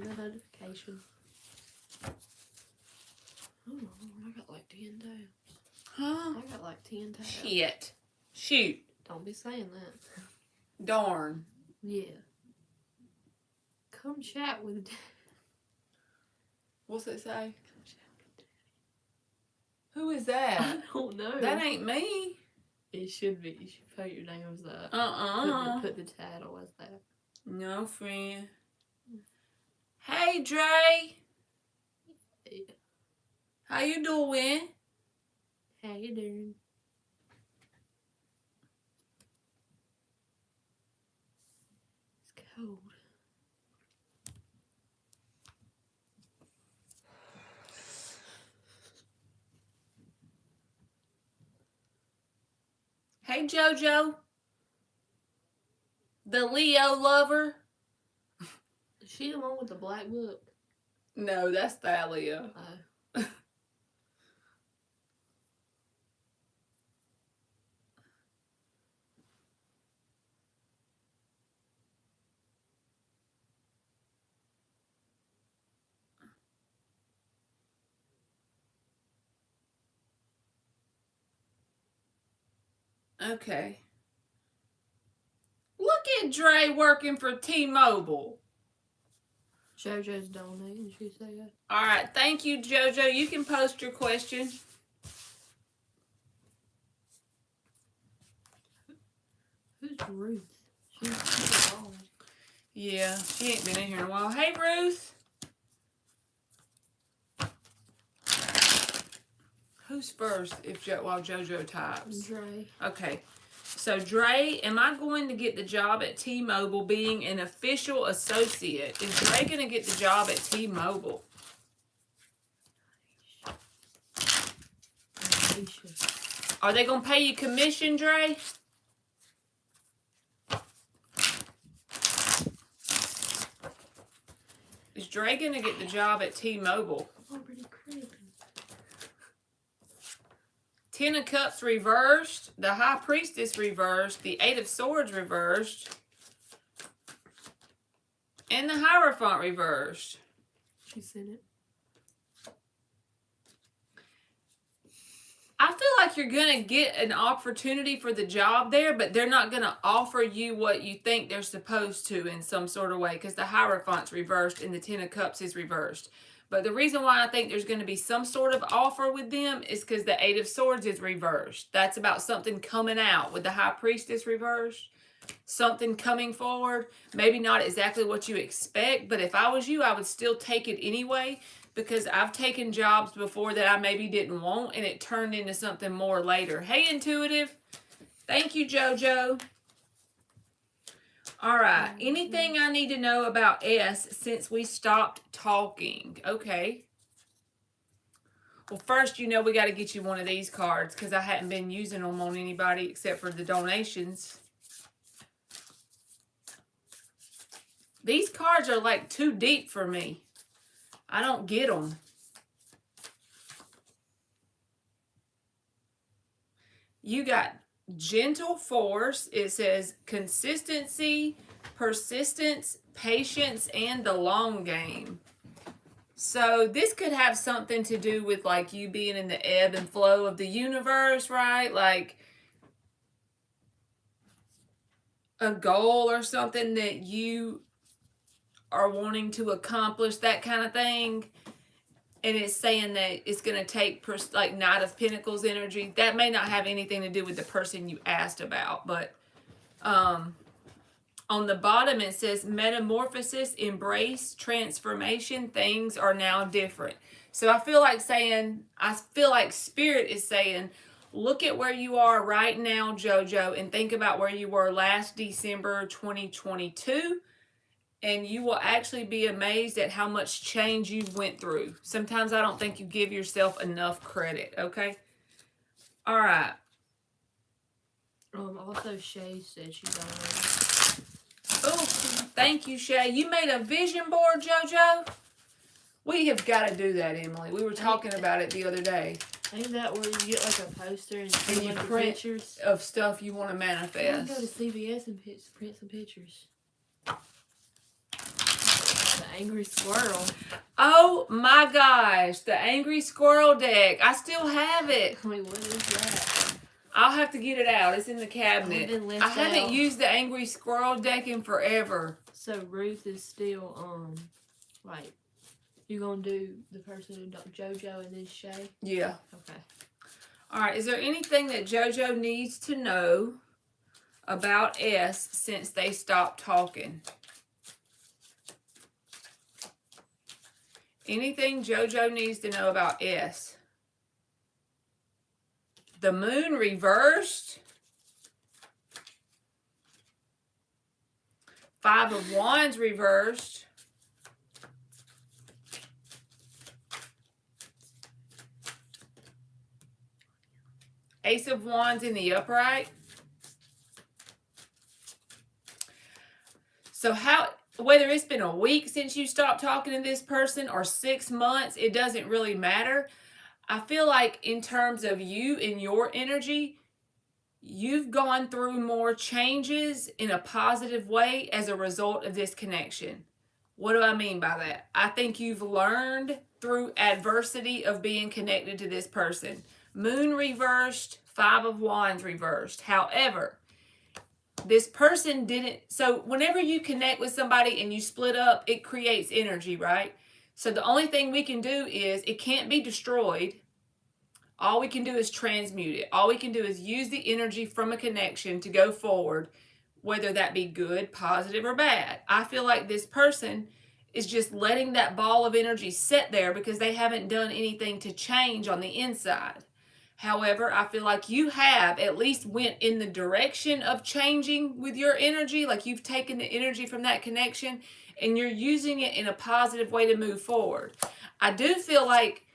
the notification. Oh, I got like 10 tabs. Huh? I got like 10 tabs. Shit. Shoot. Don't be saying that. Darn. Yeah. Come chat with Daddy. What's it say? Who is that? I don't know. That ain't me. It should be. You should put your name as that. Put the title as that. No, friend. Hey, Dre. Yeah. How you doing? How you doing? It's cold. Hey, JoJo. The Leo lover. Is she the one with the black book? No, that's Thalia. Oh. Okay. Look at Dre working for T-Mobile. JoJo's donating, she said. All right. Thank you, JoJo. You can post your question. Who's Ruth? She's long. Yeah, she ain't been in here in a while. Hey, Ruth. Who's first while JoJo types? Dre. Okay. So, Dre, am I going to get the job at T-Mobile being an official associate? Is Dre going to get the job at T-Mobile? Are they going to pay you commission, Dre? Is Dre going to get the job at T-Mobile? Already creeping. 10 of Cups reversed. The High Priestess reversed. The 8 of Swords reversed. And the Hierophant reversed. She sent it. I feel like you're going to get an opportunity for the job there, but they're not going to offer you what you think they're supposed to in some sort of way because the Hierophant's reversed and the 10 of Cups is reversed. But the reason why I think there's going to be some sort of offer with them is because the 8 of Swords is reversed. That's about something coming out with the High Priestess reversed. Something coming forward. Maybe not exactly what you expect, but if I was you, I would still take it anyway because I've taken jobs before that I maybe didn't want and it turned into something more later. Hey, Intuitive. Thank you, JoJo. All right. Anything I need to know about S since we stopped talking? Okay. Well, first, we got to get you one of these cards because I hadn't been using them on anybody except for the donations. These cards are like too deep for me. I don't get them. You got Gentle Force. It says consistency, persistence, patience, and the long game. So this could have something to do with like you being in the ebb and flow of the universe, right? Like a goal or something that you are wanting to accomplish, that kind of thing. And it's saying that it's going to take like Knight of Pentacles energy. That may not have anything to do with the person you asked about, but on the bottom it says metamorphosis, embrace, transformation, things are now different. So I feel like Spirit is saying, look at where you are right now, JoJo, and think about where you were last December 2022. And you will actually be amazed at how much change you went through. Sometimes I don't think you give yourself enough credit, okay? All right. Also, Shay said she donated. Oh, thank you, Shay. You made a vision board, JoJo? We have got to do that, Emily. We were talking about it the other day. Ain't that where you get like a poster and you print pictures of stuff you want to manifest? You go to CVS and print some pictures. angry squirrel. Oh my gosh, the angry squirrel deck. I still have it. Wait, what is that? I'll have to get it out. It's in the cabinet. I haven't out. used the angry squirrel deck in forever. So Ruth is still like, you gonna do the person who JoJo and then Shay? Yeah. Okay. All right. Is there anything that JoJo needs to know about S since they stopped talking? Anything JoJo needs to know about S? The moon reversed. 5 of Wands reversed. Ace of Wands in the upright. So whether it's been a week since you stopped talking to this person or 6 months, it doesn't really matter. I feel like in terms of you and your energy, you've gone through more changes in a positive way as a result of this connection. What do I mean by that? I think you've learned through adversity of being connected to this person. Moon reversed, 5 of Wands reversed. However, this person didn't. So whenever you connect with somebody and you split up, it creates energy, right? So the only thing we can do is, it can't be destroyed. All we can do is transmute it. All we can do is use the energy from a connection to go forward, whether that be good, positive, or bad. I feel like this person is just letting that ball of energy sit there because they haven't done anything to change on the inside. However, I feel like you have at least went in the direction of changing with your energy. Like you've taken the energy from that connection and you're using it in a positive way to move forward. I do feel like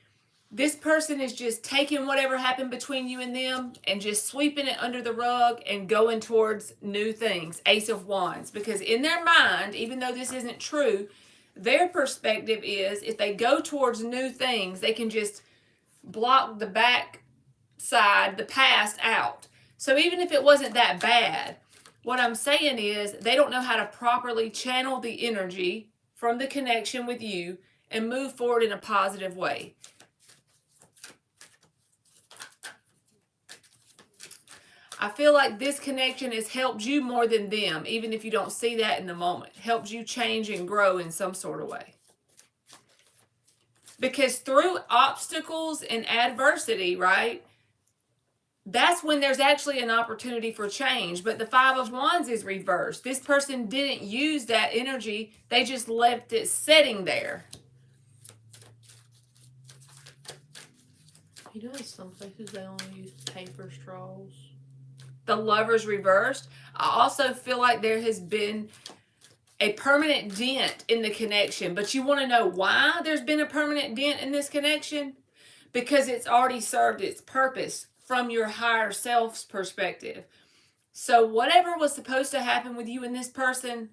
this person is just taking whatever happened between you and them and just sweeping it under the rug and going towards new things. Ace of Wands. Because in their mind, even though this isn't true, their perspective is if they go towards new things, they can just block the back side, the past out. So even if it wasn't that bad, what I'm saying is they don't know how to properly channel the energy from the connection with you and move forward in a positive way. I feel like this connection has helped you more than them, even if you don't see that in the moment. Helped you change and grow in some sort of way. Because through obstacles and adversity, right, that's when there's actually an opportunity for change. But the 5 of Wands is reversed. This person didn't use that energy. They just left it sitting there. You know, in some places they only use paper straws. The Lovers reversed. I also feel like there has been a permanent dent in the connection. But you want to know why there's been a permanent dent in this connection? Because it's already served its purpose from your higher self's perspective. So whatever was supposed to happen with you and this person,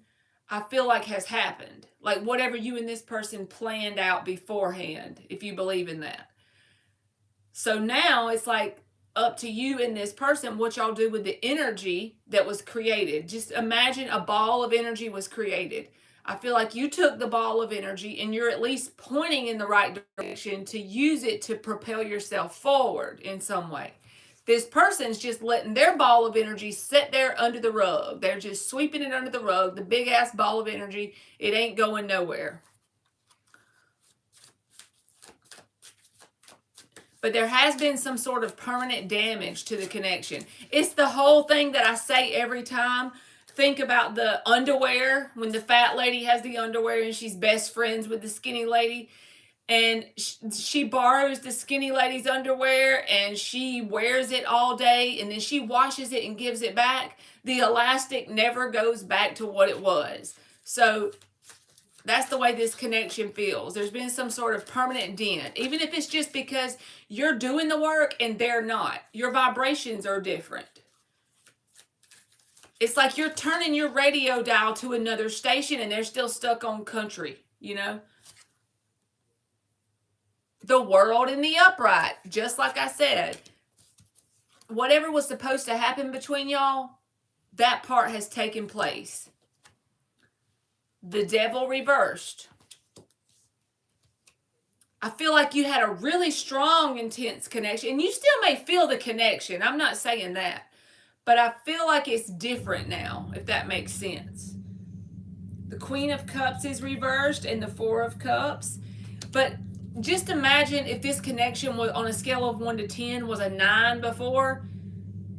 I feel like has happened. Like whatever you and this person planned out beforehand, if you believe in that. So now it's like up to you and this person what y'all do with the energy that was created. Just imagine a ball of energy was created. I feel like you took the ball of energy and you're at least pointing in the right direction to use it to propel yourself forward in some way. This person's just letting their ball of energy sit there under the rug. They're just sweeping it under the rug, the big ass ball of energy. It ain't going nowhere. But there has been some sort of permanent damage to the connection. It's the whole thing that I say every time. Think about the underwear, when the fat lady has the underwear and she's best friends with the skinny lady. And she borrows the skinny lady's underwear and she wears it all day and then she washes it and gives it back. The elastic never goes back to what it was. So that's the way this connection feels. There's been some sort of permanent dent. Even if it's just because you're doing the work and they're not. Your vibrations are different. It's like you're turning your radio dial to another station and they're still stuck on country, you know? The World in the upright, just like I said. Whatever was supposed to happen between y'all, that part has taken place. The Devil reversed. I feel like you had a really strong, intense connection, and you still may feel the connection. I'm not saying that, but I feel like it's different now, if that makes sense. The Queen of Cups is reversed and the Four of Cups. But just imagine if this connection was on a scale of 1 to 10 was a 9 before.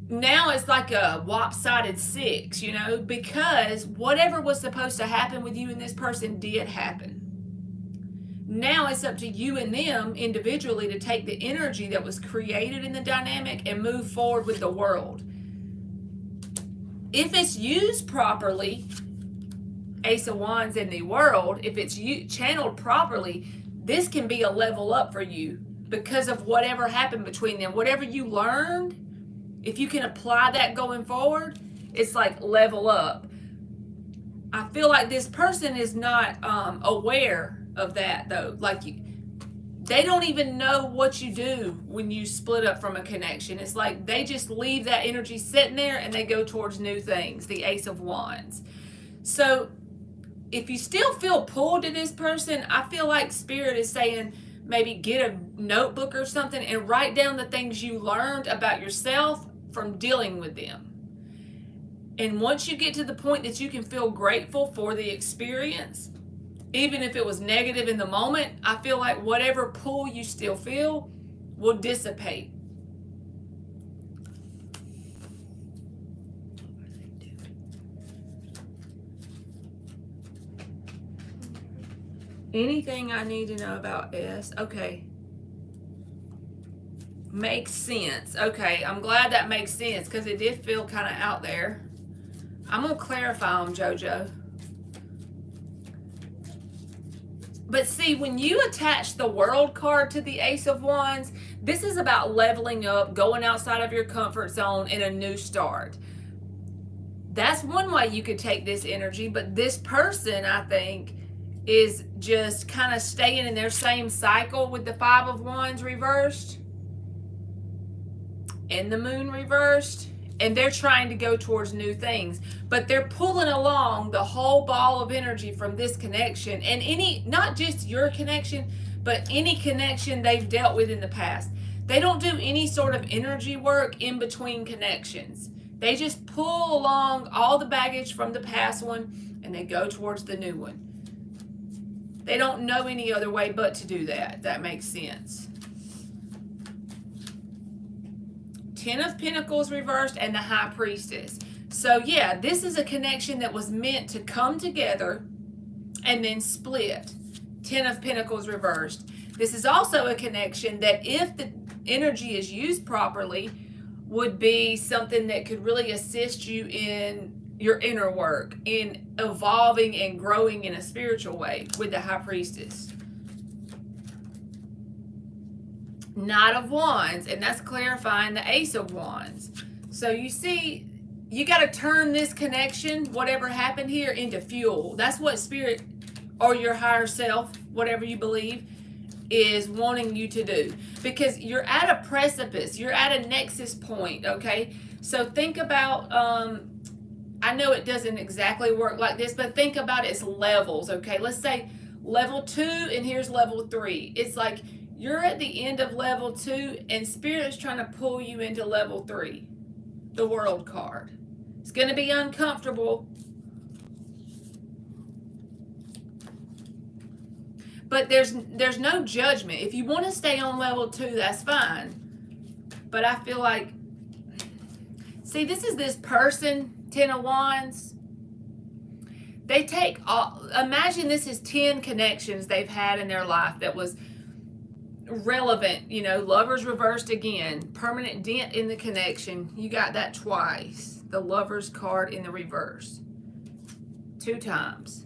Now it's like a lopsided 6, you know, because whatever was supposed to happen with you and this person did happen. Now it's up to you and them individually to take the energy that was created in the dynamic and move forward with the world. If it's used properly, Ace of Wands in the world, if it's channeled properly, this can be a level up for you because of whatever happened between them. Whatever you learned, if you can apply that going forward, it's like level up. I feel like this person is not aware of that though. Like they don't even know what you do when you split up from a connection. It's like they just leave that energy sitting there and they go towards new things, the Ace of Wands. So if you still feel pulled to this person, I feel like Spirit is saying maybe get a notebook or something and write down the things you learned about yourself from dealing with them. And once you get to the point that you can feel grateful for the experience, even if it was negative in the moment, I feel like whatever pull you still feel will dissipate. Anything I need to know about S? Okay. Makes sense. Okay, I'm glad that makes sense because it did feel kind of out there. I'm going to clarify them, JoJo. But see, when you attach the World card to the Ace of Wands, this is about leveling up, going outside of your comfort zone, and a new start. That's one way you could take this energy, but this person, I think, is just kind of staying in their same cycle with the Five of Wands reversed and the Moon reversed, and they're trying to go towards new things, but they're pulling along the whole ball of energy from this connection, and any, not just your connection, but any connection they've dealt with in the past. They don't do any sort of energy work in between connections. They just pull along all the baggage from the past one and they go towards the new one. They don't know any other way but to do that. That makes sense. Ten of Pentacles reversed and the High Priestess. So yeah, this is a connection that was meant to come together and then split. Ten of Pentacles reversed. This is also a connection that if the energy is used properly, would be something that could really assist you in your inner work, in evolving and growing in a spiritual way with the High Priestess. Knight of Wands, and that's clarifying the Ace of Wands. So you see, you got to turn this connection, whatever happened here, into fuel. That's what Spirit or your higher self, whatever you believe, is wanting you to do. Because you're at a precipice. You're at a nexus point, okay? So think about, I know it doesn't exactly work like this, but think about its levels, okay? Let's say level 2 and here's level 3. It's like you're at the end of level 2 and Spirit is trying to pull you into level 3, the World card. It's going to be uncomfortable, but there's no judgment. If you want to stay on level 2, that's fine. But I feel like, see, this is this person, Ten of Wands. They take all, imagine this is 10 connections they've had in their life that was relevant. You know, Lovers reversed again. Permanent dent in the connection. You got that twice. The Lovers card in the reverse. 2 times.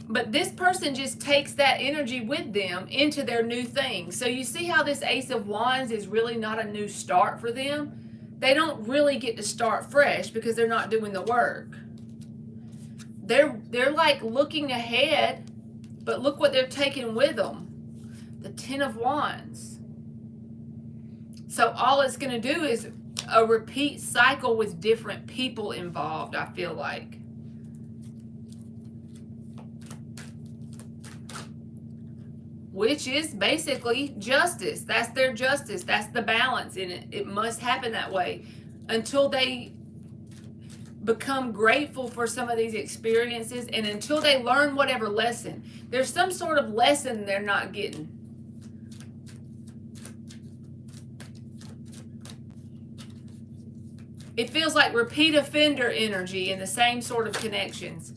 But this person just takes that energy with them into their new thing. So you see how this Ace of Wands is really not a new start for them? They don't really get to start fresh because they're not doing the work. They're like looking ahead, but look what they're taking with them. The Ten of Wands. So all it's going to do is a repeat cycle with different people involved, I feel like. which is basically justice. That's their justice. That's the balance in it. It must happen that way until they become grateful for some of these experiences, and until they learn whatever lesson. There's some sort of lesson they're not getting. It feels like repeat offender energy in the same sort of connections.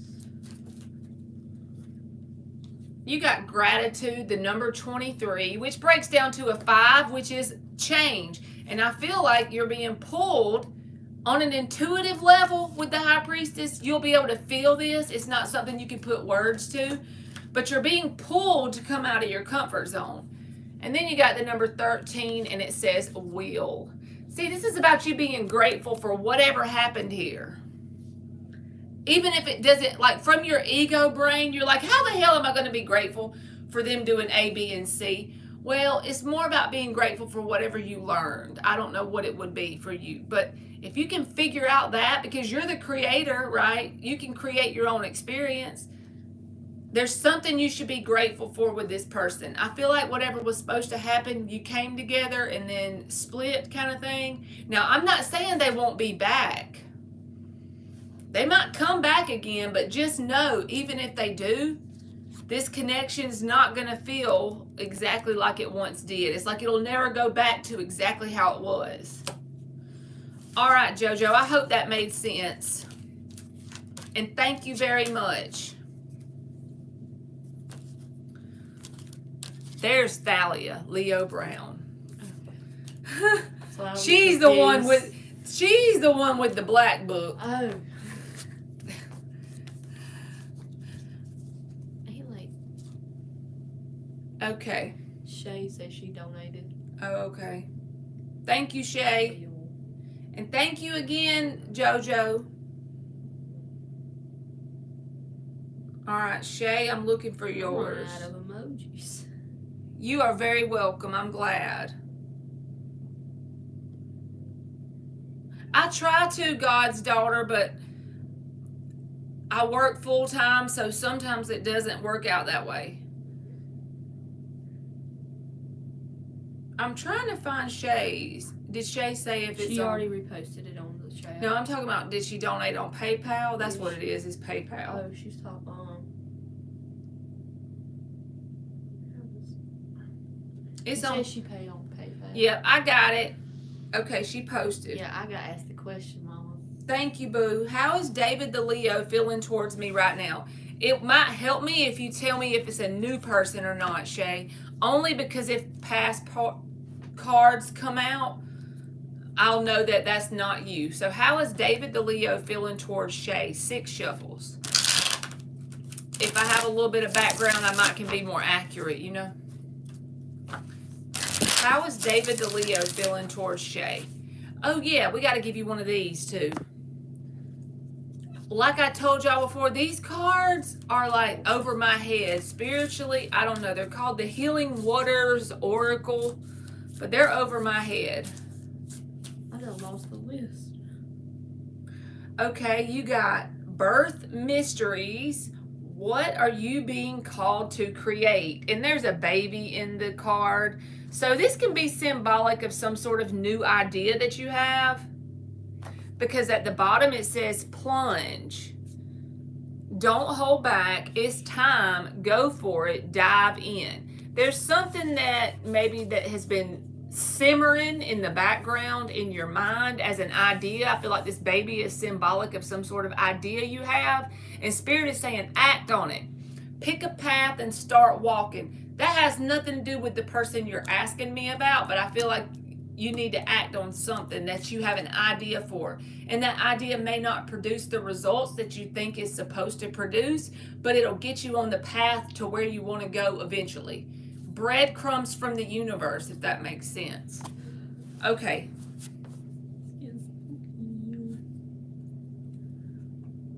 You got gratitude, the number 23, which breaks down to a 5, which is change. And I feel like you're being pulled on an intuitive level with the High Priestess. You'll be able to feel this. It's not something you can put words to, but you're being pulled to come out of your comfort zone. And then you got the number 13, and it says will. See, this is about you being grateful for whatever happened here. Even if it doesn't, like from your ego brain, you're like, how the hell am I going to be grateful for them doing A, B, and C? Well, it's more about being grateful for whatever you learned. I don't know what it would be for you, but if you can figure out that, because you're the creator, right? You can create your own experience. There's something you should be grateful for with this person. I feel like whatever was supposed to happen, you came together and then split kind of thing. Now, I'm not saying they won't be back. They might come back again, but just know, even if they do, this connection is not going to feel exactly like it once did. It's like it'll never go back to exactly how it was. All right, JoJo, I hope that made sense. And thank you very much. There's Thalia, Leo Brown. So She's the one with the black book. Oh. He like. Okay. Shay says she donated. Oh, okay. Thank you, Shay. And thank you again, JoJo. All right, Shay, I'm looking for yours. Out of emojis. You are very welcome. I'm glad. I try to, God's daughter, but I work full time, so sometimes it doesn't work out that way. I'm trying to find Shay's. Did Shay say if it's She already reposted it on the chat. No, I'm talking about, did she donate on PayPal? That's what it is PayPal. Oh, she's talking on. It's It on. says she paid on PayPal. Yep, I got it. Okay, she posted. Yeah, I got asked the question, Mama. Thank you, Boo. How is David the Leo feeling towards me right now? It might help me if you tell me if it's a new person or not, Shay. Only because if past cards come out, I'll know that that's not you. So how is David the Leo feeling towards Shay? 6 shuffles. If I have a little bit of background, I can be more accurate, you know? How is David the Leo feeling towards Shay? Oh, yeah, we got to give you one of these, too. Like I told y'all before, these cards are like over my head. Spiritually, I don't know. They're called the Healing Waters Oracle, but they're over my head. I done lost the list. Okay, you got Birth Mysteries. What are you being called to create? And there's a baby in the card. So this can be symbolic of some sort of new idea that you have. Because at the bottom it says plunge. Don't hold back. It's time. Go for it. Dive in. There's something that maybe that has been simmering in the background in your mind as an idea. I feel like this baby is symbolic of some sort of idea you have. And Spirit is saying act on it. Pick a path and start walking. That has nothing to do with the person you're asking me about, but I feel like you need to act on something that you have an idea for. And that idea may not produce the results that you think it's supposed to produce, but it'll get you on the path to where you want to go eventually. Breadcrumbs from the universe, if that makes sense. Okay.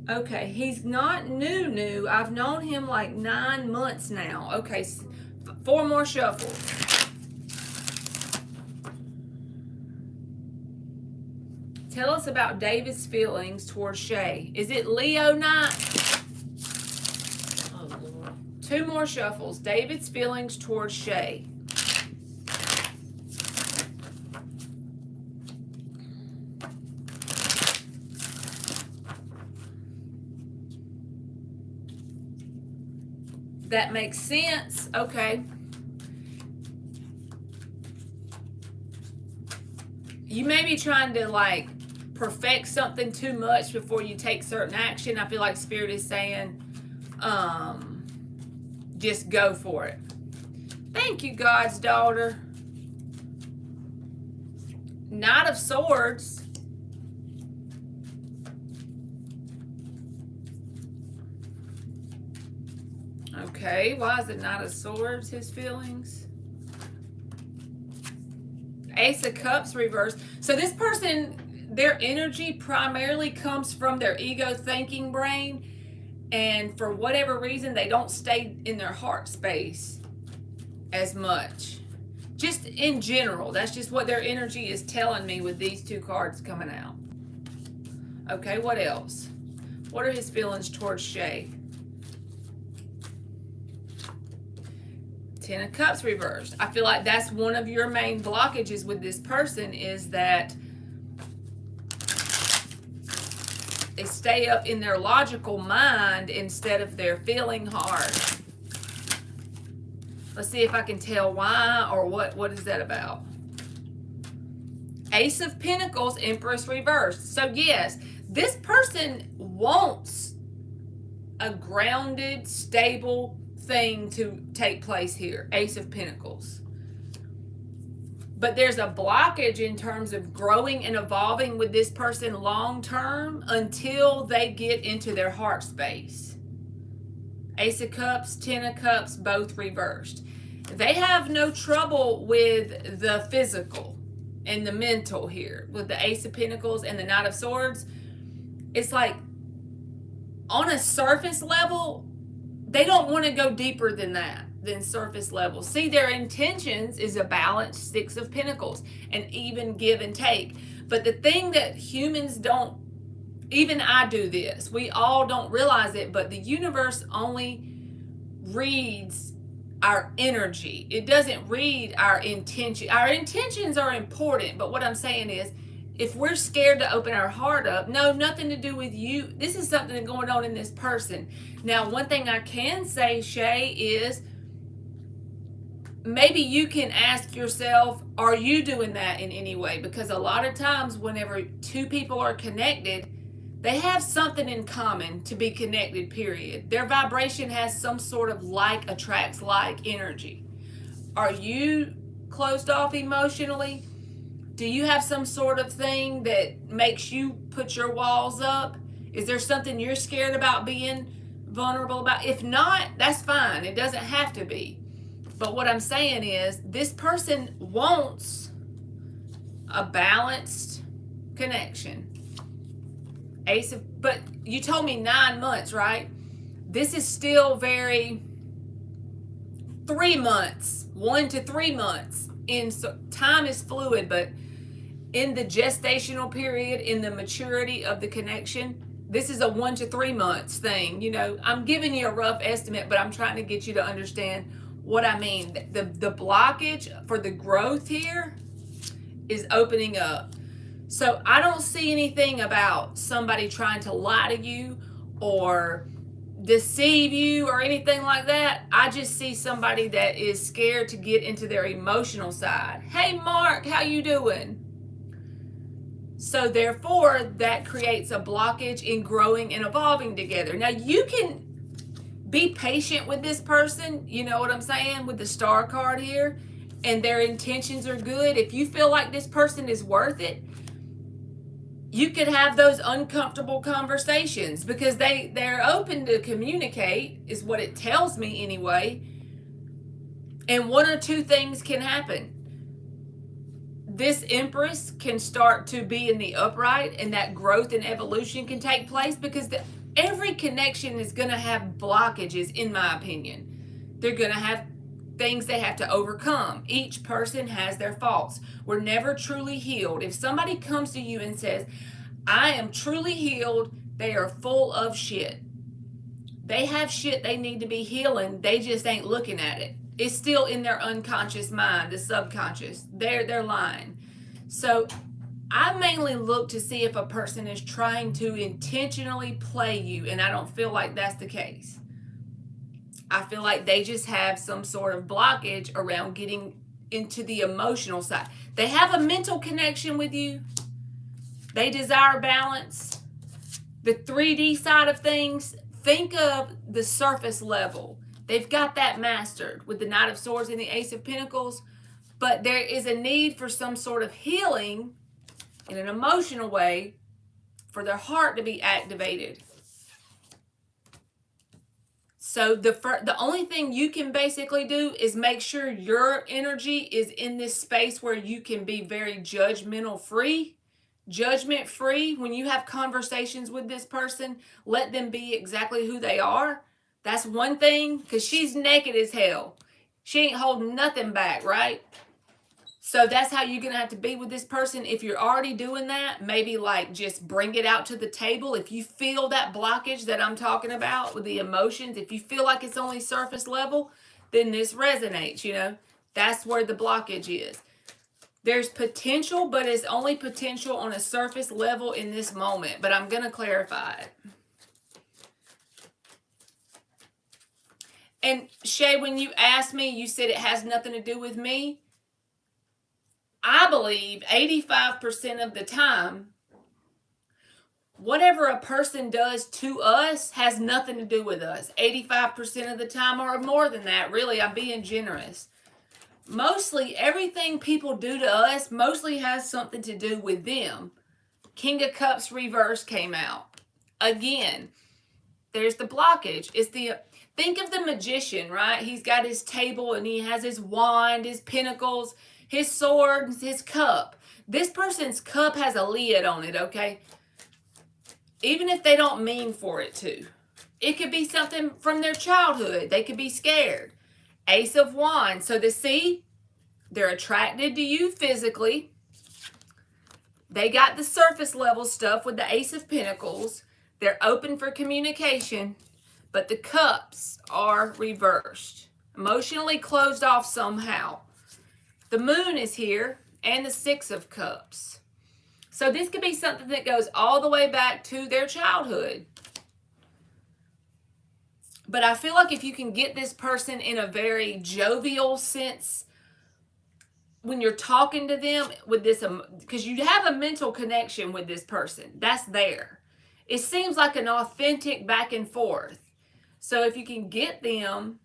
Okay, he's not new. I've known him like 9 months now. Okay, 4 more shuffles. Tell us about David's feelings towards Shay. Is it Leo night? Oh, Lord. 2 more shuffles. David's feelings towards Shay. That makes sense. Okay. You may be trying to like perfect something too much before you take certain action. I feel like Spirit is saying, just go for it. Thank you, God's daughter. Knight of Swords. Okay, why is it Knight of Swords his feelings? Ace of Cups reversed. So this person, their energy primarily comes from their ego thinking brain, and for whatever reason they don't stay in their heart space as much. Just in general, that's just what their energy is telling me with these 2 cards coming out. Okay, what else? What are his feelings towards Shay? 10 of Cups reversed. I feel like that's one of your main blockages with this person, is that they stay up in their logical mind instead of their feeling heart. Let's see if I can tell why, or what is that about. Ace of Pentacles, Empress reversed. So yes, this person wants a grounded, stable thing to take place here. Ace of Pentacles. But there's a blockage in terms of growing and evolving with this person long term until they get into their heart space. Ace of Cups, 10 of Cups, both reversed. They have no trouble with the physical and the mental here. With the Ace of Pentacles and the Knight of Swords, it's like on a surface level, they don't want to go deeper than that, than surface level. See, their intentions is a balanced 6 of Pentacles, and even give and take. But the thing that humans don't, even I do this, we all don't realize it, but the universe only reads our energy. It doesn't read our intention. Our intentions are important, but what I'm saying is, if we're scared to open our heart up, no, nothing to do with you. This is something going on in this person. Now, one thing I can say, Shay, is maybe you can ask yourself, are you doing that in any way? Because a lot of times whenever 2 people are connected, they have something in common to be connected, period. Their vibration has some sort of like attracts like energy. Are you closed off emotionally? Do you have some sort of thing that makes you put your walls up? Is there something you're scared about being vulnerable about? If not, that's fine. It doesn't have to be. But what I'm saying is, this person wants a balanced connection. Ace of, but you told me 9 months, right? This is still very 3 months, 1 to 3 months. So time is fluid, but in the gestational period, in the maturity of the connection, this is a 1 to 3 months thing. You know, I'm giving you a rough estimate, but I'm trying to get you to understand what I mean. The blockage for the growth here is opening up. So I don't see anything about somebody trying to lie to you or deceive you or anything like that. I just see somebody that is scared to get into their emotional side. Hey, Mark, how you doing? So therefore, that creates a blockage in growing and evolving together. Now, you can be patient with this person, you know what I'm saying, with the Star card here, and their intentions are good. If you feel like this person is worth it, you could have those uncomfortable conversations because they're open to communicate, is what it tells me anyway. And 1 or 2 things can happen. This Empress can start to be in the upright, and that growth and evolution can take place, because every connection is going to have blockages, in my opinion. They're going to have things they have to overcome. Each person has their faults. We're never truly healed. If somebody comes to you and says, I am truly healed, they are full of shit. They have shit they need to be healing. They just ain't looking at it. It's still in their unconscious mind, the subconscious. They're lying. So I mainly look to see if a person is trying to intentionally play you, and I don't feel like that's the case. I feel like they just have some sort of blockage around getting into the emotional side. They have a mental connection with you. They desire balance. The 3D side of things, think of the surface level. They've got that mastered with the Knight of Swords and the Ace of Pentacles, but there is a need for some sort of healing in an emotional way for their heart to be activated. So the only thing you can basically do is make sure your energy is in this space where you can be very judgment free. When you have conversations with this person, let them be exactly who they are. That's one thing, because she's naked as hell. She ain't holding nothing back, right? So that's how you're going to have to be with this person. If you're already doing that, maybe like just bring it out to the table. If you feel that blockage that I'm talking about with the emotions, if you feel like it's only surface level, then this resonates, you know. That's where the blockage is. There's potential, but it's only potential on a surface level in this moment. But I'm going to clarify it. And Shay, when you asked me, you said it has nothing to do with me. I believe 85% of the time, whatever a person does to us has nothing to do with us. 85% of the time, or more than that, really, I'm being generous. Mostly everything people do to us mostly has something to do with them. King of Cups reverse came out. Again, there's the blockage. Think of the magician, right? He's got his table and he has his wand, his pentacles, his swords, his cup. This person's cup has a lid on it, okay? Even if they don't mean for it to. It could be something from their childhood. They could be scared. Ace of Wands. So they're attracted to you physically. They got the surface level stuff with the Ace of Pentacles. They're open for communication, but the cups are reversed. Emotionally closed off somehow. The Moon is here and the Six of Cups. So this could be something that goes all the way back to their childhood. But I feel like if you can get this person in a very jovial sense, when you're talking to them with this, because you have a mental connection with this person, that's there. It seems like an authentic back and forth. So if you can get them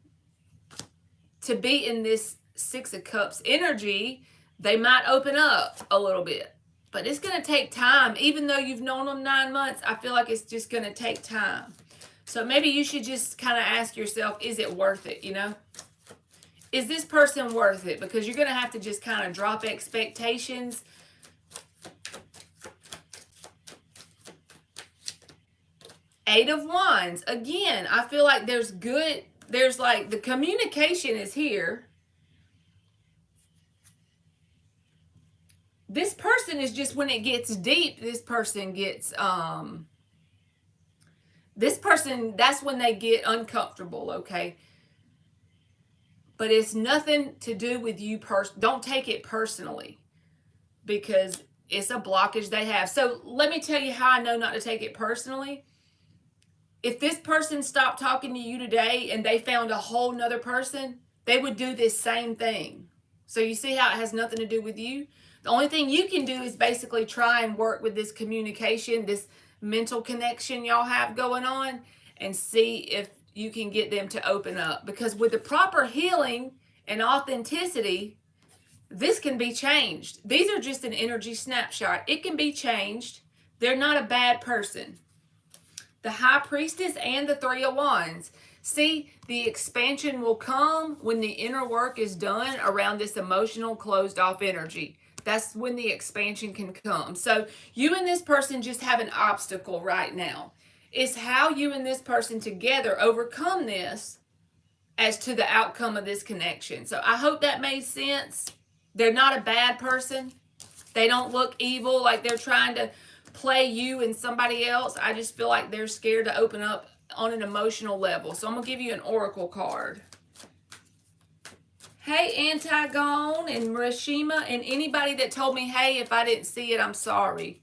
to be in this Six of Cups energy, they might open up a little bit. But it's going to take time. Even though you've known them 9 months, I feel like it's just going to take time. So maybe you should just kind of ask yourself, is it worth it, you know? Is this person worth it? Because you're going to have to just kind of drop expectations. Eight of Wands. Again, I feel like there's like the communication is here. This person is just, when it gets deep, this person gets, that's when they get uncomfortable, okay? But it's nothing to do with you don't take it personally, because it's a blockage they have. So let me tell you how I know not to take it personally. If this person stopped talking to you today and they found a whole nother person, they would do this same thing. So you see how it has nothing to do with you? The only thing you can do is basically try and work with this communication, this mental connection y'all have going on, and see if you can get them to open up. Because with the proper healing and authenticity, this can be changed. These are just an energy snapshot. It can be changed. They're not a bad person. The High Priestess and the Three of Wands. See, the expansion will come when the inner work is done around this emotional closed off energy. That's when the expansion can come. So you and this person just have an obstacle right now. It's how you and this person together overcome this as to the outcome of this connection. So I hope that made sense. They're not a bad person. They don't look evil, like they're trying to play you and somebody else. I just feel like they're scared to open up on an emotional level. So I'm going to give you an oracle card. Hey, Antigone and Marishima and anybody that told me, hey, if I didn't see it, I'm sorry.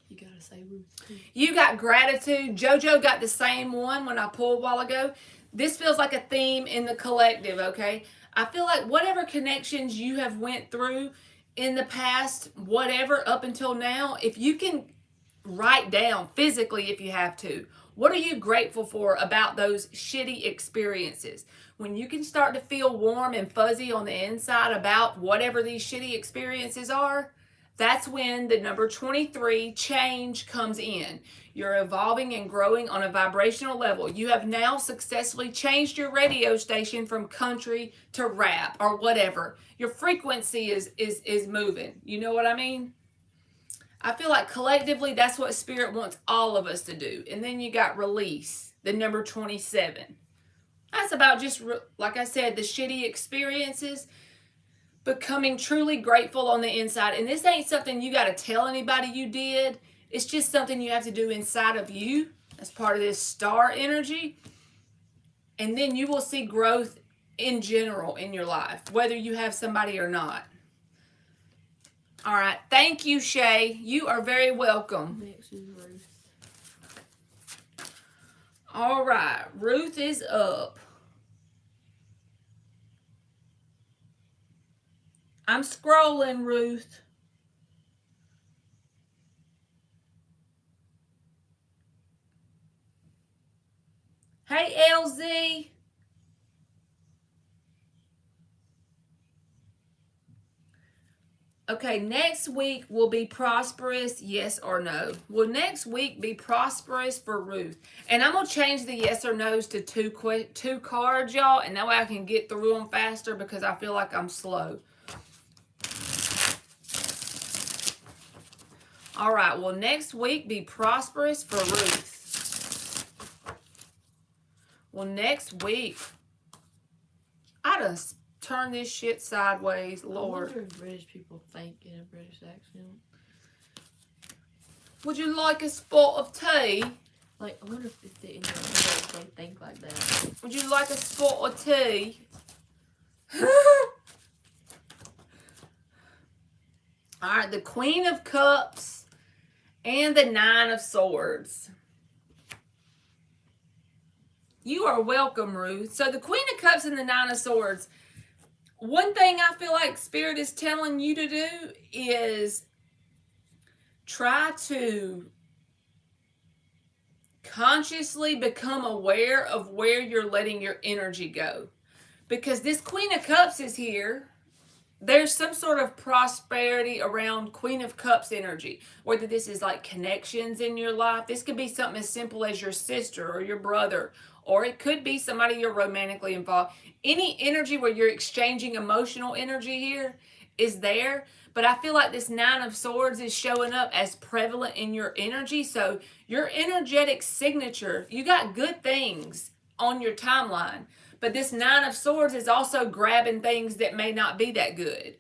You got to say Ruth too. You got gratitude. JoJo got the same one when I pulled a while ago. This feels like a theme in the collective, okay? I feel like whatever connections you have went through in the past, whatever, up until now, if you can write down physically if you have to, what are you grateful for about those shitty experiences? When you can start to feel warm and fuzzy on the inside about whatever these shitty experiences are, that's when the number 23, change, comes in. You're evolving and growing on a vibrational level. You have now successfully changed your radio station from country to rap or whatever. Your frequency is moving. You know what I mean? I feel like collectively that's what Spirit wants all of us to do. And then you got release, the number 27. That's about just, like I said, the shitty experiences, becoming truly grateful on the inside. And this ain't something you got to tell anybody you did. It's just something you have to do inside of you as part of this star energy. And then you will see growth in general in your life, whether you have somebody or not. All right. Thank you, Shay. You are very welcome. Next is Ruth. All right. Ruth is up. I'm scrolling, Ruth. Hey, LZ. Okay, next week will be prosperous, yes or no? Will next week be prosperous for Ruth? And I'm going to change the yes or no's to two cards, y'all, and that way I can get through them faster because I feel like I'm slow. All right, will next week be prosperous for Ruth? Well, next week, I done turn this shit sideways, Lord. I wonder if British people think in a British accent. Would you like a spot of tea? Like, I wonder if they, in their head they think like that. Would you like a spot of tea? All right, the Queen of Cups and the Nine of Swords. You are welcome, Ruth. So the Queen of Cups and the Nine of Swords. One thing I feel like Spirit is telling you to do is try to consciously become aware of where you're letting your energy go. Because this Queen of Cups is here. There's some sort of prosperity around Queen of Cups energy. Whether this is like connections in your life. This could be something as simple as your sister or your brother. Or it could be somebody you're romantically involved. Any energy where you're exchanging emotional energy here is there. But I feel like this Nine of Swords is showing up as prevalent in your energy. So your energetic signature, you got good things on your timeline. But this Nine of Swords is also grabbing things that may not be that good.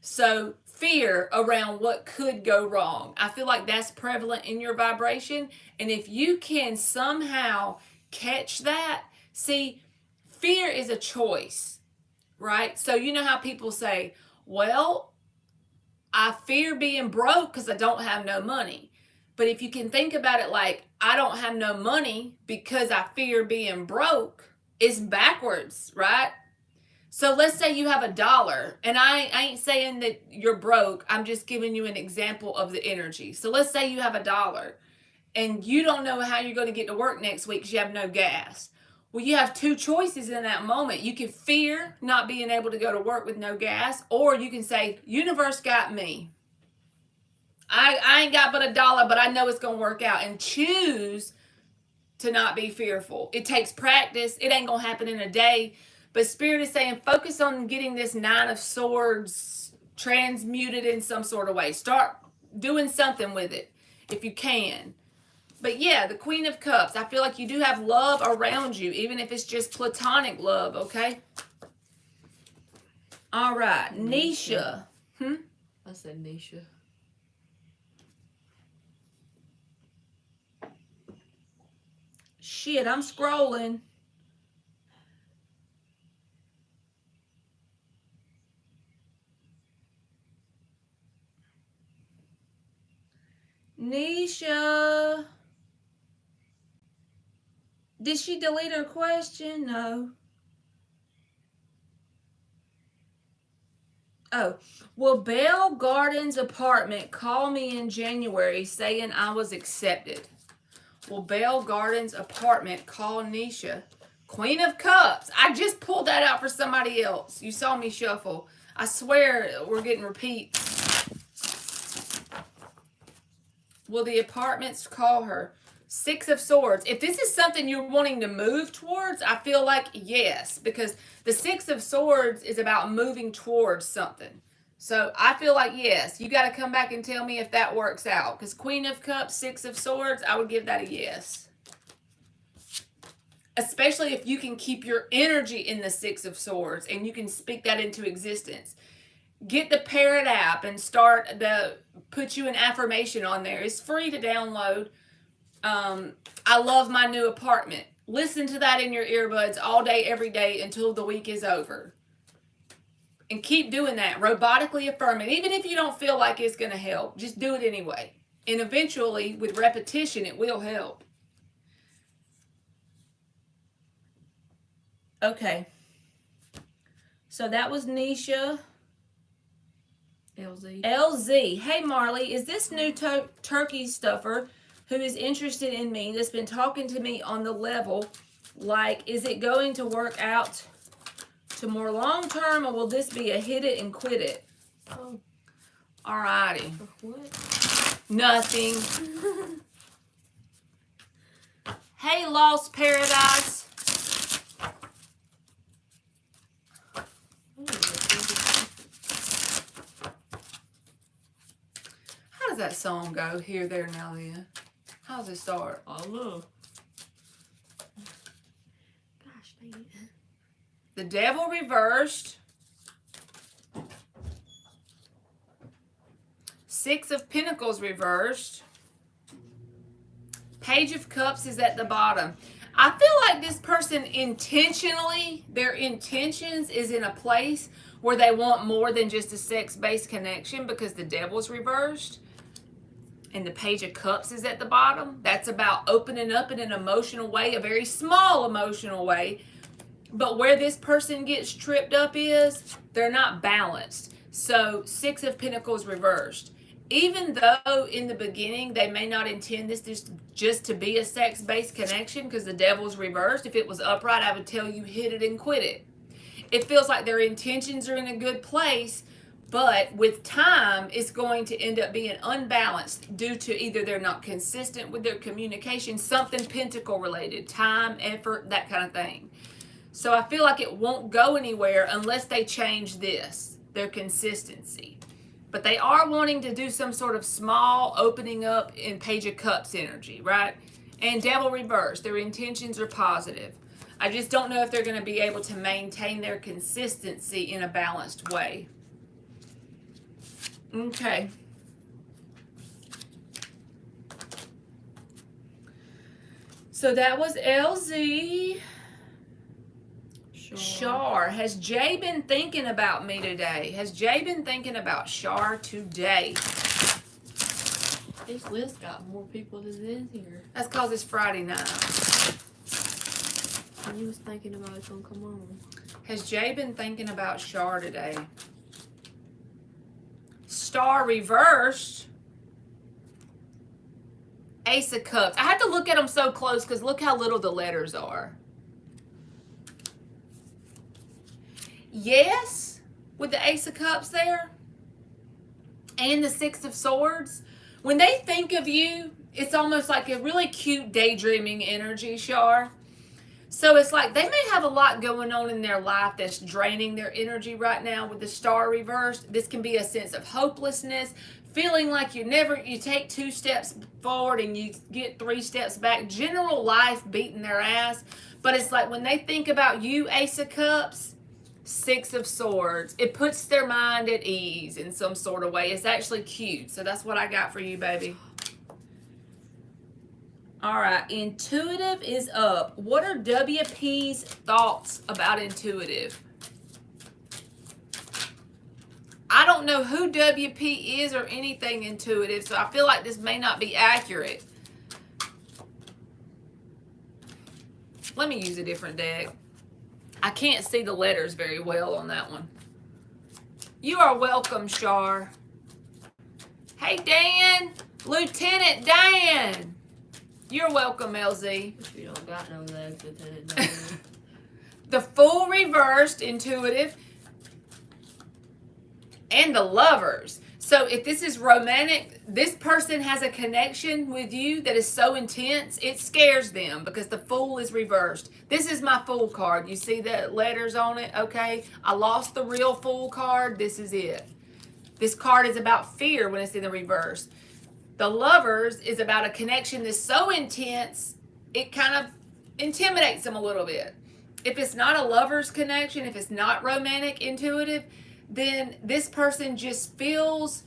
So fear around what could go wrong. I feel like that's prevalent in your vibration. And if you can somehow catch that, see, fear is a choice, right? So you know how people say, well, I fear being broke because I don't have no money. But if you can think about it like, I don't have no money because I fear being broke, it's backwards, right? So let's say you have $1, and I ain't saying that you're broke. I'm just giving you an example of the energy. So let's say you have $1, and you don't know how you're going to get to work next week because you have no gas. Well, you have two choices in that moment. You can fear not being able to go to work with no gas, or you can say, universe got me. I ain't got but $1, but I know it's going to work out, and choose to not be fearful. It takes practice. It ain't going to happen in a day, but Spirit is saying focus on getting this Nine of Swords transmuted in some sort of way. Start doing something with it if you can. But yeah, the Queen of Cups. I feel like you do have love around you, even if it's just platonic love, okay? All right, Nisha. I said Nisha. Shit, I'm scrolling. Nisha. Did she delete her question? No. Oh, will Bell Gardens apartment call me in January saying I was accepted? Will Bell Gardens apartment call Nisha? Queen of Cups. I just pulled that out for somebody else. You saw me shuffle. I swear we're getting repeats. Will the apartments call her? Six of Swords. If this is something you're wanting to move towards, I feel like yes, because the Six of Swords is about moving towards something. So I feel like yes, you got to come back and tell me if that works out. Because Queen of Cups, Six of Swords, I would give that a yes. Especially if you can keep your energy in the Six of Swords and you can speak that into existence. Get the Parrot app and put you an affirmation on there. It's free to download. I love my new apartment. Listen to that in your earbuds all day, every day until the week is over. And keep doing that. Robotically affirm it. Even if you don't feel like it's going to help, just do it anyway. And eventually, with repetition, it will help. Okay. So that was Nisha. LZ. Hey, Marley, is this new turkey stuffer who is interested in me that's been talking to me on the level, like, is it going to work out to more long term, or will this be a hit it and quit it? Oh. Alrighty. What? Nothing. Hey, Lost Paradise. How does that song go? Here, there, now, then. How does it start? I don't know. Gosh dang it. The Devil reversed. Six of Pentacles reversed. Page of Cups is at the bottom. I feel like this person intentionally, their intentions is in a place where they want more than just a sex-based connection because the Devil's reversed. And the Page of Cups is at the bottom. That's about opening up in an emotional way, a very small emotional way. But where this person gets tripped up is they're not balanced. So Six of Pentacles reversed. Even though in the beginning they may not intend this just to be a sex-based connection because the Devil's reversed. If it was upright, I would tell you hit it and quit it. It feels like their intentions are in a good place, but with time, it's going to end up being unbalanced due to either they're not consistent with their communication, something pentacle related, time, effort, that kind of thing. So I feel like it won't go anywhere unless they change this, their consistency. But they are wanting to do some sort of small opening up in Page of Cups energy, right? And Devil reversed. Their intentions are positive. I just don't know if they're going to be able to maintain their consistency in a balanced way. Okay. So that was LZ. Shar. Has Jay been thinking about me today? Has Jay been thinking about Shar today? This list got more people than is here. That's because it's Friday night. And you was thinking about it's gonna come on. Has Jay been thinking about Shar today? Star reversed. Ace of Cups. I have to look at them so close because look how little the letters are. Yes, with the Ace of Cups there. And the Six of Swords. When they think of you, it's almost like a really cute daydreaming energy, Shar. So it's like they may have a lot going on in their life that's draining their energy right now with the Star reversed. This can be a sense of hopelessness, feeling like you take 2 steps forward and you get 3 steps back. General life beating their ass. But it's like when they think about you, Ace of Cups, Six of Swords, it puts their mind at ease in some sort of way. It's actually cute. So that's what I got for you, baby. All right, intuitive is up. What are WP's thoughts about intuitive? I don't know who WP is or anything intuitive, so I feel like this may not be accurate. Let me use a different deck. I can't see the letters very well on that one. You are welcome, Shar. Hey, Dan. Lieutenant Dan. You're welcome, LZ. But you don't got no legs, Lieutenant Dan. The Fool reversed, intuitive. And the Lovers. So if this is romantic, this person has a connection with you that is so intense, it scares them because the Fool is reversed. This is my Fool card. You see the letters on it? Okay. I lost the real Fool card. This is it. This card is about fear when it's in the reverse. The Lovers is about a connection that's so intense, it kind of intimidates them a little bit. If it's not a lover's connection, if it's not romantic, intuitive, then this person just feels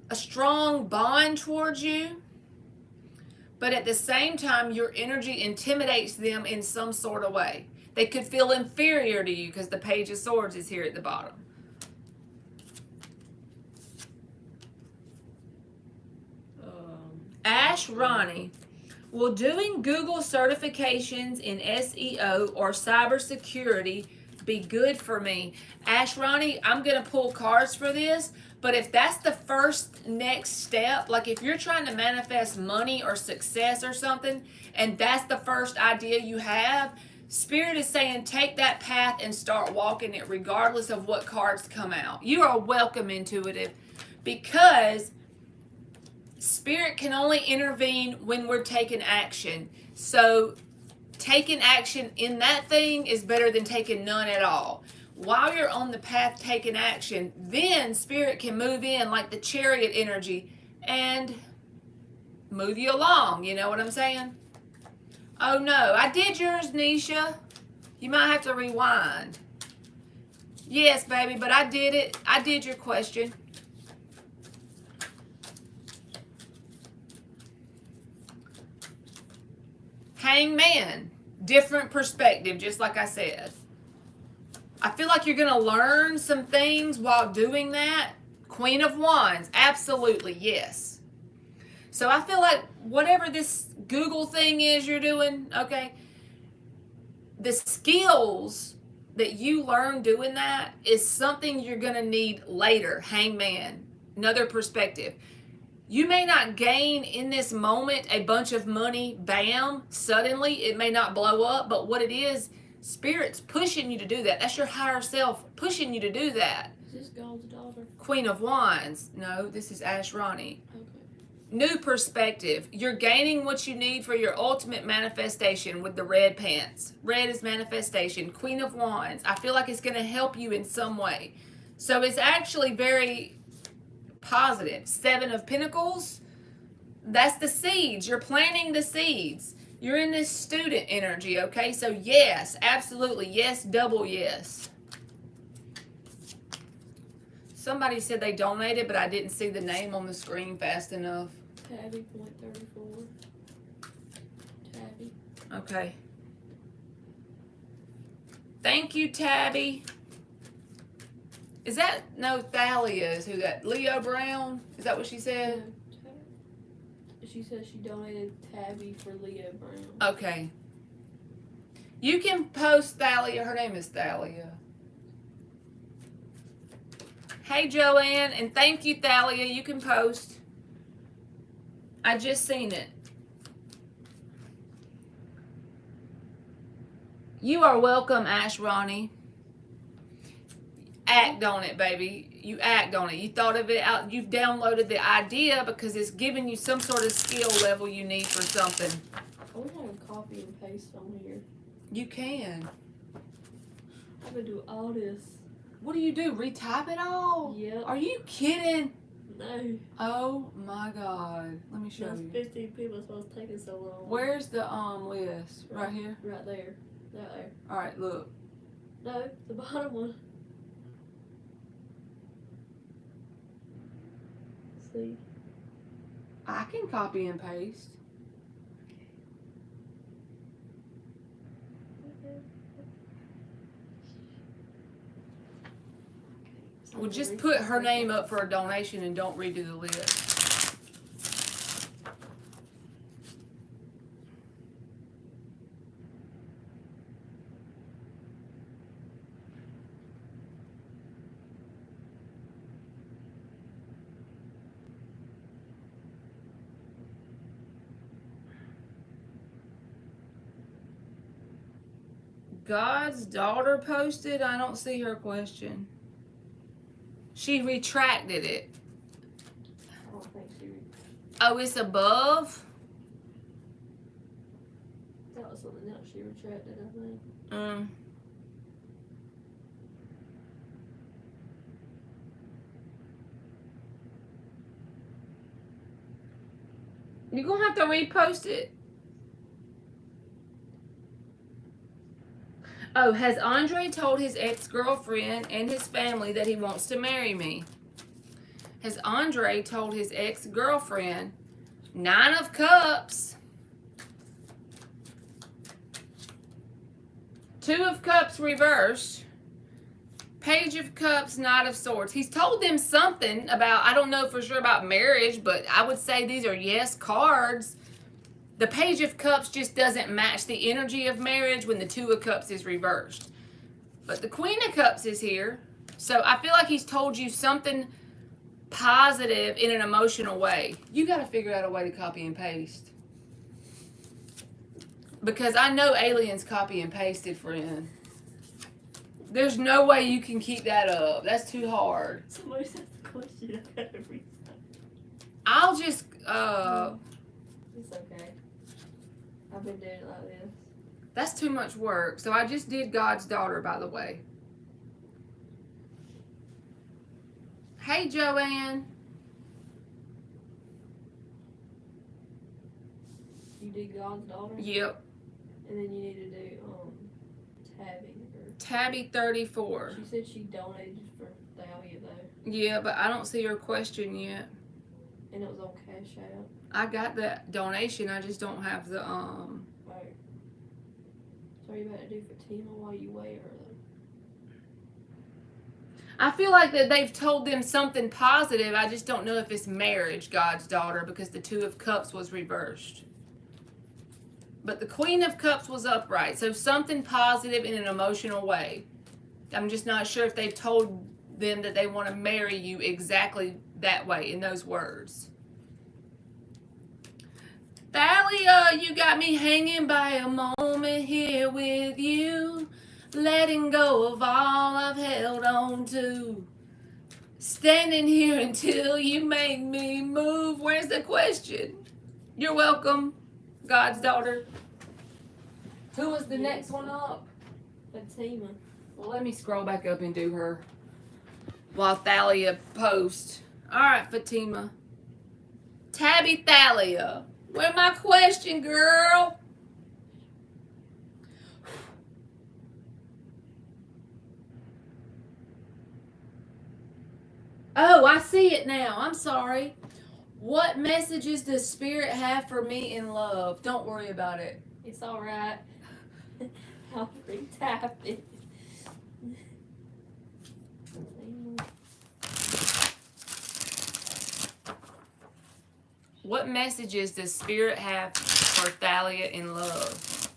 a strong bond towards you. But at the same time, your energy intimidates them in some sort of way. They could feel inferior to you because the Page of Swords is here at the bottom. Ash Ronnie. Will doing Google certifications in SEO or cybersecurity be good for me? Ash Ronnie, I'm going to pull cards for this, but if that's the first next step, like if you're trying to manifest money or success or something, and that's the first idea you have, Spirit is saying take that path and start walking it regardless of what cards come out. You are welcome, intuitive, because Spirit can only intervene when we're taking action. So taking action in that thing is better than taking none at all. While you're on the path taking action, then Spirit can move in like the Chariot energy and move you along. You know what I'm saying? Oh no, I did yours, Nisha. You might have to rewind. Yes, baby, but I did it. I did your question. Hangman, different perspective, just like I said. I feel like you're going to learn some things while doing that. Queen of Wands, absolutely, yes. So I feel like whatever this Google thing is you're doing, okay, the skills that you learn doing that is something you're going to need later. Hangman, another perspective. You may not gain in this moment a bunch of money, bam, suddenly. It may not blow up, but what it is, Spirit's pushing you to do that. That's your higher self pushing you to do that. Is this God's daughter? Queen of Wands. No, this is Ash Ronnie. Okay. New perspective. You're gaining what you need for your ultimate manifestation with the red pants. Red is manifestation. Queen of Wands. I feel like it's going to help you in some way. So it's actually very positive. Seven of Pentacles. That's the seeds. You're planting the seeds. You're in this student energy, okay? So yes, absolutely. Yes, double yes. Somebody said they donated, but I didn't see the name on the screen fast enough. Tabby .34. Tabby. Okay. Thank you, Tabby. Is that, no, Thalia is who that, Leo Brown? Is that what she said? She said she donated Tabby for Leo Brown. Okay. You can post Thalia. Her name is Thalia. Hey, Joanne, and thank you, Thalia. You can post. I just seen it. You are welcome, Ash Ronnie. Act on it, baby. You act on it. You thought of it out. You've downloaded the idea because it's giving you some sort of skill level you need for something. I wish I could copy and paste on here. You can. I'm gonna do all this. What do you do? Retype it all? Yep. Are you kidding? No. Oh my God. Let me show That's you. 15 people, so it's taking so long. Where's the list? Right here? Right there. Right there. Alright, look. No, the bottom one. See? I can copy and paste. Well, just put her name up for a donation and don't redo the list. God's daughter posted. I don't see her question. She retracted it. I don't think she. Oh, it's above? That was something else she retracted, I think. Mm. You're gonna have to repost it. Oh, has Andre told his ex-girlfriend and his family that he wants to marry me? Has Andre told his ex-girlfriend? 9 of Cups. 2 of Cups reversed. Page of Cups, Knight of Swords. He's told them something about, I don't know for sure about marriage, but I would say these are yes cards. The Page of Cups just doesn't match the energy of marriage when the 2 of Cups is reversed. But the Queen of Cups is here. So I feel like he's told you something positive in an emotional way. You got to figure out a way to copy and paste. Because I know aliens copy and pasted, friend. There's no way you can keep that up. That's too hard. Somebody asked the question. I got every time. I'll just, It's okay. I've been doing it like this. that's too much work. So I just did God's daughter, by the way. Hey, Joanne. You did God's daughter? Yep. And then you need to do Tabby. Tabby 34. She said she donated for Thalia though. Yeah, but I don't see her question yet. And it was on Cash App. I got that donation. I just don't have the Right. So what are you about to do for Tima while you weigh her though? I feel like that they've told them something positive. I just don't know if it's marriage, God's daughter, because the 2 of Cups was reversed. But the Queen of Cups was upright. So something positive in an emotional way. I'm just not sure if they've told them that they want to marry you exactly that way, in those words. Thalia, you got me hanging by a moment here with you. Letting go of all I've held on to. Standing here until you make me move. Where's the question? You're welcome, God's daughter. Who was the next one up? Fatima. Well, let me scroll back up and do her while Thalia posts. All right, Fatima. Tabby Thalia. Where's my question, girl? Oh, I see it now. I'm sorry. What messages does Spirit have for me in love? Don't worry about it. It's alright. I'll re-tap it. What messages does Spirit have for Thalia in love?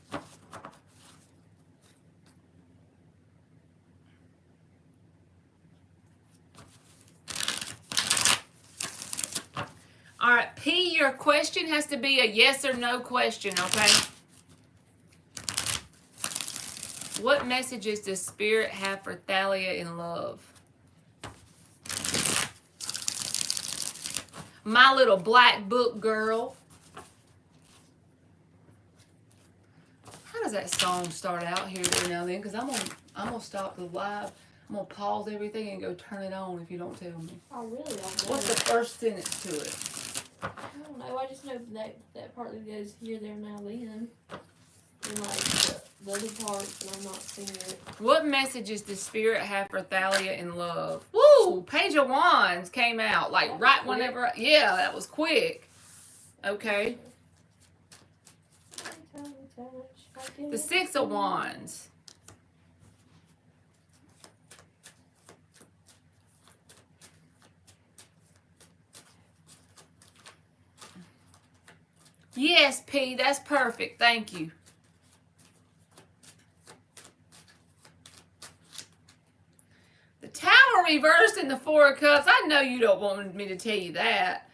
All right, P, your question has to be a yes or no question, okay? What messages does Spirit have for Thalia in love? My little black book girl. How does that song start out here, there, now, then? Because I'm gonna stop the live. I'm gonna pause everything and go turn it on if you don't tell me. I really don't know. What's the first sentence to it? I don't know. I just know that part that goes here, there, now, then. And like the other parts, and I'm not seeing it. What messages does Spirit have for Thalia in love? Woo! Page of Wands came out like That was right quick. whenever. Yeah, that was quick. Okay. The 6 of Wands. Yes, P, that's perfect. Thank you. The Tower reversed in the Four of Cups. I know you don't want me to tell you that.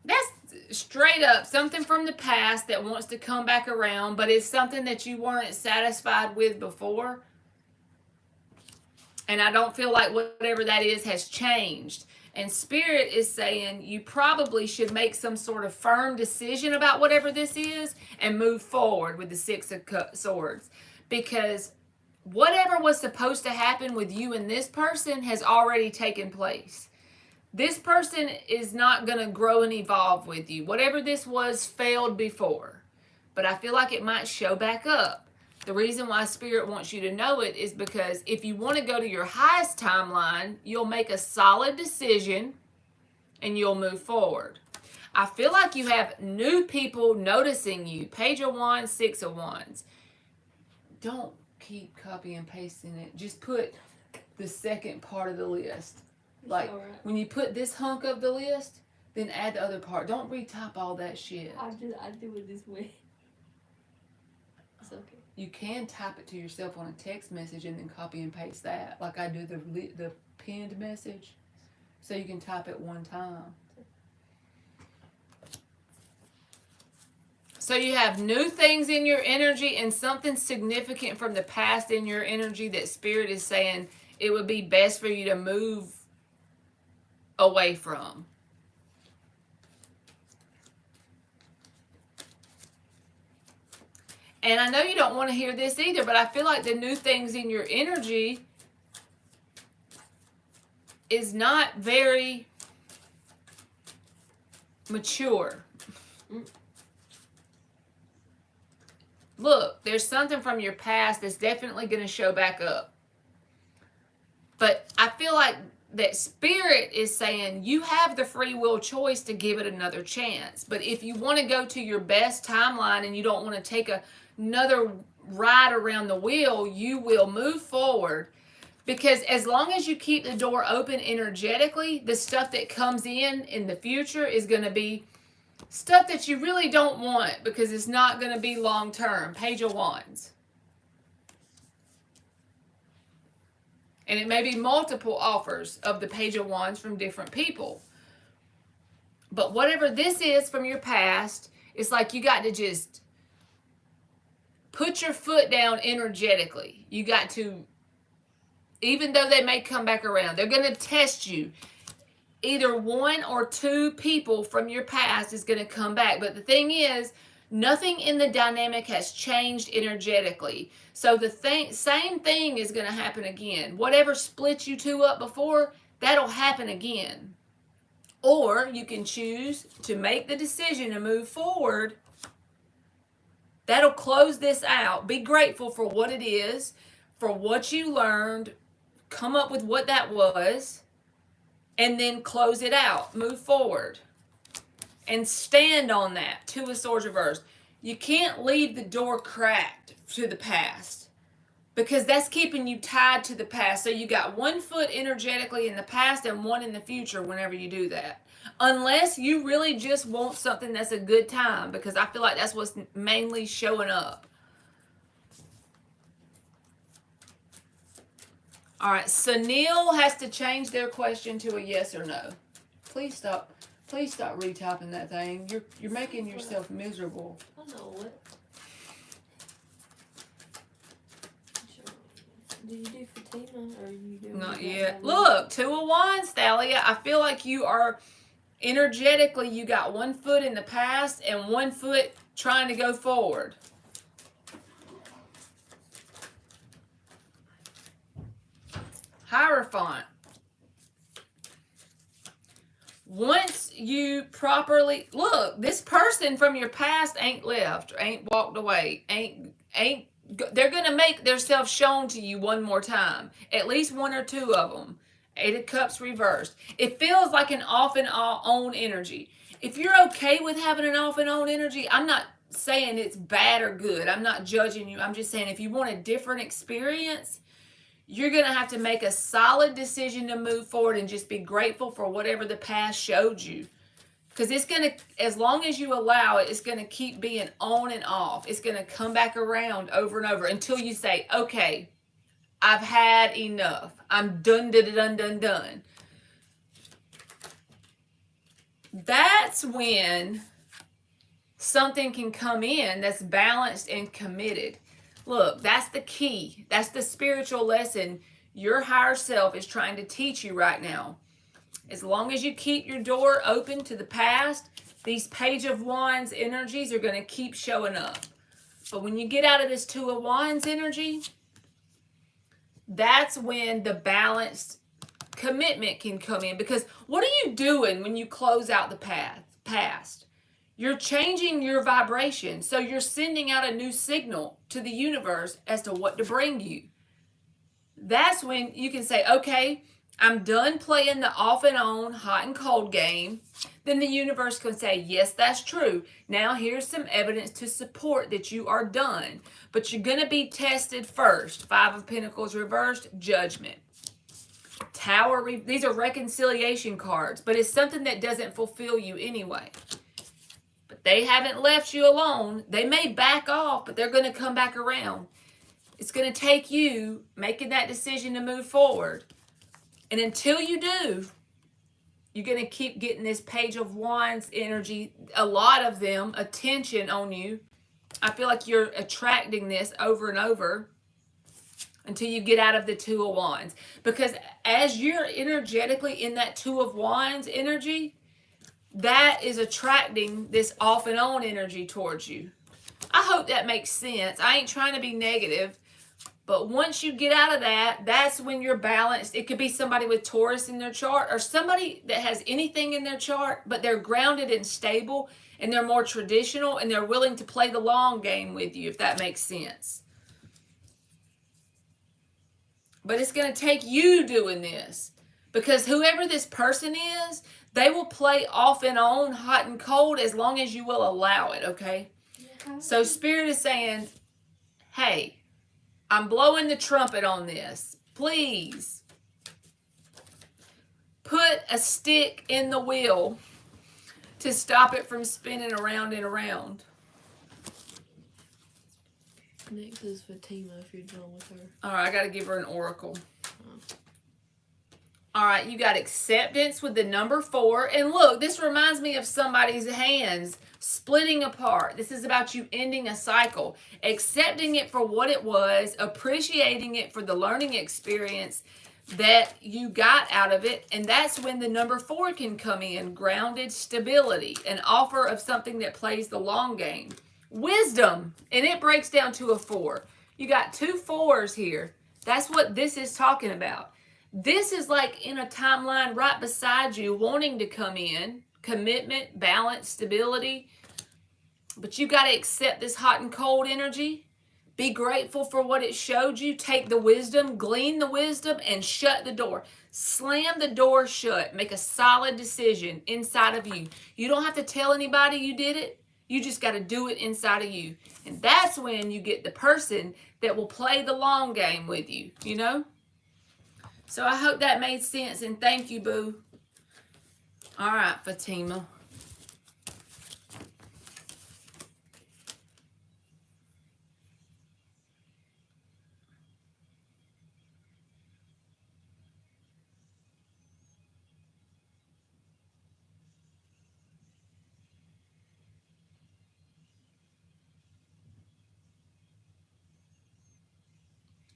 That's straight up something from the past that wants to come back around, but it's something that you weren't satisfied with before. And I don't feel like whatever that is has changed. And Spirit is saying you probably should make some sort of firm decision about whatever this is and move forward with the Six of Swords. Because whatever was supposed to happen with you and this person has already taken place. This person is not going to grow and evolve with you. Whatever this was failed before. But I feel like it might show back up. The reason why Spirit wants you to know it is because if you want to go to your highest timeline, you'll make a solid decision and you'll move forward. I feel like you have new people noticing you. Page of Wands, Six of Wands. Don't keep copy and pasting it. Just put the second part of the list. Like, when you put this hunk of the list, then add the other part. Don't retype all that shit. I do it this way. It's okay. You can type it to yourself on a text message and then copy and paste that, like I do the pinned message, so you can type it one time. So you have new things in your energy and something significant from the past in your energy that Spirit is saying it would be best for you to move away from. And I know you don't want to hear this either, but I feel like the new things in your energy is not very mature. Look, there's something from your past that's definitely going to show back up. But I feel like that Spirit is saying you have the free will choice to give it another chance. But if you want to go to your best timeline and you don't want to take another ride around the wheel, you will move forward. Because as long as you keep the door open energetically, the stuff that comes in the future is going to be stuff that you really don't want because it's not going to be long term. Page of Wands. And it may be multiple offers of the Page of Wands from different people. But whatever this is from your past, it's like you got to just put your foot down energetically. You got to, even though they may come back around, they're going to test you. Either one or two people from your past is going to come back. But the thing is, nothing in the dynamic has changed energetically. So the same thing is going to happen again. Whatever split you two up before, that'll happen again. Or you can choose to make the decision to move forward. That'll close this out. Be grateful for what it is, for what you learned. Come up with what that was. And then close it out. Move forward. And stand on that. Two of Swords reversed. You can't leave the door cracked to the past. Because that's keeping you tied to the past. So you got one foot energetically in the past and one in the future whenever you do that. Unless you really just want something that's a good time. Because I feel like that's what's mainly showing up. All right, Sunil has to change their question to a yes or no. Please stop retyping that thing. You're making yourself miserable. I know it. Did you do Fatima or are you doing? Not yet. Look, Two of Wands, Thalia. I feel like you are energetically, you got one foot in the past and one foot trying to go forward. Hierophant. Once you properly look, this person from your past ain't left, ain't walked away, they're gonna make themselves shown to you one more time. At least one or two of them. Eight of Cups reversed. It feels like an off and on energy. If you're okay with having an off and on energy, I'm not saying it's bad or good. I'm not judging you. I'm just saying if you want a different experience, you're going to have to make a solid decision to move forward and just be grateful for whatever the past showed you. Because it's going to, as long as you allow it, it's going to keep being on and off. It's going to come back around over and over until you say, okay, I've had enough. I'm done. That's when something can come in that's balanced and committed. Look, that's the key. That's the spiritual lesson your higher self is trying to teach you right now. As long as you keep your door open to the past, these Page of Wands energies are going to keep showing up. But when you get out of this Two of Wands energy, that's when the balanced commitment can come in. Because what are you doing when you close out the past? You're changing your vibration. So you're sending out a new signal to the universe as to what to bring you. That's when you can say, okay, I'm done playing the off and on, hot and cold game. Then the universe can say, yes, that's true. Now here's some evidence to support that you are done. But you're going to be tested first. Five of Pentacles reversed, Judgment. Tower, these are reconciliation cards. But it's something that doesn't fulfill you anyway. But they haven't left you alone. They may back off, but they're going to come back around. It's going to take you making that decision to move forward. And until you do, you're going to keep getting this Page of Wands energy, a lot of them, attention on you. I feel like you're attracting this over and over until you get out of the Two of Wands. Because as you're energetically in that Two of Wands energy, that is attracting this off and on energy towards you. I hope that makes sense. I ain't trying to be negative. But once you get out of that, that's when you're balanced. It could be somebody with Taurus in their chart or somebody that has anything in their chart, but they're grounded and stable and they're more traditional and they're willing to play the long game with you, if that makes sense. But it's going to take you doing this because whoever this person is, they will play off and on, hot and cold, as long as you will allow it, okay? Yeah. So Spirit is saying, hey, I'm blowing the trumpet on this. Please put a stick in the wheel to stop it from spinning around and around. Next is Fatima, if you're done with her. All right, I got to give her an oracle. All right, you got acceptance with the number 4. And look, this reminds me of somebody's hands splitting apart. This is about you ending a cycle, accepting it for what it was, appreciating it for the learning experience that you got out of it. And that's when the number 4 can come in, grounded stability, an offer of something that plays the long game. Wisdom, and it breaks down to a 4. You got 2 4s here. That's what this is talking about. This is like in a timeline right beside you, wanting to come in, commitment, balance, stability. But you got to accept this hot and cold energy. Be grateful for what it showed you. Take the wisdom, glean the wisdom, and shut the door. Slam the door shut. Make a solid decision inside of you. You don't have to tell anybody you did it. You just got to do it inside of you. And that's when you get the person that will play the long game with you, you know? So I hope that made sense, and thank you, boo. All right, Fatima.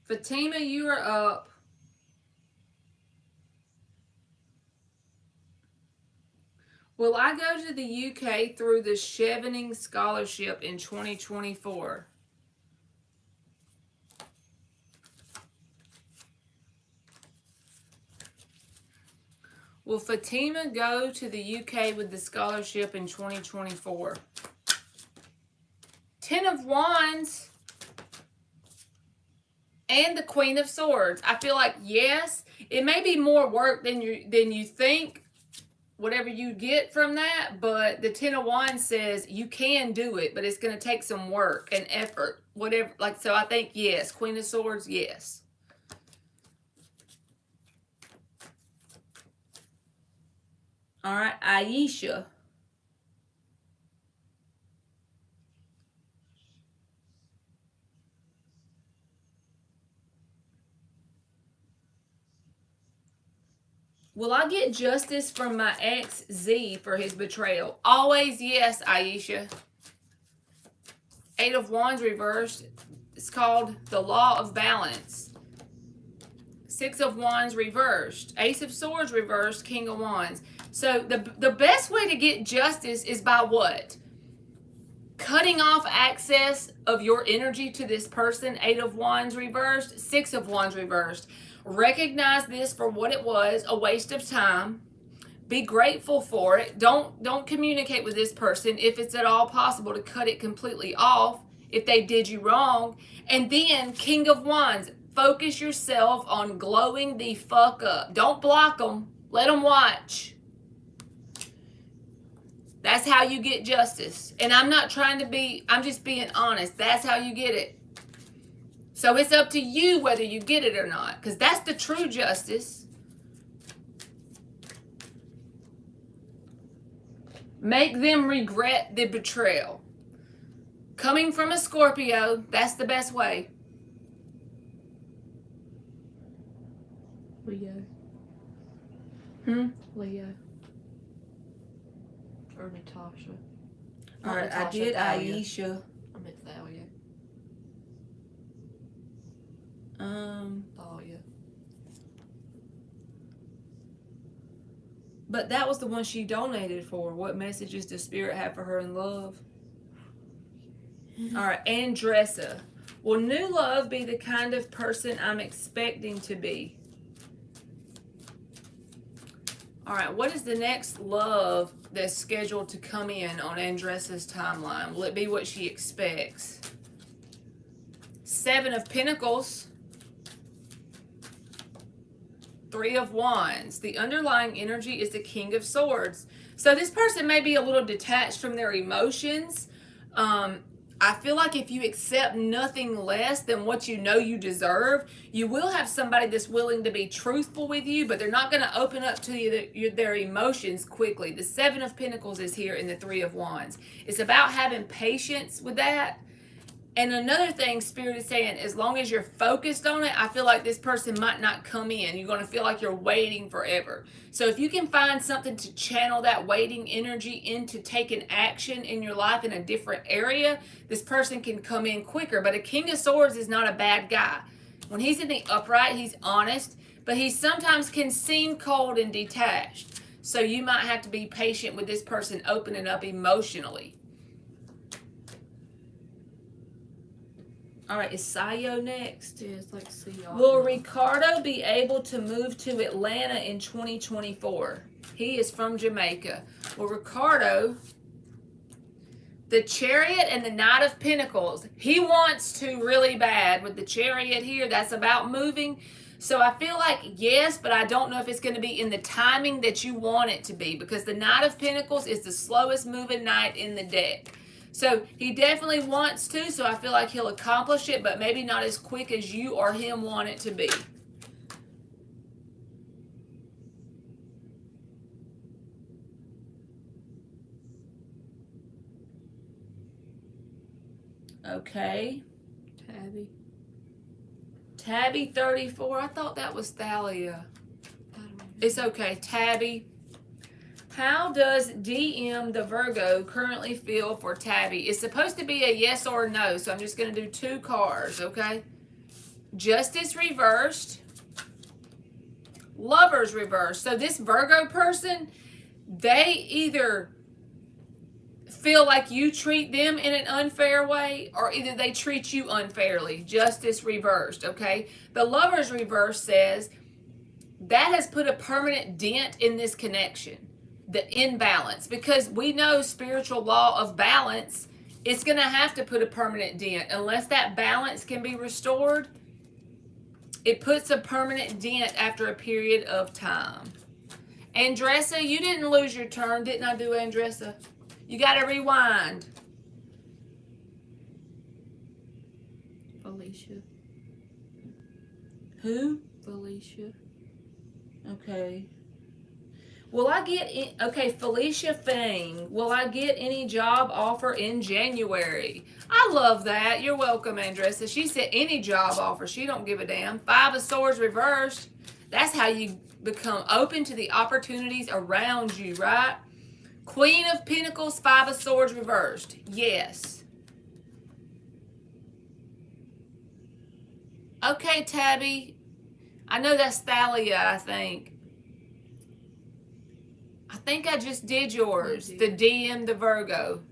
Fatima, you are up. Will I go to the UK through the Chevening Scholarship in 2024? Will Fatima go to the UK with the scholarship in 2024? 10 of Wands and the Queen of Swords. I feel like, yes, it may be more work than you think, whatever you get from that, but the 10 of Wands says you can do it, but it's going to take some work and effort, whatever. Like, so I think yes. Queen of Swords, yes. All right, Aisha. Will I get justice from my ex Z for his betrayal? Always yes, Aisha. Eight of Wands reversed. It's called the law of balance. Six of Wands reversed. Ace of Swords reversed. King of Wands. So the best way to get justice is by what? Cutting off access of your energy to this person. Eight of Wands reversed. Six of Wands reversed. Recognize this for what it was, a waste of time. Be grateful for it. Don't communicate with this person if it's at all possible to cut it completely off if they did you wrong. And then King of Wands, focus yourself on glowing the fuck up. Don't block them. Let them watch. That's how you get justice. And I'm not trying to be, I'm just being honest. That's how you get it. So it's up to you whether you get it or not, because that's the true justice. Make them regret the betrayal. Coming from a Scorpio, that's the best way. Leo. Leo. Or Natasha. All right, I did Aisha. I meant Thalia. Thalia. But that was the one she donated for. What messages does Spirit have for her in love? All right, Andressa. Will new love be the kind of person I'm expecting to be? All right, what is the next love that's scheduled to come in on Andressa's timeline? Will it be what she expects? Seven of Pentacles. Three of Wands. The underlying energy is the King of Swords. So this person may be a little detached from their emotions. I feel like if you accept nothing less than what you know you deserve, you will have somebody that's willing to be truthful with you, but they're not going to open up to you their emotions quickly. The Seven of Pentacles is here in the Three of Wands. It's about having patience with that. And another thing Spirit is saying, as long as you're focused on it, I feel like this person might not come in. You're going to feel like you're waiting forever. So if you can find something to channel that waiting energy into taking action in your life in a different area, this person can come in quicker. But a King of Swords is not a bad guy. When he's in the upright, he's honest, but he sometimes can seem cold and detached. So you might have to be patient with this person opening up emotionally. All right, is Sayo next? Yeah, it's like Sia. Will Ricardo be able to move to Atlanta in 2024? He is from Jamaica. Well, Ricardo, the Chariot and the Knight of Pentacles, he wants to really bad with the Chariot here. That's about moving. So I feel like yes, but I don't know if it's going to be in the timing that you want it to be, because the Knight of Pentacles is the slowest moving knight in the deck. So he definitely wants to, so I feel like he'll accomplish it, but maybe not as quick as you or him want it to be. Okay. Tabby 34. I thought that was Thalia. It's okay. Tabby. How does DM the Virgo currently feel for Tabby? It's supposed to be a yes or no, so I'm just going to do two cards, okay? Justice reversed. Lovers reversed. So this Virgo person, they either feel like you treat them in an unfair way, or either they treat you unfairly. Justice reversed, okay? The Lovers reversed says that has put a permanent dent in this connection. The imbalance, because we know spiritual law of balance, it's going to have to put a permanent dent. Unless that balance can be restored, it puts a permanent dent after a period of time. Andressa, you didn't lose your turn. Didn't I do Andressa? You got to rewind. Felicia. Who? Felicia. Okay. Will I get okay, Felicia Fang, will I get any job offer in January? I love that. You're welcome, Andressa. She said any job offer. She don't give a damn. 5 of Swords reversed. That's how you become open to the opportunities around you, right? Queen of Pentacles, 5 of Swords reversed. Yes. Okay, Tabby. I know that's Thalia, I think. I think I just did yours. The DM, the Virgo.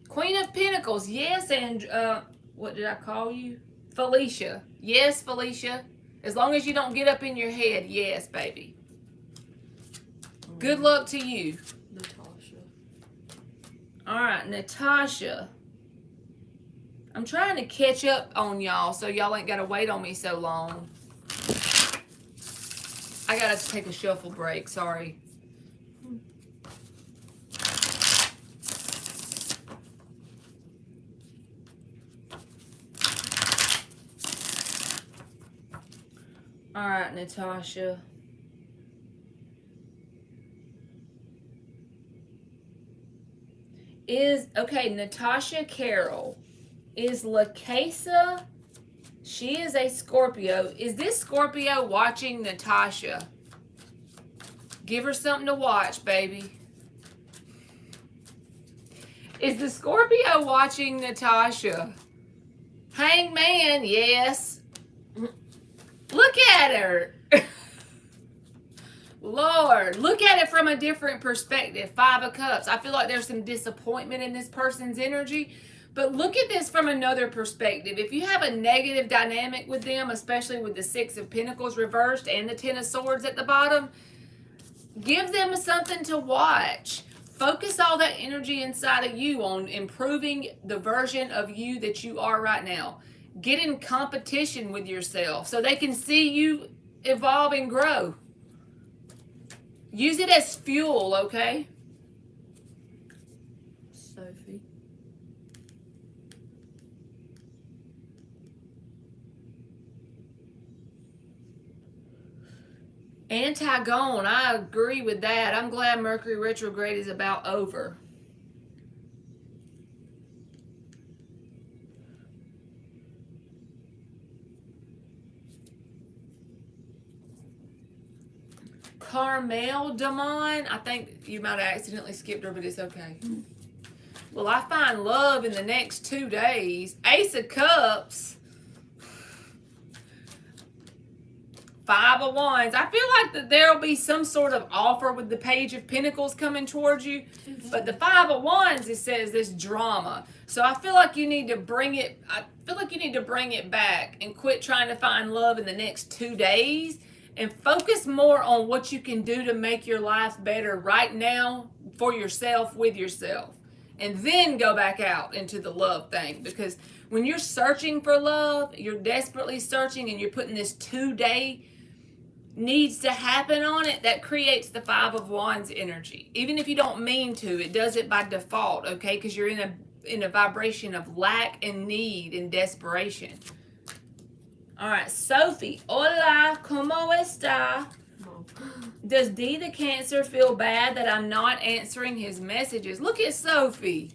Queen of Pentacles. Yes, and what did I call you? Felicia. Yes, Felicia. As long as you don't get up in your head. Yes, baby. Good luck to you. Natasha. All right, Natasha. I'm trying to catch up on y'all so y'all ain't got to wait on me so long. I got to take a shuffle break. Sorry. All right, Natasha. Okay, Natasha Carroll. Is LaCasa, she is a Scorpio. Is this Scorpio watching Natasha? Give her something to watch, baby. Is the Scorpio watching Natasha? Hangman, yes. Look at her. Lord, look at it from a different perspective. 5 of Cups. I feel like there's some disappointment in this person's energy. But look at this from another perspective. If you have a negative dynamic with them, especially with the 6 of Pentacles reversed and the 10 of Swords at the bottom, give them something to watch. Focus all that energy inside of you on improving the version of you that you are right now. Get in competition with yourself so they can see you evolve and grow. Use it as fuel, okay? Sophie. Antigone, I agree with that. I'm glad Mercury retrograde is about over. Carmel Damon, I think you might have accidentally skipped her, but it's okay. Well, I find love in the next 2 days. Ace of Cups. 5 of Wands. I feel like that there'll be some sort of offer with the Page of Pentacles coming towards you. But the 5 of Wands, it says this drama. So I feel like you need to bring it, back and quit trying to find love in the next 2 days and focus more on what you can do to make your life better right now for yourself, with yourself. And then go back out into the love thing. Because when you're searching for love, you're desperately searching and you're putting this 2-day needs to happen on it, that creates the 5 of Wands energy. Even if you don't mean to, it does it by default, okay? Because you're in a vibration of lack and need and desperation. All right, Sophie. Hola, ¿cómo está? Does D the Cancer feel bad that I'm not answering his messages? Look at Sophie.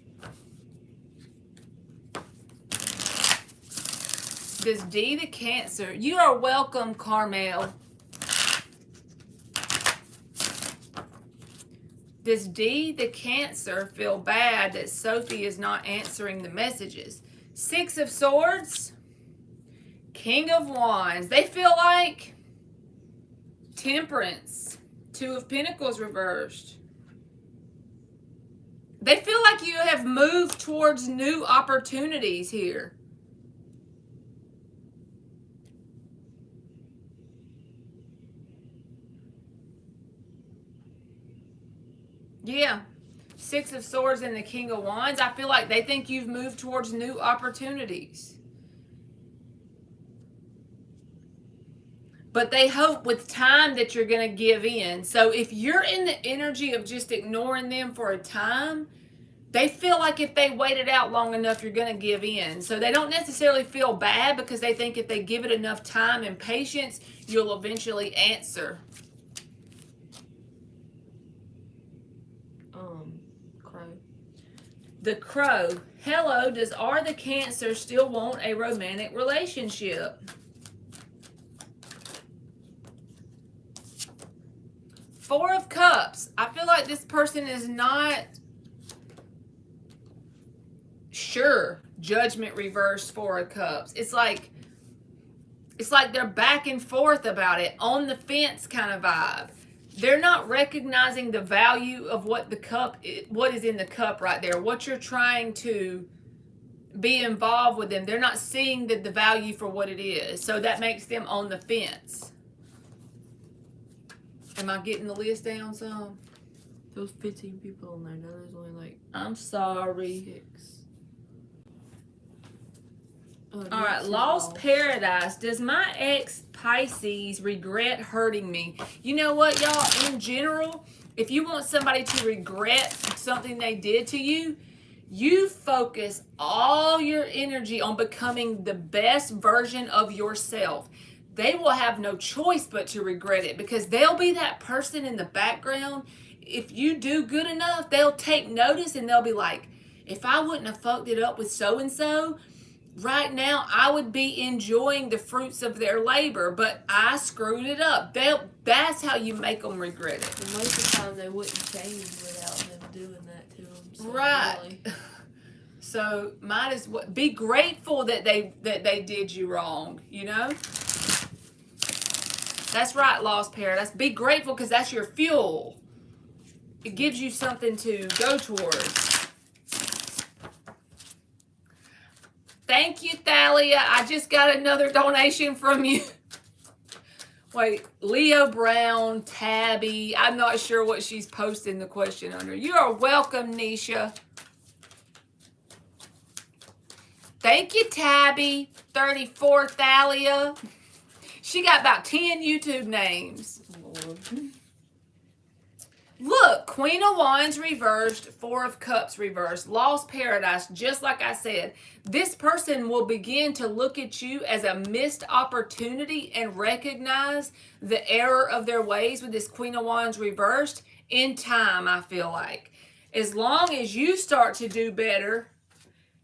Does D the Cancer? You are welcome, Carmel. Does D the Cancer feel bad that Sophie is not answering the messages? 6 of Swords. King of Wands. They feel like Temperance. 2 of Pentacles reversed. They feel like you have moved towards new opportunities here. Yeah. 6 of Swords and the King of Wands. I feel like they think you've moved towards new opportunities. But they hope with time that you're going to give in. So if you're in the energy of just ignoring them for a time, they feel like if they waited out long enough, you're going to give in. So they don't necessarily feel bad because they think if they give it enough time and patience, you'll eventually answer. The Crow. Hello, does Are the Cancer still want a romantic relationship? Four of Cups. I feel like this person is not sure. Judgment reversed. Four of Cups. It's like they're back and forth about it, on the fence kind of vibe. They're not recognizing the value of what is in the cup right there. What you're trying to be involved with them. They're not seeing the value for what it is. So that makes them on the fence. Am I getting the list down some? Those 15 people on there. Now there's only like I'm sorry. 6. All right, Lost Paradise. Does my ex Pisces regret hurting me? You know what, y'all? In general, if you want somebody to regret something they did to you, you focus all your energy on becoming the best version of yourself. They will have no choice but to regret it, because they'll be that person in the background. If you do good enough, they'll take notice and they'll be like, if I wouldn't have fucked it up with so-and-so, right now I would be enjoying the fruits of their labor, but I screwed it up. That's how you make them regret it. And most of the time they wouldn't change without them doing that to them. So Right. Really. So might as well be grateful that they did you wrong, you know? That's right, Lost Paradise. Be grateful, because that's your fuel. It gives you something to go towards. Thank you, Thalia. I just got another donation from you. Wait, Leo Brown, Tabby. I'm not sure what she's posting the question under. You are welcome, Nisha. Thank you, Tabby. 34, Thalia. She got about 10 YouTube names. Lord. Look, Queen of Wands reversed, Four of Cups reversed, Lost Paradise. Just like I said, this person will begin to look at you as a missed opportunity and recognize the error of their ways with this Queen of Wands reversed in time, I feel like. As long as you start to do better,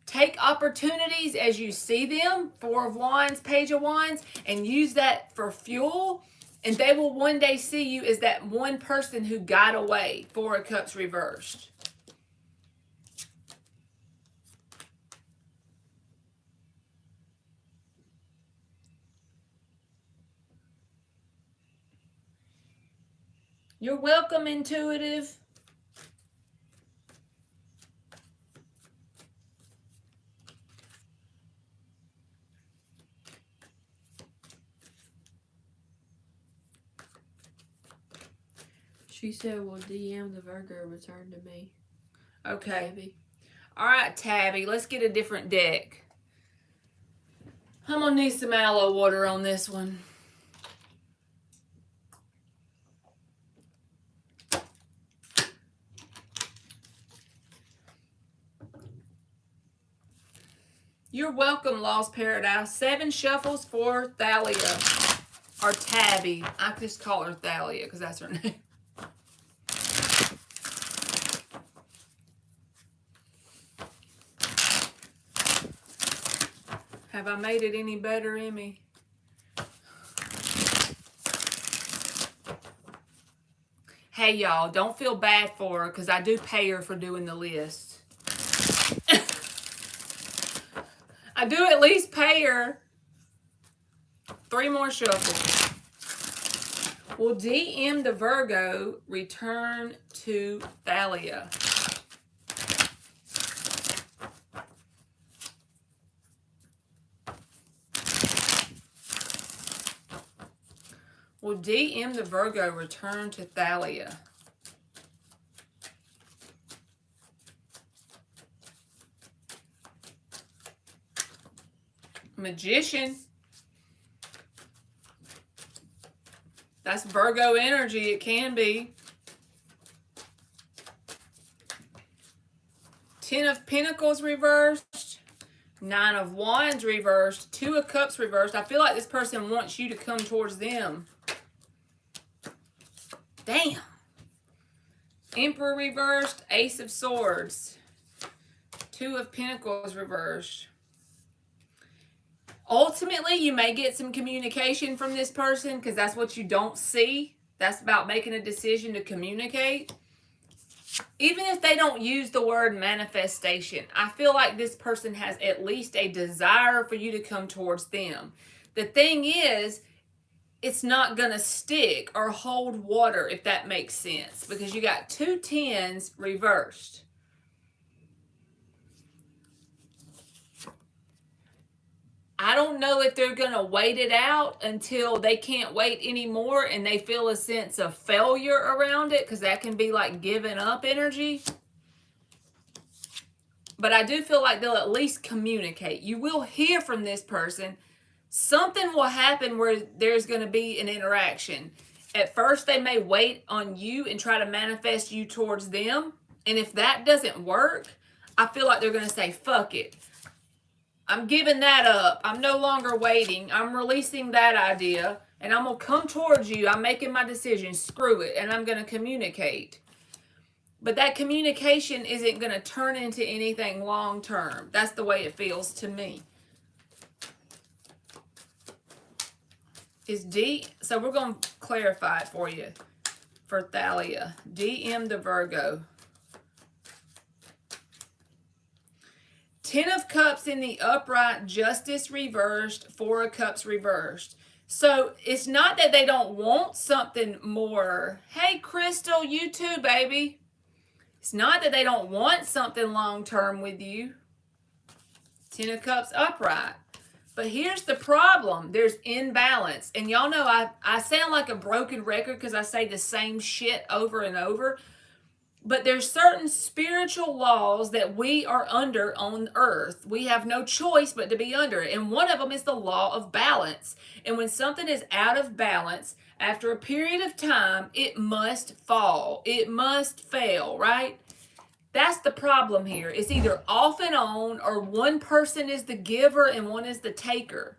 take opportunities as you see them, Four of Wands, Page of Wands, and use that for fuel. And they will one day see you as that one person who got away. Four of Cups reversed. You're welcome, Intuitive. She said, well, DM the Virgo return to me. Okay. Tabby. All right, Tabby. Let's get a different deck. I'm going to need some aloe water on this one. You're welcome, Lost Paradise. 7 shuffles for Thalia. Or Tabby. I just call her Thalia because that's her name. Have I made it any better, Emmy? Hey, y'all, don't feel bad for her because I do pay her for doing the list. I do at least pay her. 3 more shuffles. Will DM the Virgo return to Thalia? Will DM the Virgo return to Thalia? Magician. That's Virgo energy. It can be. 10 of Pentacles reversed. 9 of Wands reversed. 2 of Cups reversed. I feel like this person wants you to come towards them. Damn. Emperor reversed. Ace of Swords. Two of Pentacles reversed. Ultimately, you may get some communication from this person because that's what you don't see. That's about making a decision to communicate. Even if they don't use the word manifestation, I feel like this person has at least a desire for you to come towards them. The thing is, it's not going to stick or hold water, if that makes sense, because you got 2 tens reversed. I don't know if they're going to wait it out until they can't wait anymore and they feel a sense of failure around it, because that can be like giving up energy. But I do feel like they'll at least communicate. You will hear from this person. Something will happen where there's going to be an interaction. At first, they may wait on you and try to manifest you towards them. And if that doesn't work, I feel like they're going to say, fuck it. I'm giving that up. I'm no longer waiting. I'm releasing that idea. And I'm going to come towards you. I'm making my decision. Screw it. And I'm going to communicate. But that communication isn't going to turn into anything long term. That's the way it feels to me. Is D, so we're going to clarify it for you. For Thalia. DM the Virgo. 10 of Cups in the upright, Justice reversed, 4 of Cups reversed. So it's not that they don't want something more. Hey, Crystal, you too, baby. It's not that they don't want something long-term with you. 10 of Cups upright. But here's the problem. There's imbalance. And y'all know I sound like a broken record because I say the same shit over and over. But there's certain spiritual laws that we are under on earth. We have no choice but to be under it. And one of them is the law of balance. And when something is out of balance, after a period of time, it must fall. It must fail, right? That's the problem here. It's either off and on, or one person is the giver and one is the taker.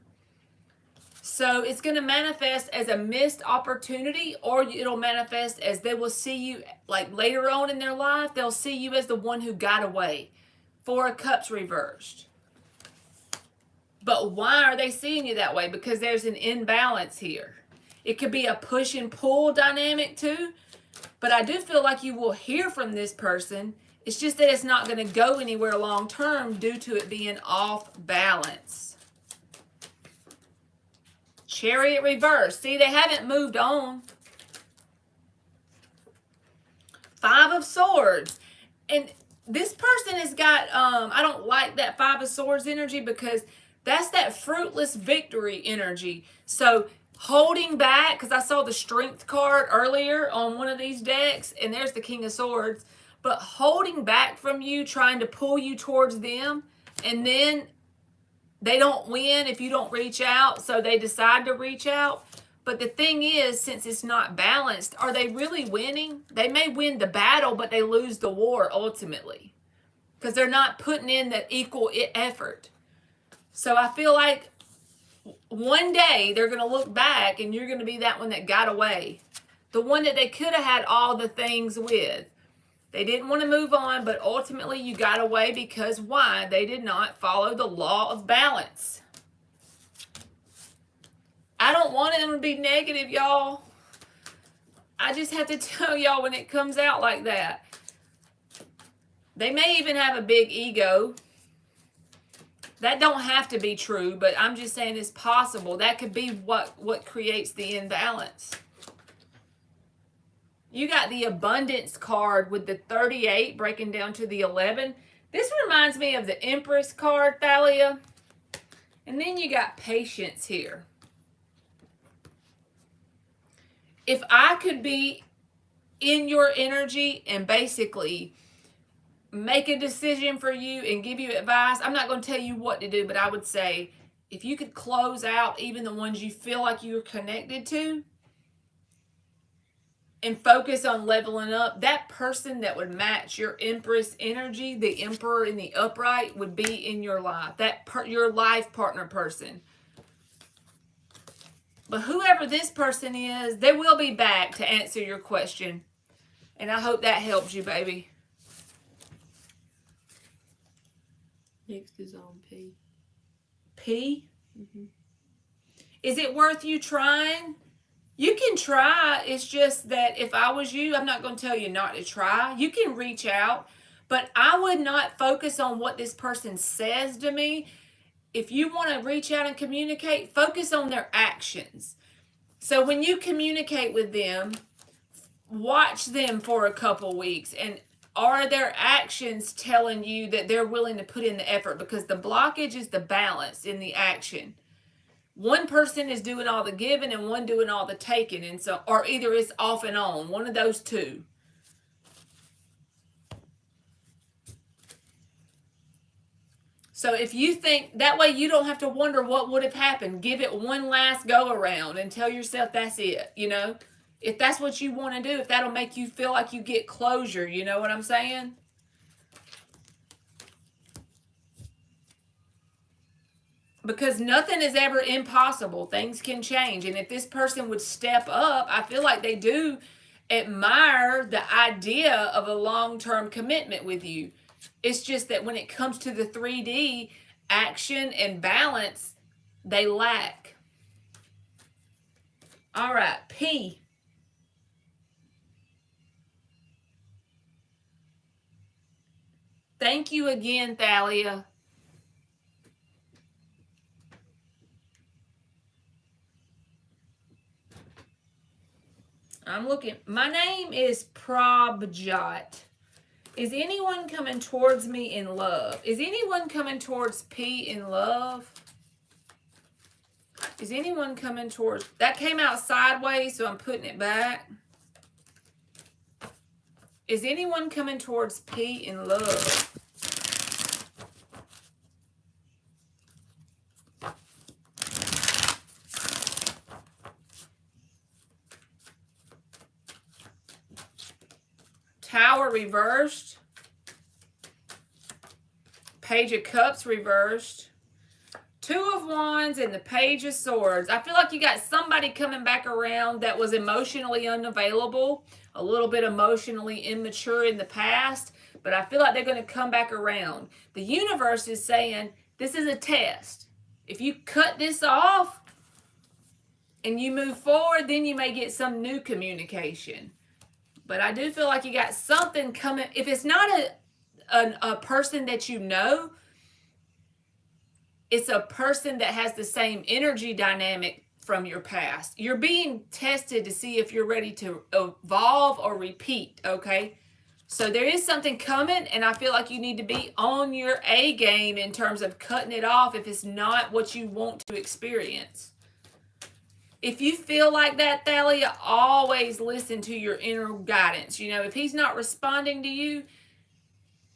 So it's going to manifest as a missed opportunity, or it'll manifest as they will see you, like later on in their life, they'll see you as the one who got away. 4 of Cups reversed. But why are they seeing you that way? Because there's an imbalance here. It could be a push and pull dynamic too. But I do feel like you will hear from this person. It's just that it's not going to go anywhere long term due to it being off balance. Chariot reverse. See, they haven't moved on. 5 of Swords. And this person has got, I don't like that 5 of Swords energy, because that's that fruitless victory energy. So holding back, because I saw the Strength card earlier on one of these decks, and there's the King of Swords. But holding back from you, trying to pull you towards them, and then they don't win if you don't reach out, so they decide to reach out. But the thing is, since it's not balanced, are they really winning? They may win the battle, but they lose the war ultimately, because they're not putting in that equal effort. So I feel like one day they're going to look back and you're going to be that one that got away. The one that they could have had all the things with. They didn't want to move on, but ultimately you got away because why? They did not follow the law of balance. I don't want them to be negative, y'all. I just have to tell y'all when it comes out like that. They may even have a big ego. That don't have to be true, but I'm just saying it's possible. That could be what creates the imbalance. You got the Abundance card with the 38 breaking down to the 11. This reminds me of the Empress card, Thalia. And then you got Patience here. If I could be in your energy and basically make a decision for you and give you advice, I'm not going to tell you what to do, but I would say if you could close out even the ones you feel like you're connected to, and focus on leveling up, that person that would match your Empress energy, the Emperor in the upright, would be in your life. Your life partner person. But whoever this person is, they will be back to answer your question. And I hope that helps you, baby. Next is on P. P? Mm-hmm. Is it worth you trying? You can try. It's just that if I was you, I'm not going to tell you not to try. You can reach out, but I would not focus on what this person says to me. If you want to reach out and communicate, focus on their actions. So when you communicate with them, watch them for a couple weeks, and are their actions telling you that they're willing to put in the effort? Because the blockage is the balance in the action. One person is doing all the giving and one doing all the taking, and so, or either it's off and on, one of those two. So if you think that way, you don't have to wonder what would have happened. Give it one last go around and tell yourself that's it. You know, if that's what you want to do, if that'll make you feel like you get closure, you know what I'm saying? Because nothing is ever impossible. Things can change. And if this person would step up, I feel like they do admire the idea of a long-term commitment with you. It's just that when it comes to the 3D action and balance, they lack. All right, P. Thank you again, Thalia. I'm looking. My name is Prabjot. Is anyone coming towards me in love? Is anyone coming towards P in love? Is anyone coming towards... That came out sideways, so I'm putting it back. Is anyone coming towards P in love? Tower reversed. Page of Cups reversed. Two of Wands and the Page of Swords. I feel like you got somebody coming back around that was emotionally unavailable, a little bit emotionally immature in the past, but I feel like they're going to come back around. The universe is saying this is a test. If you cut this off and you move forward, then you may get some new communication. But I do feel like you got something coming. If it's not a person that you know, it's a person that has the same energy dynamic from your past. You're being tested to see if you're ready to evolve or repeat, okay? So there is something coming, and I feel like you need to be on your A game in terms of cutting it off if it's not what you want to experience. If you feel like that, Thalia, always listen to your inner guidance. You know, if he's not responding to you,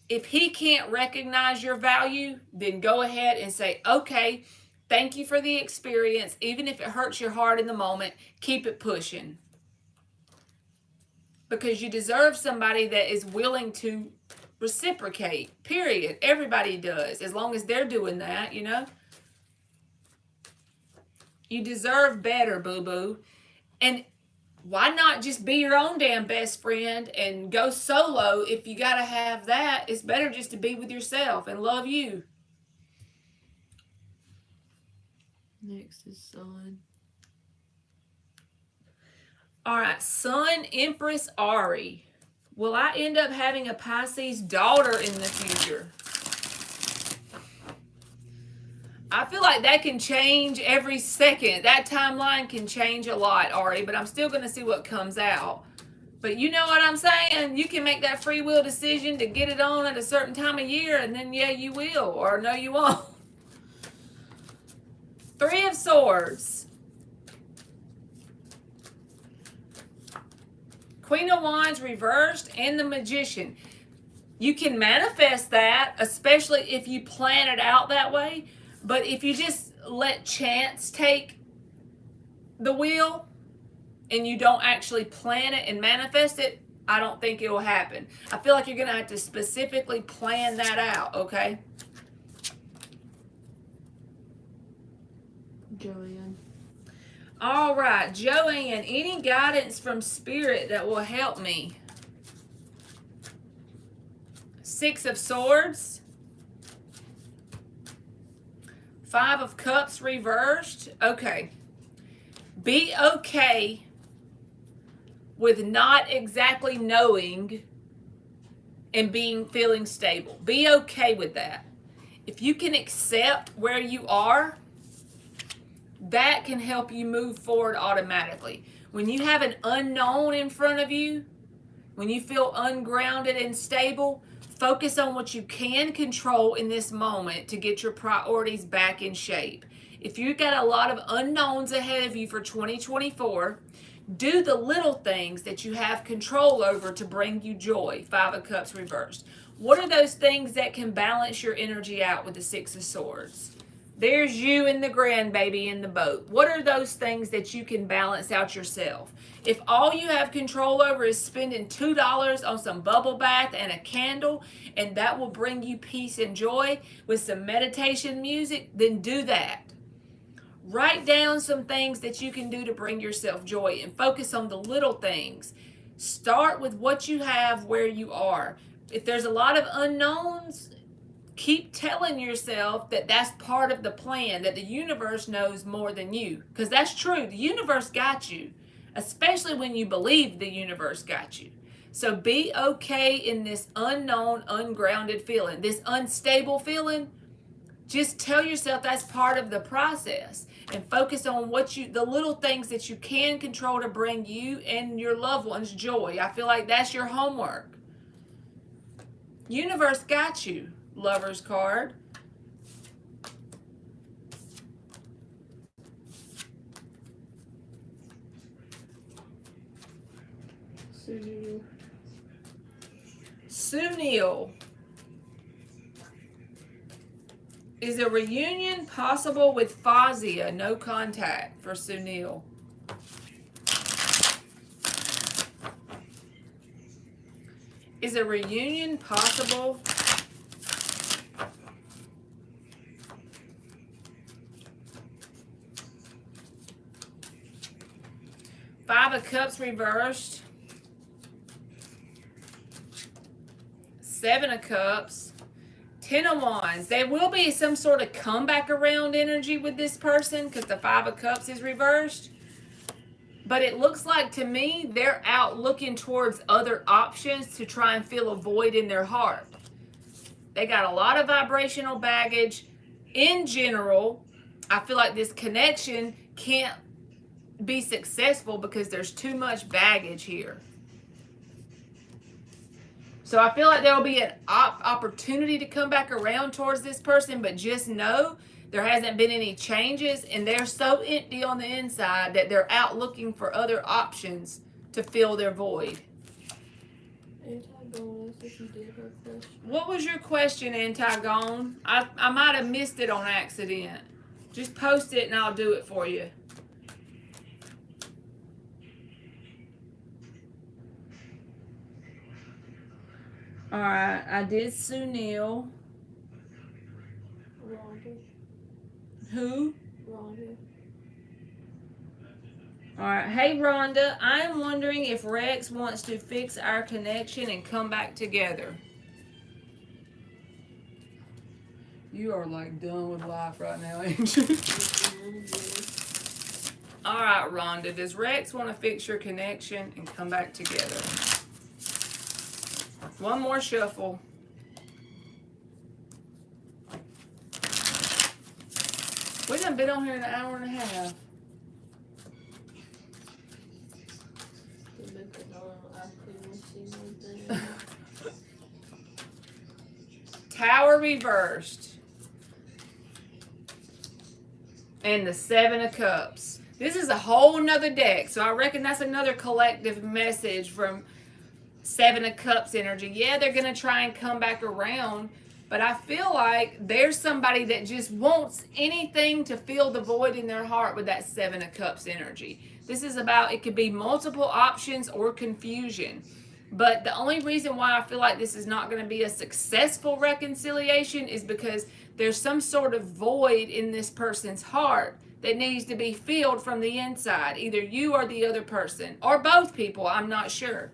if he can't recognize your value, then go ahead and say, okay, thank you for the experience. Even if it hurts your heart in the moment, keep it pushing. Because you deserve somebody that is willing to reciprocate, period. Everybody does, as long as they're doing that, you know. You deserve better, boo-boo. And why not just be your own damn best friend and go solo? If you got to have that, it's better just to be with yourself and love you. Next is Sun. All right, Sun, Empress, Ari. Will I end up having a Pisces daughter in the future? I feel like that can change every second. That timeline can change a lot, Ari, but I'm still going to see what comes out. But you know what I'm saying? You can make that free will decision to get it on at a certain time of year, and then, yeah, you will, or no, you won't. Three of Swords. Queen of Wands reversed, and the Magician. You can manifest that, especially if you plan it out that way. But if you just let chance take the wheel and you don't actually plan it and manifest it, I don't think it will happen. I feel like you're going to have to specifically plan that out, okay? Joanne. All right, Joanne, any guidance from Spirit that will help me? Six of Swords. 5 of Cups reversed. Okay. Be okay with not exactly knowing and feeling stable. Be okay with that. If you can accept where you are, that can help you move forward automatically. When you have an unknown in front of you, when you feel ungrounded and stable, focus on what you can control in this moment to get your priorities back in shape. If you've got a lot of unknowns ahead of you for 2024, do the little things that you have control over to bring you joy. 5 of Cups reversed. What are those things that can balance your energy out with the 6 of Swords? There's you and the grandbaby in the boat. What are those things that you can balance out yourself? If all you have control over is spending $2 on some bubble bath and a candle, and that will bring you peace and joy with some meditation music, then do that. Write down some things that you can do to bring yourself joy and focus on the little things. Start with what you have where you are. If there's a lot of unknowns, keep telling yourself that that's part of the plan, that the universe knows more than you. Because that's true. The universe got you, especially when you believe the universe got you. So be okay in this unknown, ungrounded feeling, this unstable feeling. Just tell yourself that's part of the process and focus on the little things that you can control to bring you and your loved ones joy. I feel like that's your homework. Universe got you. Lover's card. Sunil. Is a reunion possible with Fazia? No contact for Sunil. Is a reunion possible? Five of Cups reversed. 7 of Cups. 10 of Wands. There will be some sort of comeback around energy with this person because the 5 of Cups is reversed. But it looks like to me they're out looking towards other options to try and fill a void in their heart. They got a lot of vibrational baggage. In general, I feel like this connection can't be successful because there's too much baggage here. So I feel like there will be an opportunity to come back around towards this person, but just know there hasn't been any changes and they're so empty on the inside that they're out looking for other options to fill their void. Antigone, if you did her question. What was your question, Antigone? I might have missed it on accident. Just post it and I'll do it for you. All right, I did Sunil. Rhonda. Who? Rhonda. All right, hey Rhonda, I am wondering if Rex wants to fix our connection and come back together. You are like done with life right now, ain't you? All right, Rhonda, does Rex want to fix your connection and come back together? One more shuffle. We done been on here an hour and a half. Tower reversed. And the 7 of Cups. This is a whole nother deck. So I reckon that's another collective message from 7 of Cups energy. Yeah, they're going to try and come back around. But I feel like there's somebody that just wants anything to fill the void in their heart with that 7 of Cups energy. This is about, it could be multiple options or confusion. But the only reason why I feel like this is not going to be a successful reconciliation is because there's some sort of void in this person's heart that needs to be filled from the inside. Either you or the other person, or both people, I'm not sure.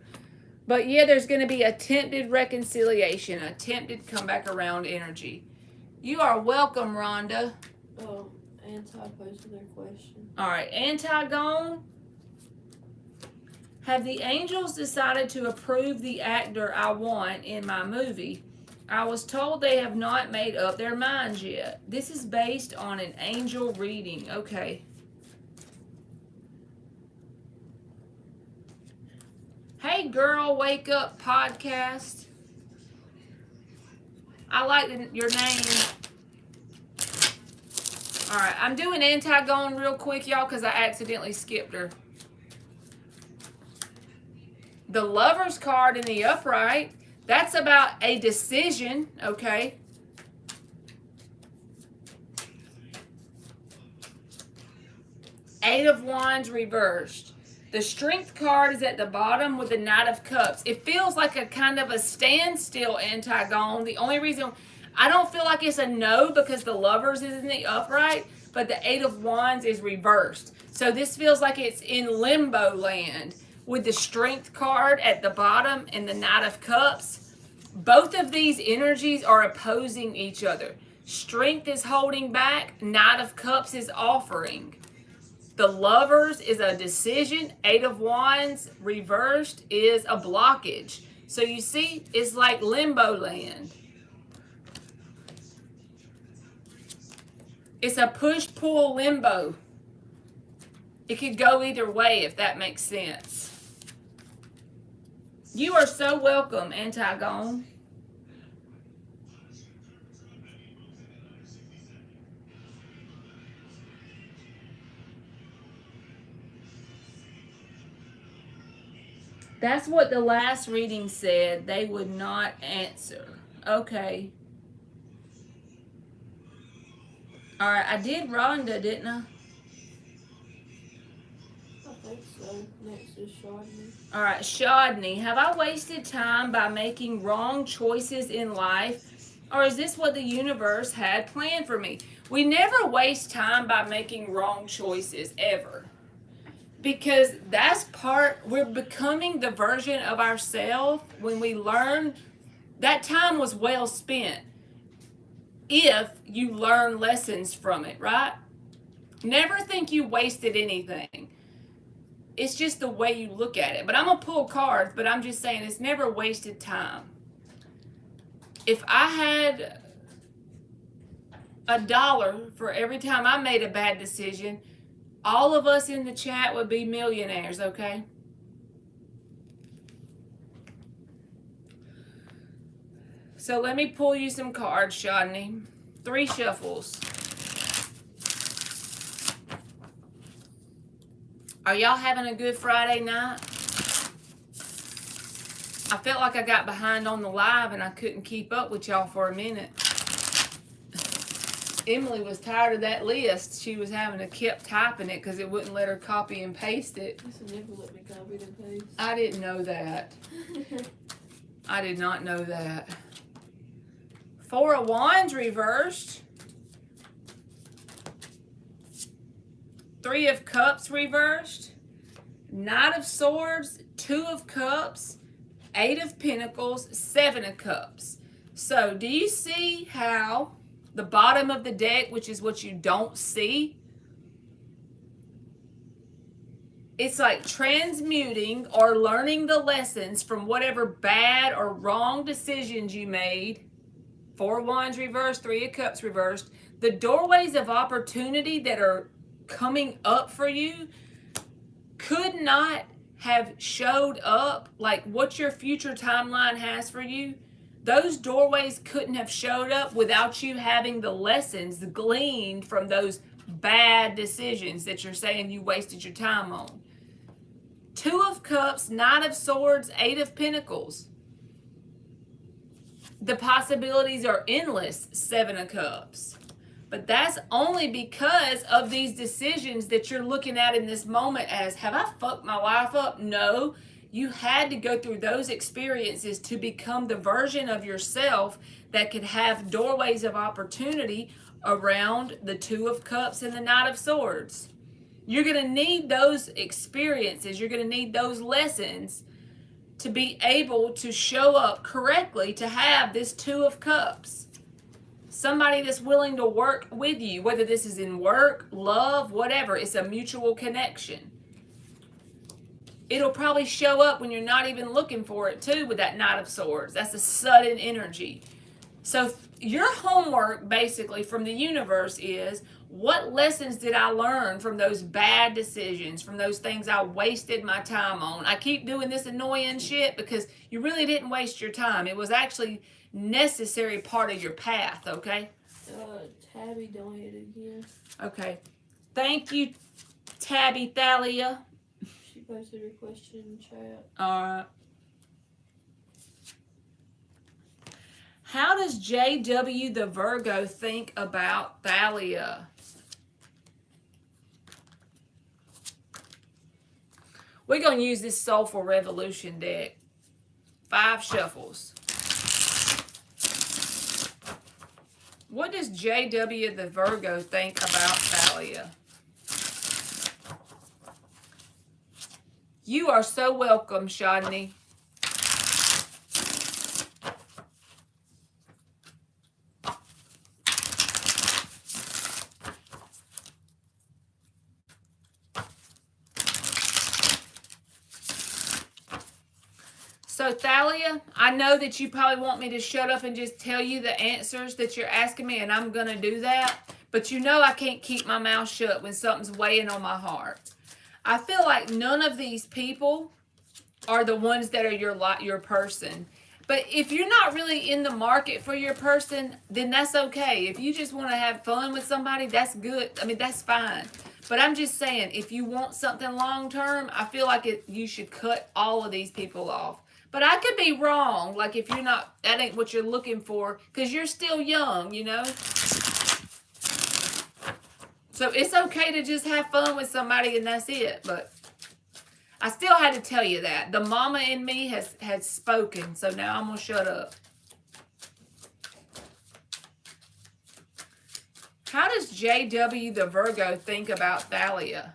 But yeah, there's going to be attempted reconciliation, attempted come back around energy. You are welcome, Rhonda. Anti-posed their question. All right, anti-gone. Have the angels decided to approve the actor I want in my movie? I was told they have not made up their minds yet. This is based on an angel reading. Okay. Hey Girl, Wake Up podcast. I like your name. Alright, I'm doing Antigone real quick, y'all, because I accidentally skipped her. The Lover's card in the upright, that's about a decision, okay? Eight of Wands reversed. The Strength card is at the bottom with the Knight of Cups. It feels like a kind of a standstill, Antigone. The only reason I don't feel like it's a no because the Lovers is in the upright, but the Eight of Wands is reversed. So this feels like it's in limbo land with the Strength card at the bottom and the Knight of Cups. Both of these energies are opposing each other. Strength is holding back. Knight of Cups is offering. The Lovers is a decision. Eight of Wands reversed is a blockage. So you see, it's like limbo land. It's a push-pull limbo. It could go either way, if that makes sense. You are so welcome, Antigone. That's what the last reading said. They would not answer. Okay. All right, I did Rhonda, didn't I? I think so. Next is Shodney. All right, Shodney. Have I wasted time by making wrong choices in life? Or is this what the universe had planned for me? We never waste time by making wrong choices, ever. Because that's we're becoming the version of ourselves when we learn that time was well spent. If you learn lessons from it, right? Never think you wasted anything. It's just the way you look at it. But I'm going to pull cards, but I'm just saying it's never wasted time. If I had $1 for every time I made a bad decision, all of us in the chat would be millionaires, okay? So let me pull you some cards, Shodney. 3 shuffles. Are y'all having a good Friday night? I felt like I got behind on the live and I couldn't keep up with y'all for a minute. Emily was tired of that list. She was having to keep typing it because it wouldn't let her copy and paste it. This will never let me copy and paste. I didn't know that. I did not know that. 4 of Wands reversed. 3 of Cups reversed. Knight of Swords, 2 of Cups, 8 of Pentacles, 7 of Cups. So do you see how the bottom of the deck, which is what you don't see, it's like transmuting or learning the lessons from whatever bad or wrong decisions you made. 4 of Wands reversed, 3 of Cups reversed. The doorways of opportunity that are coming up for you could not have showed up, like what your future timeline has for you. Those doorways couldn't have showed up without you having the lessons gleaned from those bad decisions that you're saying you wasted your time on. 2 of Cups, Knight of Swords, 8 of Pentacles. The possibilities are endless, 7 of Cups. But that's only because of these decisions that you're looking at in this moment as, have I fucked my life up? No. You had to go through those experiences to become the version of yourself that could have doorways of opportunity around the 2 of Cups and the Knight of Swords. You're going to need those experiences. You're going to need those lessons to be able to show up correctly to have this 2 of Cups. Somebody that's willing to work with you, whether this is in work, love, whatever. It's a mutual connection. It'll probably show up when you're not even looking for it too with that Knight of Swords. That's a sudden energy. So your homework basically from the universe is, what lessons did I learn from those bad decisions, from those things I wasted my time on? I keep doing this annoying shit because you really didn't waste your time. It was actually necessary part of your path, okay? Tabby donated again. Okay. Thank you, Tabby Thalia. She posted her question in chat. Alright. How does JW the Virgo think about Thalia? We're going to use this Soulful Revolution deck. 5 shuffles. What does JW the Virgo think about Thalia? You are so welcome, Shodney. So Thalia, I know that you probably want me to shut up and just tell you the answers that you're asking me, and I'm going to do that. But you know I can't keep my mouth shut when something's weighing on my heart. I feel like none of these people are the ones that are your person. But if you're not really in the market for your person, then that's okay. If you just want to have fun with somebody, that's good. I mean, that's fine. But I'm just saying, if you want something long term, I feel like you should cut all of these people off. But I could be wrong, like if you're not, that ain't what you're looking for, because you're still young, you know? So it's okay to just have fun with somebody and that's it, but I still had to tell you that. The mama in me has spoken, so now I'm going to shut up. How does JW the Virgo think about Thalia?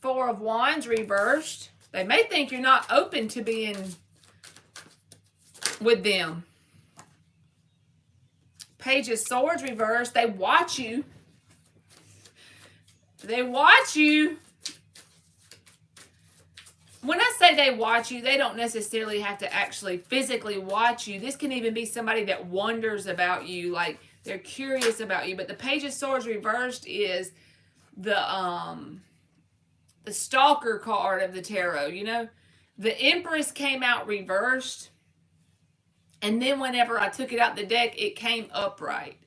4 of Wands reversed. They may think you're not open to being with them. Page of Swords reversed. They watch you. They watch you. When I say they watch you, they don't necessarily have to actually physically watch you. This can even be somebody that wonders about you, like they're curious about you. But the Page of Swords reversed is the Stalker card of the tarot, you know. The Empress came out reversed, and then whenever I took it out the deck, it came upright.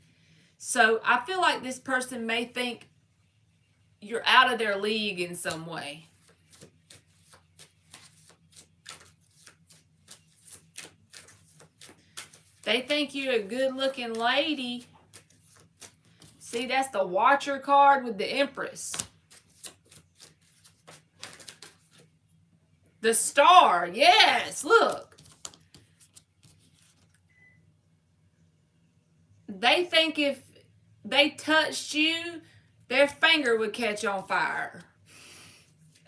So I feel like this person may think you're out of their league in some way. They think you're a good-looking lady. See, that's the Watcher card with the Empress. The Star, yes, look. They think if they touched you, their finger would catch on fire.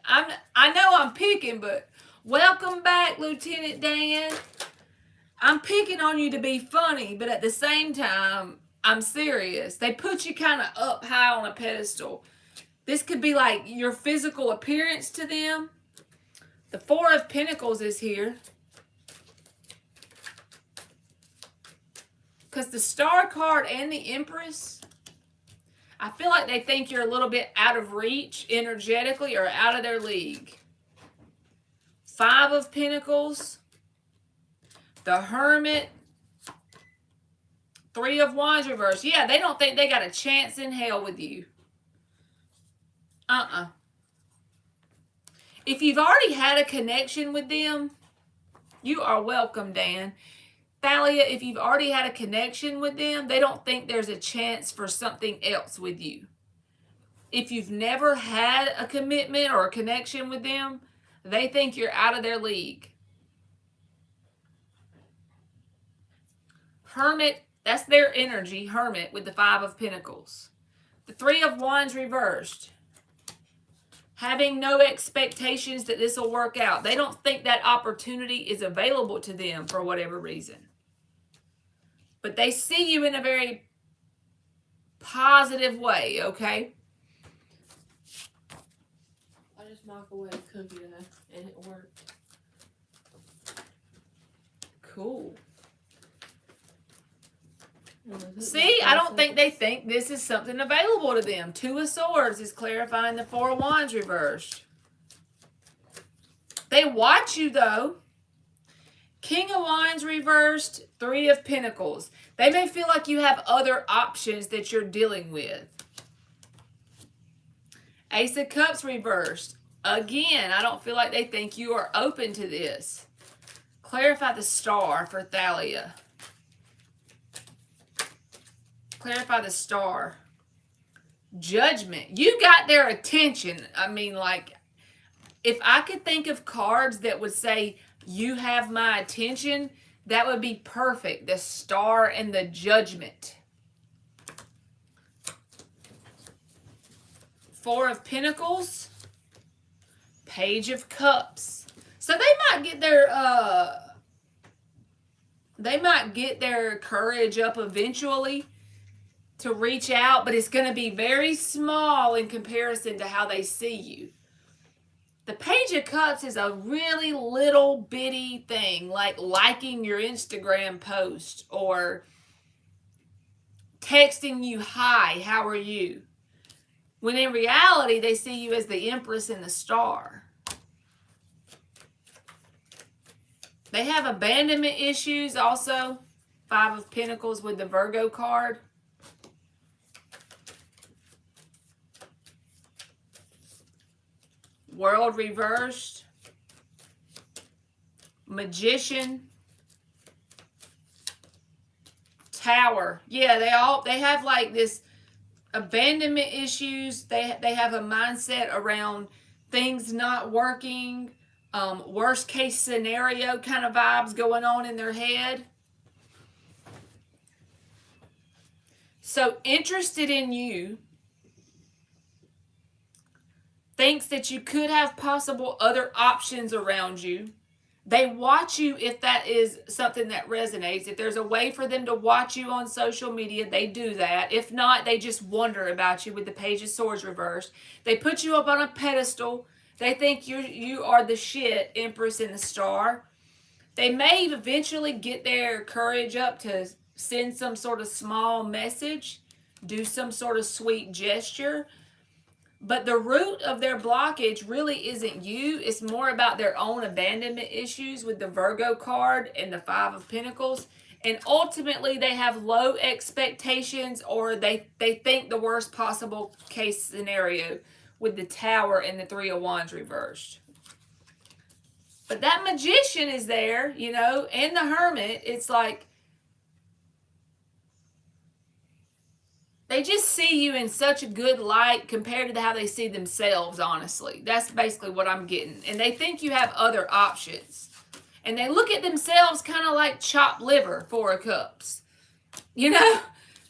I know I'm picking, but welcome back, Lieutenant Dan. I'm picking on you to be funny, but at the same time, I'm serious. They put you kind of up high on a pedestal. This could be like your physical appearance to them. The 4 of Pentacles is here. Because the Star card and the Empress, I feel like they think you're a little bit out of reach energetically or out of their league. 5 of Pentacles. The Hermit. 3 of Wands reversed. Yeah, they don't think they got a chance in hell with you. If you've already had a connection with them, you are welcome, Dan. Thalia, if you've already had a connection with them, they don't think there's a chance for something else with you. If you've never had a commitment or a connection with them, they think you're out of their league. Hermit, that's their energy, Hermit, with the 5 of Pentacles. The 3 of Wands reversed. Having no expectations that this will work out. They don't think that opportunity is available to them for whatever reason. but they see you in a very positive way, okay? I just microwave cookie though, and it worked. Cool. And it took See, like I don't 5 think they seconds. think this is something available to them. Two of Swords is clarifying the Four of Wands reversed. They watch you though. King of Wands reversed, Three of Pentacles. They may feel like you have other options that you're dealing with. Ace of Cups reversed. Again, I don't feel like they think you are open to this. Clarify the Star for Thalia. Clarify the Star. Judgment. You got their attention. I mean, like, if I could think of cards that would say, you have my attention, that would be perfect. The Star and the Judgment. Four of Pentacles. Page of Cups. So they might get their courage up eventually to reach out, but it's going to be very small in comparison to how they see you. The Page of Cups is a really little bitty thing, like liking your Instagram post or texting you, hi, how are you? When in reality, they see you as the Empress and the Star. They have abandonment issues also. Five of Pentacles with the Virgo card. World reversed. Magician. Tower. Yeah, they have like this abandonment issues. They have a mindset around things not working. Worst case scenario kind of vibes going on in their head. So interested in you. Thinks that you could have possible other options around you. They watch you if that is something that resonates. If there's a way for them to watch you on social media, they do that. If not, they just wonder about you with the Page of Swords reversed. They put you up on a pedestal. They think you are the shit, Empress and the Star. They may eventually get their courage up to send some sort of small message, do some sort of sweet gesture. But the root of their blockage really isn't you. It's more about their own abandonment issues with the Virgo card and the Five of Pentacles. And ultimately, they have low expectations, or they think the worst possible case scenario with the Tower and the Three of Wands reversed. But that Magician is there, you know, and the Hermit. It's like they just see you in such a good light compared to how they see themselves, honestly. That's basically what I'm getting. And they think you have other options. And they look at themselves kind of like chopped liver, Four of Cups. You know?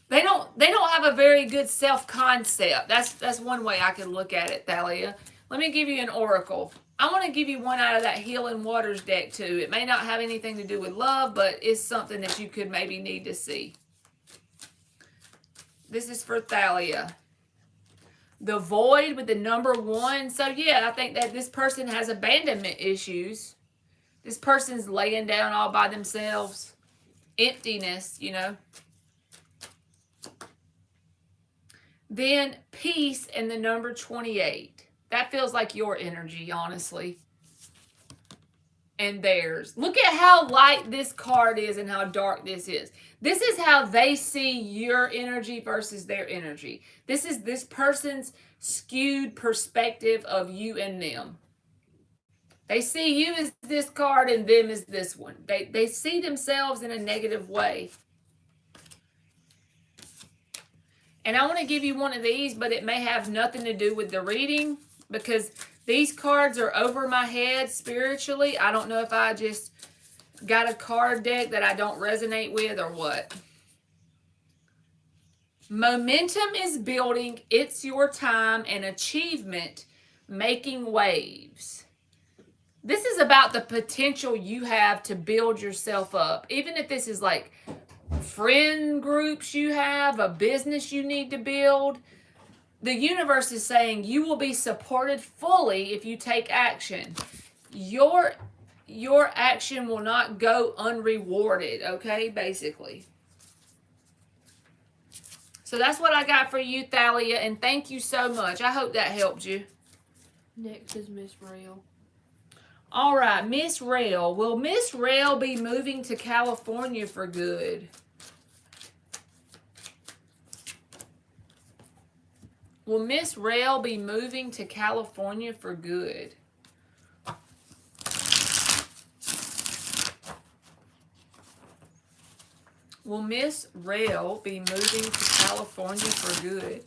They don't have a very good self-concept. That's one way I can look at it, Thalia. Let me give you an oracle. I want to give you one out of that Healing Waters deck, too. It may not have anything to do with love, but it's something that you could maybe need to see. This is for Thalia. The Void with the number 1. So, yeah, I think that this person has abandonment issues. This person's laying down all by themselves. Emptiness, you know. Then Peace and the number 28. That feels like your energy, honestly. And theirs. Look at how light this card is and how dark this is. This is how they see your energy versus their energy. This is this person's skewed perspective of you and them. They see you as this card and them as this one. They see themselves in a negative way. And I want to give you one of these, but it may have nothing to do with the reading because these cards are over my head spiritually. I don't know if I just got a card deck that I don't resonate with or what. Momentum is building. It's your time and achievement making waves. This is about the potential you have to build yourself up. Even if this is like friend groups you have, a business you need to build. The universe is saying you will be supported fully if you take action. Your action will not go unrewarded, okay, basically. So that's what I got for you, Thalia, and thank you so much. I hope that helped you. Next is Miss Rail. All right, Miss Rail. Will Miss Rail be moving to California for good? Will Miss Rail be moving to California for good? Will Miss Rail be moving to California for good?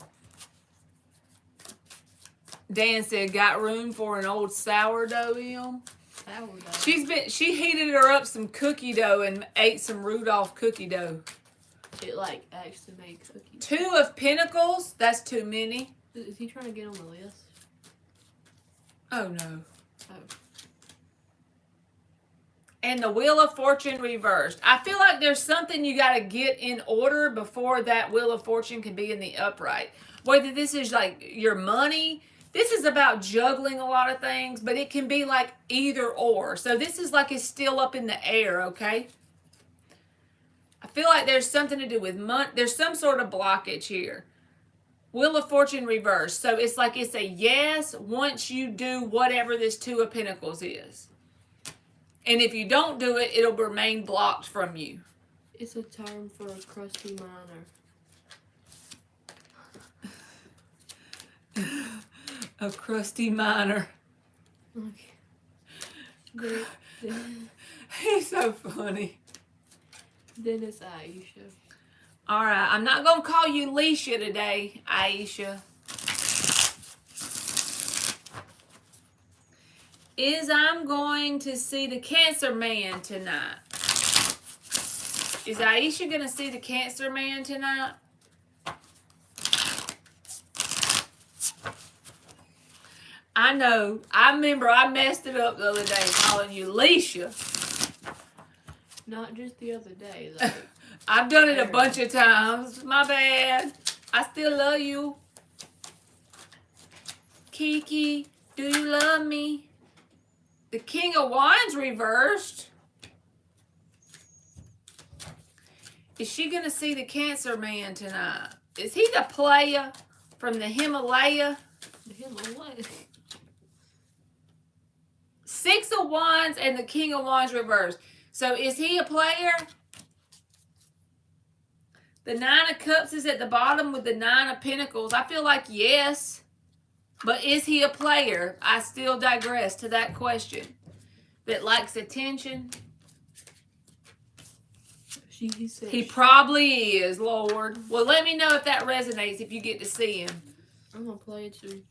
Dan said, got room for an old sourdough, Em? Sourdough. She heated her up some cookie dough and ate some Rudolph cookie dough. It like actually made cookies. 2 of Pentacles, that's too many. Is he trying to get on the list? Oh no. Oh. And the Wheel of Fortune reversed. I feel like there's something you got to get in order before that Wheel of Fortune can be in the upright. Whether this is like your money, this is about juggling a lot of things, but it can be like either or. So this is like it's still up in the air, okay? I feel like there's something to do with money. There's some sort of blockage here. Wheel of Fortune reversed. So it's like it's a yes once you do whatever this 2 of Pentacles is. And if you don't do it, it'll remain blocked from you. It's a term for a crusty miner. A crusty miner. Okay. He's so funny. Then it's Aisha. All right, I'm not going to call you Leisha today, Aisha. I'm going to see the Cancer Man tonight. Is Aisha going to see the Cancer Man tonight? I know. I remember I messed it up the other day calling you Leisha. Not just the other day, though. I've done it a bunch of times. My bad. I still love you. Kiki, do you love me? The King of Wands reversed. Is she going to see the Cancer Man tonight? Is he the player from the Himalaya? The Himalaya. 6 of Wands and the King of Wands reversed. So is he a player? The 9 of Cups is at the bottom with the 9 of Pentacles. I feel like yes. But is he a player? I still digress to that question. That likes attention? He said He probably is, Lord. Well, let me know if that resonates if you get to see him. I'm going to play it too.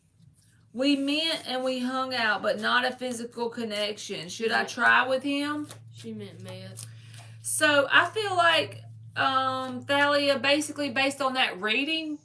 We met and we hung out, but not a physical connection. Should I try with him? She meant met. So I feel like Thalia, basically based on that reading,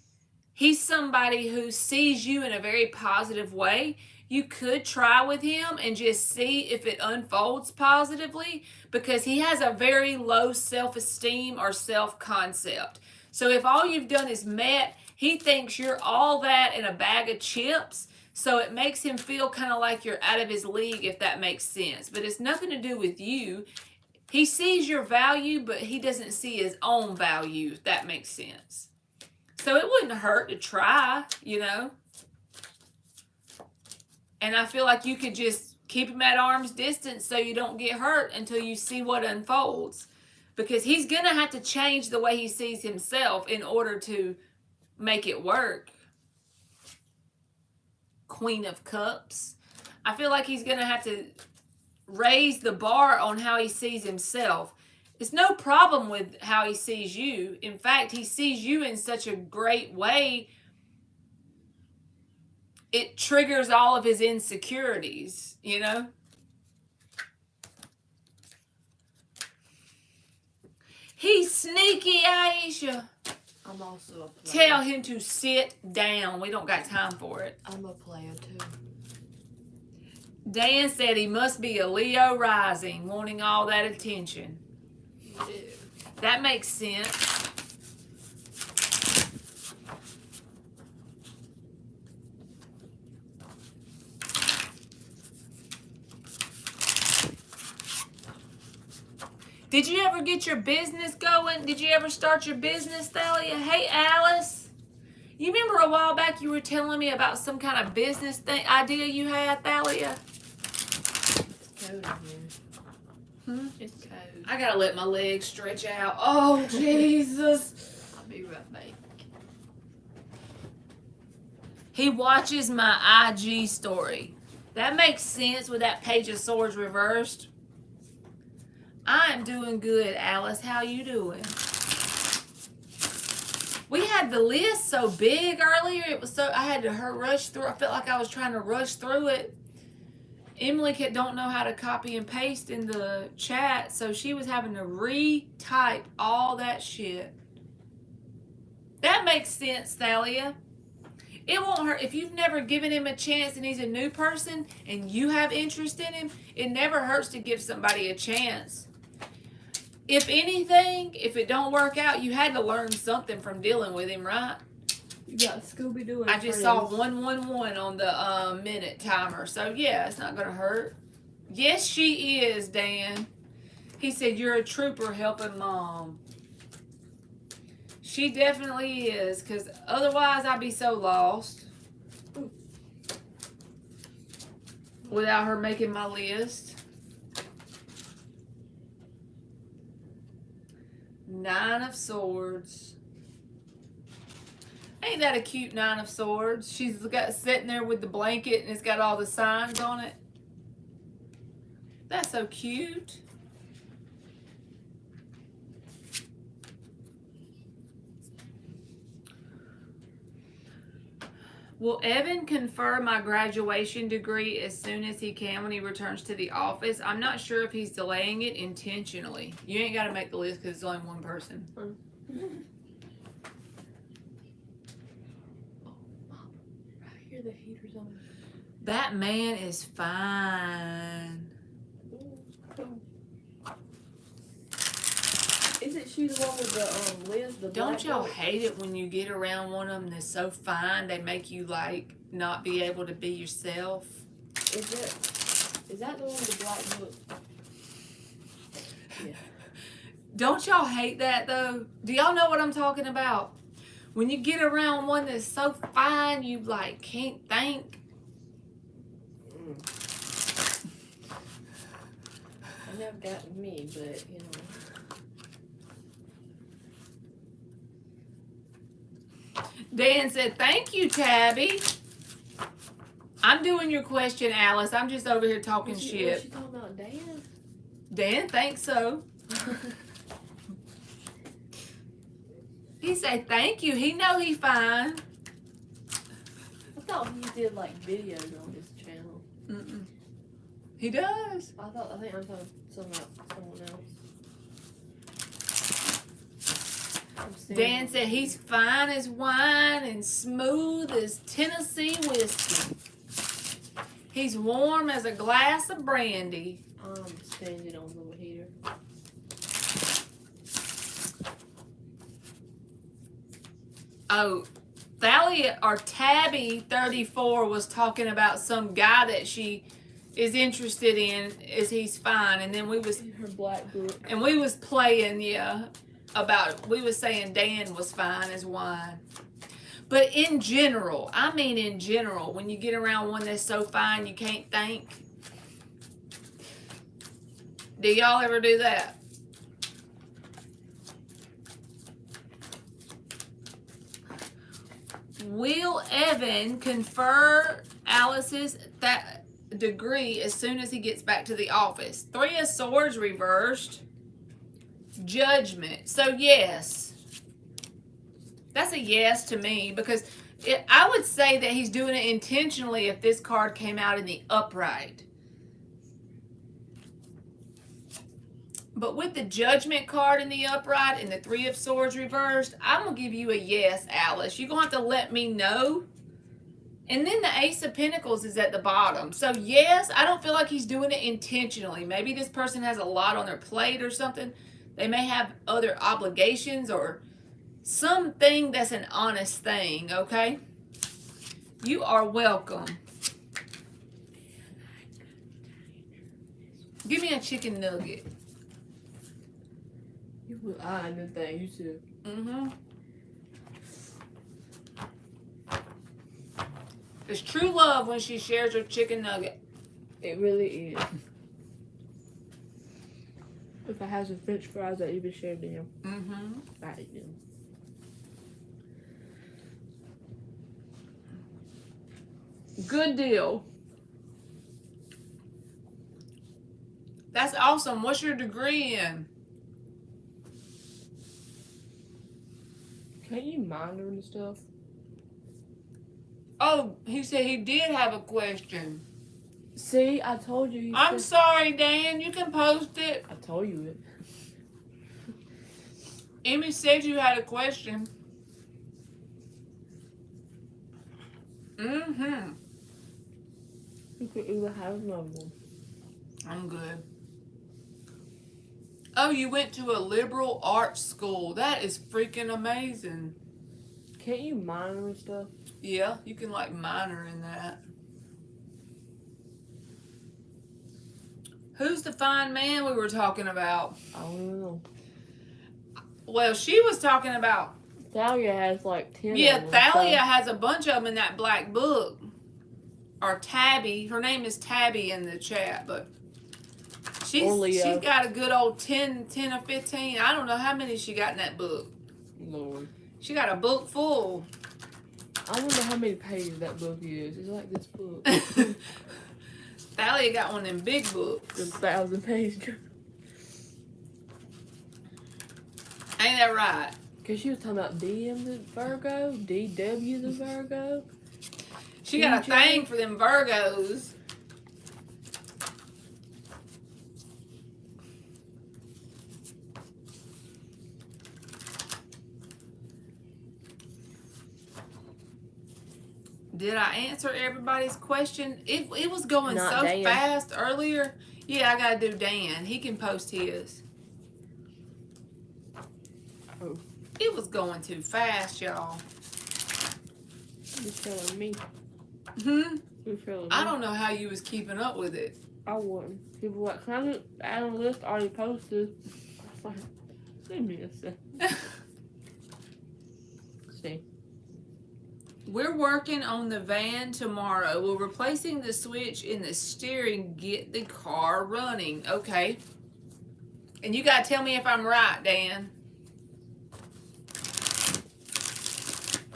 he's somebody who sees you in a very positive way. You could try with him and just see if it unfolds positively because he has a very low self-esteem or self-concept. So if all you've done is met, he thinks you're all that in a bag of chips. So it makes him feel kind of like you're out of his league, if that makes sense. But it's nothing to do with you. He sees your value, but he doesn't see his own value, if that makes sense. So it wouldn't hurt to try, you know. And I feel like you could just keep him at arm's distance so you don't get hurt until you see what unfolds. Because he's going to have to change the way he sees himself in order to make it work. Queen of Cups. I feel like he's going to have to raise the bar on how he sees himself. It's no problem with how he sees you. In fact, he sees you in such a great way. It triggers all of his insecurities, you know? He's sneaky, Aisha. I'm also a player. Tell him to sit down. We don't got time for it. I'm a player too. Dan said he must be a Leo rising, wanting all that attention. Yeah. That makes sense. Did you ever get your business going? Did you ever start your business, Thalia? Hey, Alice. You remember a while back you were telling me about some kind of business idea you had, Thalia? It's cold in here. It's cold. I gotta let my legs stretch out. Oh, Jesus. I'll be right back. He watches my IG story. That makes sense with that Page of Swords reversed. I am doing good, Alice. How you doing? We had the list so big earlier. It was so I had to rush through. I felt like I was trying to rush through it. Emily don't know how to copy and paste in the chat, so she was having to retype all that shit. That makes sense, Thalia. It won't hurt if you've never given him a chance and he's a new person and you have interest in him. It never hurts to give somebody a chance. If anything, if it don't work out, you had to learn something from dealing with him, right? You got Scooby-Doo and I just saw 111 on the minute timer. So, yeah, it's not going to hurt. Yes, she is, Dan. He said, you're a trooper helping Mom. She definitely is, because otherwise I'd be so lost without her making my list. 9 of Swords. Ain't that a cute 9 of Swords? She's got sitting there with the blanket and it's got all the signs on it. That's so cute. Will Evan confirm my graduation degree as soon as he can when he returns to the office? I'm not sure if he's delaying it intentionally. You ain't got to make the list because it's only one person. I hear the heaters on. That man is fine. Isn't she the one with the Liz? The Don't black y'all girl? hate it when you get around one of them that's so fine they make you like not be able to be yourself? Is that the one with the black book? Yeah. Don't y'all hate that though? Do y'all know what I'm talking about? When you get around one that's so fine you like can't think. I never gotten me, but you know. Dan said, thank you, Tabby. I'm doing your question, Alice. I'm just over here talking shit. Was she talking about Dan? Dan thinks so. He said, thank you. He know he fine. I thought he did like videos on his channel. Mm-mm. He does. I think I'm talking about someone else. Dan said he's fine as wine and smooth as Tennessee whiskey. He's warm as a glass of brandy. I'm standing on the heater. Oh, Thalia or Tabby 34 was talking about some guy that she is interested in. Is he's fine, and then we was Her black book. and we was playing about we was saying Dan was fine as wine. But in general, when you get around one that's so fine you can't think, do y'all ever do that? Will Evan confer Alice's that degree as soon as he gets back to the office? 3 of Swords reversed. Judgment. So yes. That's a yes to me because I would say that he's doing it intentionally if this card came out in the upright. But with the Judgment card in the upright and the 3 of Swords reversed, I'm going to give you a yes, Alice. You're going to have to let me know. And then the Ace of Pentacles is at the bottom. So yes, I don't feel like he's doing it intentionally. Maybe this person has a lot on their plate or something. They may have other obligations or something that's an honest thing, okay? You are welcome. Give me a chicken nugget. You put eye in the thing, you too. Mm-hmm. It's true love when she shares her chicken nugget. It really is. If I had some French fries, I'd even share them. Mm-hmm. I eat them. Good deal. That's awesome. What's your degree in? Can't you monitor and stuff? Oh, he said he did have a question. See, I told you. I'm sorry, Dan. You can post it. I told you it. Emmy said you had a question. Mm-hmm. You could even have another one. I'm good. Oh, you went to a liberal arts school. That is freaking amazing. Can't you monitor and stuff? Yeah, you can like minor in that. Who's the fine man we were talking about? I don't even know. Well, she was talking about. Thalia has like 10 Yeah, of them. Thalia has a bunch of them in that black book. Or Tabby. Her name is Tabby in the chat, but she's got a good old 10 or 15. I don't know how many she got in that book. Lord. She got a book full. I wonder how many pages that book is. It's like this book. Thalia got one of them big books. 1,000 pages. Ain't that right? Because she was talking about DM the Virgo, DW the Virgo. She got a thing for them Virgos. Did I answer everybody's question? It was going Not so Dan. fast earlier. Yeah, I gotta do Dan. He can post his. Oh. It was going too fast, y'all. You're telling me. Hmm? You're telling me. I don't know how you was keeping up with it. I wouldn't. People were like, can I add a list already posted? I was like, give me a second. See. We're working on the van tomorrow. We're replacing the switch in the steering, get the car running. Okay. And you gotta tell me if I'm right, Dan.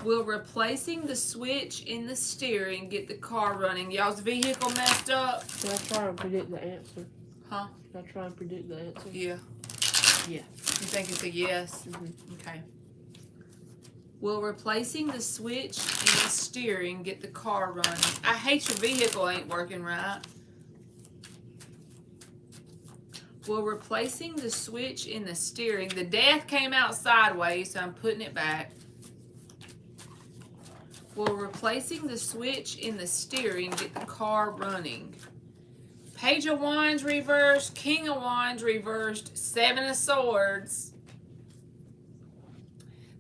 We're replacing the switch in the steering, get the car running. Y'all's vehicle messed up? Can I try and predict the answer? Huh? Can I try and predict the answer? Yeah. Yeah. You think it's a yes? Mm-hmm. Okay. Will replacing the switch in the steering get the car running? I hate your vehicle ain't working right. Will replacing the switch in the steering. The death came out sideways, so I'm putting it back. Will replacing the switch in the steering get the car running? Page of Wands reversed, King of Wands reversed, Seven of Swords.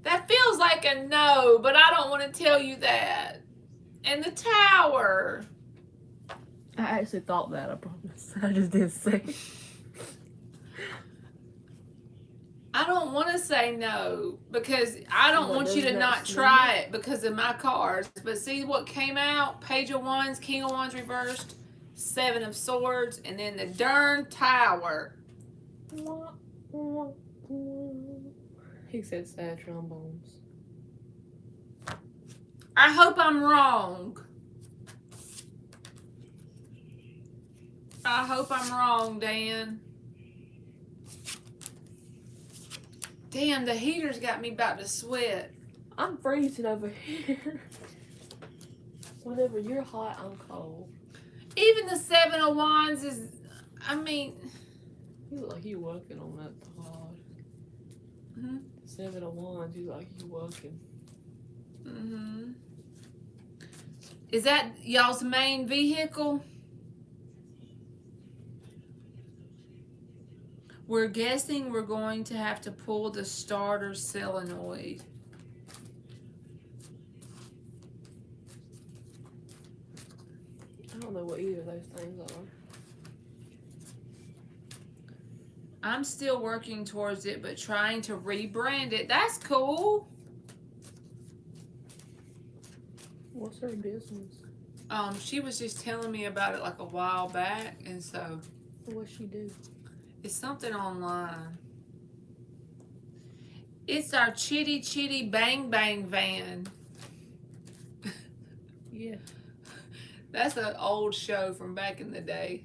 That feels like a no, but I don't want to tell you that. And the Tower. I actually thought that, I promise. I just didn't say it. I don't want to say no because I don't want you to doesn't not that try it because of my cards. But see what came out? Page of Wands, King of Wands reversed, Seven of Swords, and then the darn Tower. He said sad trombones. I hope I'm wrong. I hope I'm wrong, Dan. Damn, the heater's got me about to sweat. I'm freezing over here. Whenever you're hot, I'm cold. Even the Seven of Wands is, I mean... You look like you working on that pod. Mm-hmm. 7 of Wands, you look like you working. Mm-hmm. Is that y'all's main vehicle? We're guessing we're going to have to pull the starter solenoid. I don't know what either of those things are. I'm still working towards it, but trying to rebrand it. That's cool. What's her business? She was just telling me about it like a while back, and so What's she do? it's something online. It's our Chitty Chitty Bang Bang van. Yeah. That's an old show from back in the day.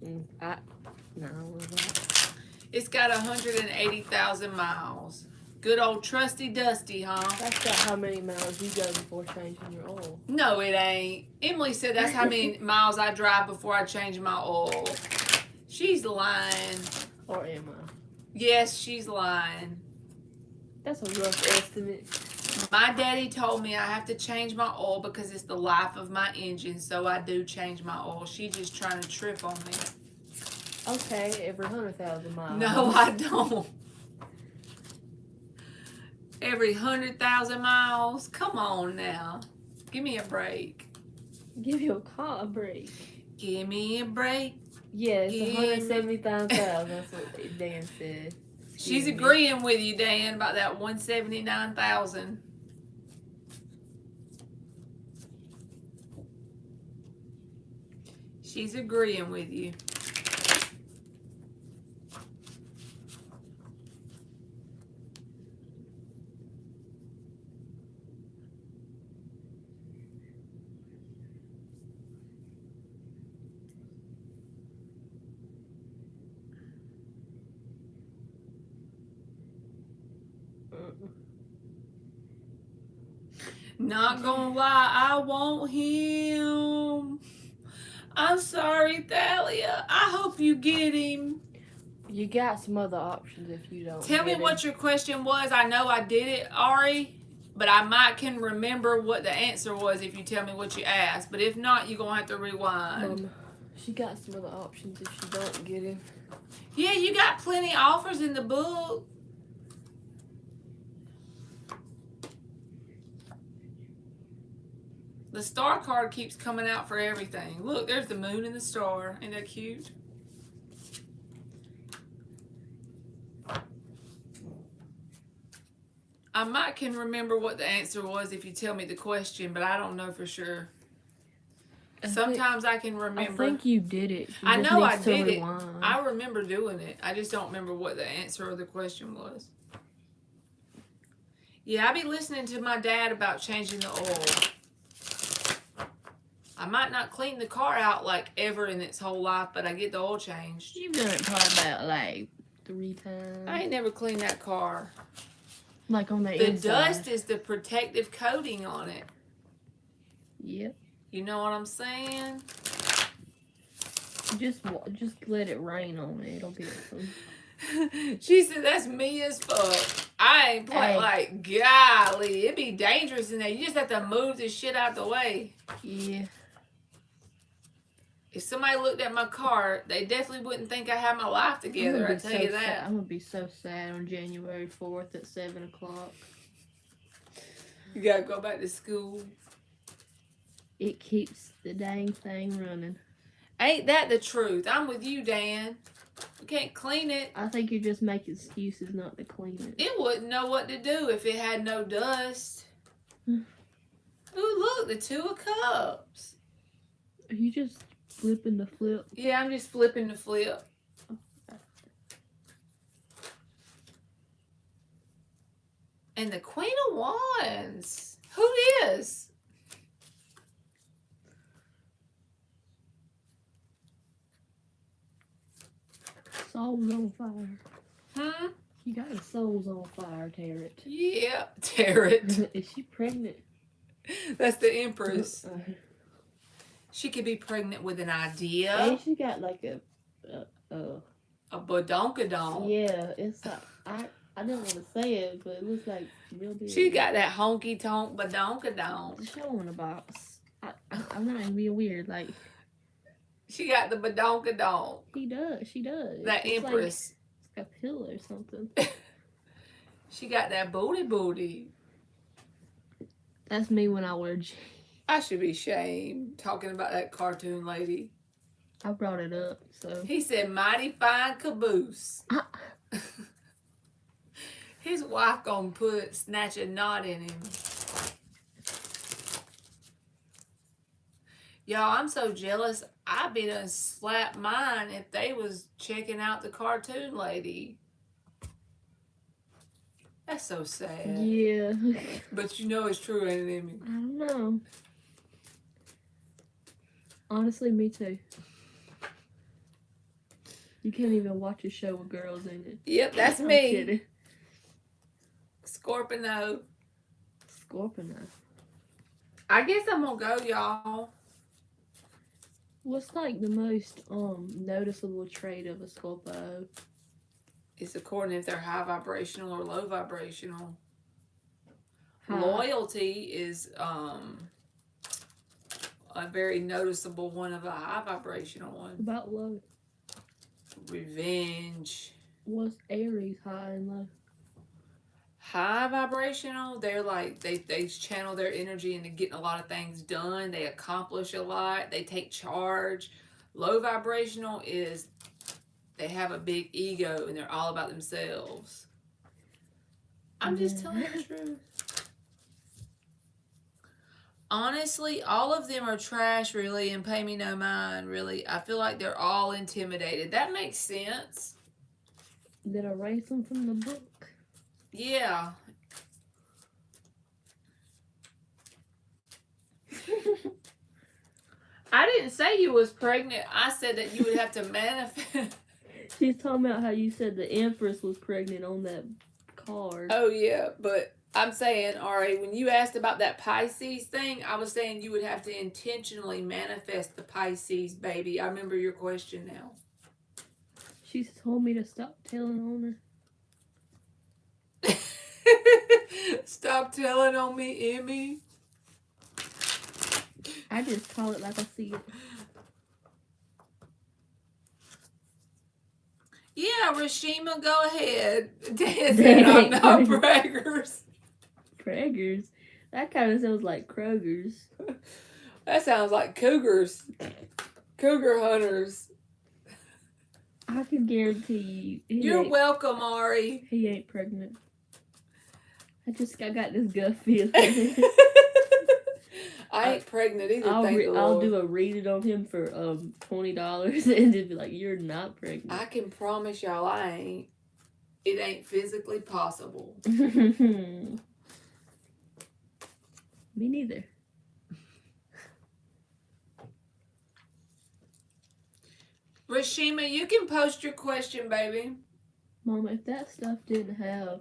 No, I don't know that. It's got 180,000 miles. Good old trusty dusty, huh? That's got how many miles you go before changing your oil. No, it ain't. Emily said that's how many miles I drive before I change my oil. She's lying. Or am I? Yes, she's lying. That's a rough estimate. My daddy told me I have to change my oil because it's the life of my engine, so I do change my oil. She just trying to trip on me. Okay, every 100,000 miles. No, I don't. Every 100,000 miles? Come on now. Give me a break. Give your car a break. Give me a break. Yeah, it's Give 179,000. That's what Dan said. She's Excuse me. agreeing with you, Dan, about that 179,000. She's agreeing with you. Not gonna lie, I want him. I'm sorry, Thalia. I hope you get him. You got some other options if you don't. Tell me what your question was. I know I did it, Ari, but I might can remember what the answer was if you tell me what you asked. But if not, you're gonna have to rewind. She got some other options if she don't get him. Yeah, you got plenty offers in the book. The star card keeps coming out for everything. Look, there's the moon and the star. Ain't that cute? I might can remember what the answer was if you tell me the question, but I don't know for sure. Sometimes I can remember. I think you did it. I know I did it. I remember doing it. I just don't remember what the answer or the question was. Yeah, I be listening to my dad about changing the oil. I might not clean the car out like ever in its whole life, but I get the oil changed. You've done it probably about like 3 times. I ain't never cleaned that car. Like on the The inside. dust is the protective coating on it. Yep. You know what I'm saying? Just let it rain on it. It'll be awesome. She said that's me as fuck. I ain't play like golly. It'd be dangerous in there. You just have to move the shit out the way. Yeah. If somebody looked at my car, they definitely wouldn't think I had my life together. I tell you that. Sad. I'm gonna be so sad on January 4th at 7 o'clock. You gotta go back to school. It keeps the dang thing running. Ain't that the truth? I'm with you, Dan. We can't clean it. I think you just make excuses not to clean it. It wouldn't know what to do if it had no dust. Ooh, look, the 2 of Cups. Are you just flipping the flip? Yeah, I'm just flipping the flip. And the Queen of Wands. Who is? Soul's on fire. Hmm? You got the soul's on fire, Tarot. Yeah, Tarot. Is she pregnant? That's the Empress. She could be pregnant with an idea. Hey, she got like a badonkadonk. Yeah, it's like I didn't want to say it, but it looks like real big. She got that honky tonk badonkadonk. Show in a box. I'm not even being weird. Like She got the badonkadonk. He does. She does. That It's Empress. like a pill or something. She got that booty. That's me when I wear jeans. I should be shamed talking about that cartoon lady. I brought it up, so. He said, mighty fine caboose. His wife gonna snatch a knot in him. Y'all, I'm so jealous. I'd be done slap mine if they was checking out the cartoon lady. That's so sad. Yeah. But you know it's true, ain't it, Emmy? I don't know. Honestly, me too. You can't even watch a show with girls in it. Yep, that's I'm me. kidding. Scorpio. Scorpio. I guess I'm gonna go, y'all. What's like the most noticeable trait of a Scorpio? It's according if they're high vibrational or low vibrational. High. Loyalty is a very noticeable one of a high vibrational one. About low. Revenge. What's Aries high and low? High vibrational, they're like they channel their energy into getting a lot of things done. They accomplish a lot. They take charge. Low vibrational is they have a big ego and they're all about themselves. I'm just telling the truth. Honestly, all of them are trash, really, and pay me no mind, really. I feel like they're all intimidated. That makes sense. Did I erase them from the book? Yeah. I didn't say you was pregnant. I said that you would have to manifest. She's talking about how you said the Empress was pregnant on that card. Oh, yeah, but I'm saying, Ari, when you asked about that Pisces thing, I was saying you would have to intentionally manifest the Pisces baby. I remember your question now. She told me to stop telling on her. Stop telling on me, Emmy. I just call it like I see it. Yeah, Rashima, go ahead. Dan said I'm not braggers. Braggers? That kind of sounds like Kroger's. That sounds like cougars. Cougar hunters. I can guarantee you. You're welcome, Ari. He ain't pregnant. I got this gut feeling. I ain't pregnant either. I'll do a read it on him for $20 and just be like, "You're not pregnant." I can promise y'all, I ain't. It ain't physically possible. Me neither. Rashima, you can post your question, baby. Mama, if that stuff didn't have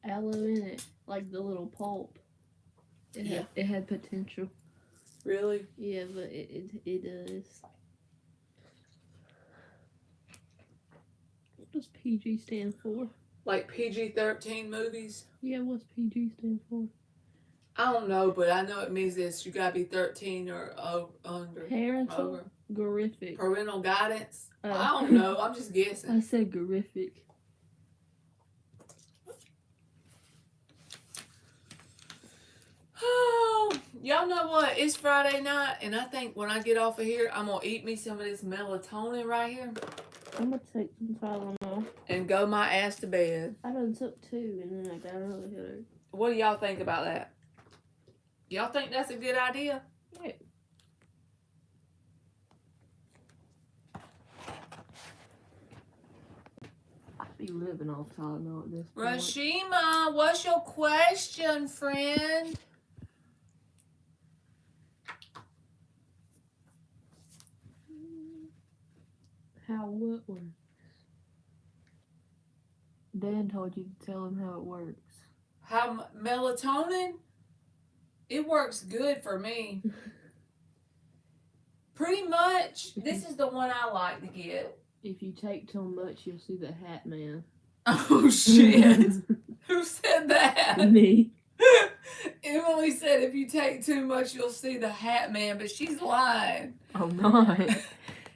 aloe in it, like the little pulp, it had potential. Really? Yeah, but it does. What does PG stand for? Like PG-13 movies? Yeah, what's PG stand for? I don't know, but I know it means this. You gotta be 13 or under. Parental? Gorific. Parental guidance? I don't know. I'm just guessing. I said gorific. Oh, y'all know what? It's Friday night, and I think when I get off of here, I'm gonna eat me some of this melatonin right here I'm gonna take some Tylenol. and go my ass to bed. I done took 2 and then I got another headache. What do y'all think about that? Y'all think that's a good idea? Yeah. I'd be living off Tylenol at this point. Rashima, what's your question, friend? How what works? Dan told you to tell him how it works. How melatonin? It works good for me. Pretty much. This is the one I like to get. If you take too much, you'll see the Hat Man. Oh shit. Who said that? Me. Emily said if you take too much, you'll see the Hat Man, but she's lying. I'm not.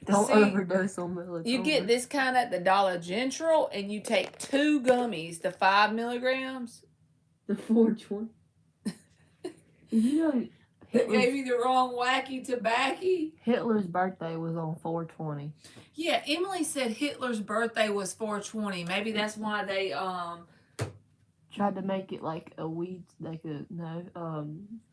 Don't See, overdose on melatonin. You get this kind at the Dollar General, and you take 2 gummies, the 5 milligrams. The 420. You know, They gave you the wrong wacky tobacco. Hitler's birthday was on 420. Yeah, Emily said Hitler's birthday was 420. Maybe that's why they tried to make it like a weed, like a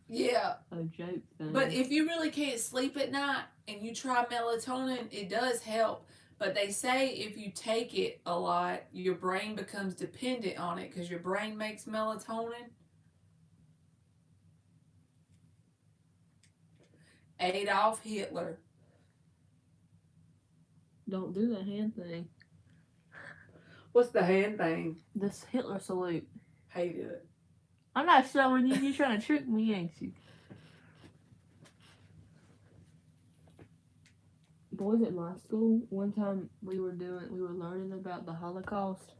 yeah, a joke thing. But if you really can't sleep at night and you try melatonin, it does help. But they say if you take it a lot, your brain becomes dependent on it because your brain makes melatonin. Adolf Hitler. Don't do the hand thing. What's the hand thing? This Hitler salute. How you do it? I'm not showing you. You're trying to trick me, ain't you? Boys at my school, one time we were learning about the Holocaust.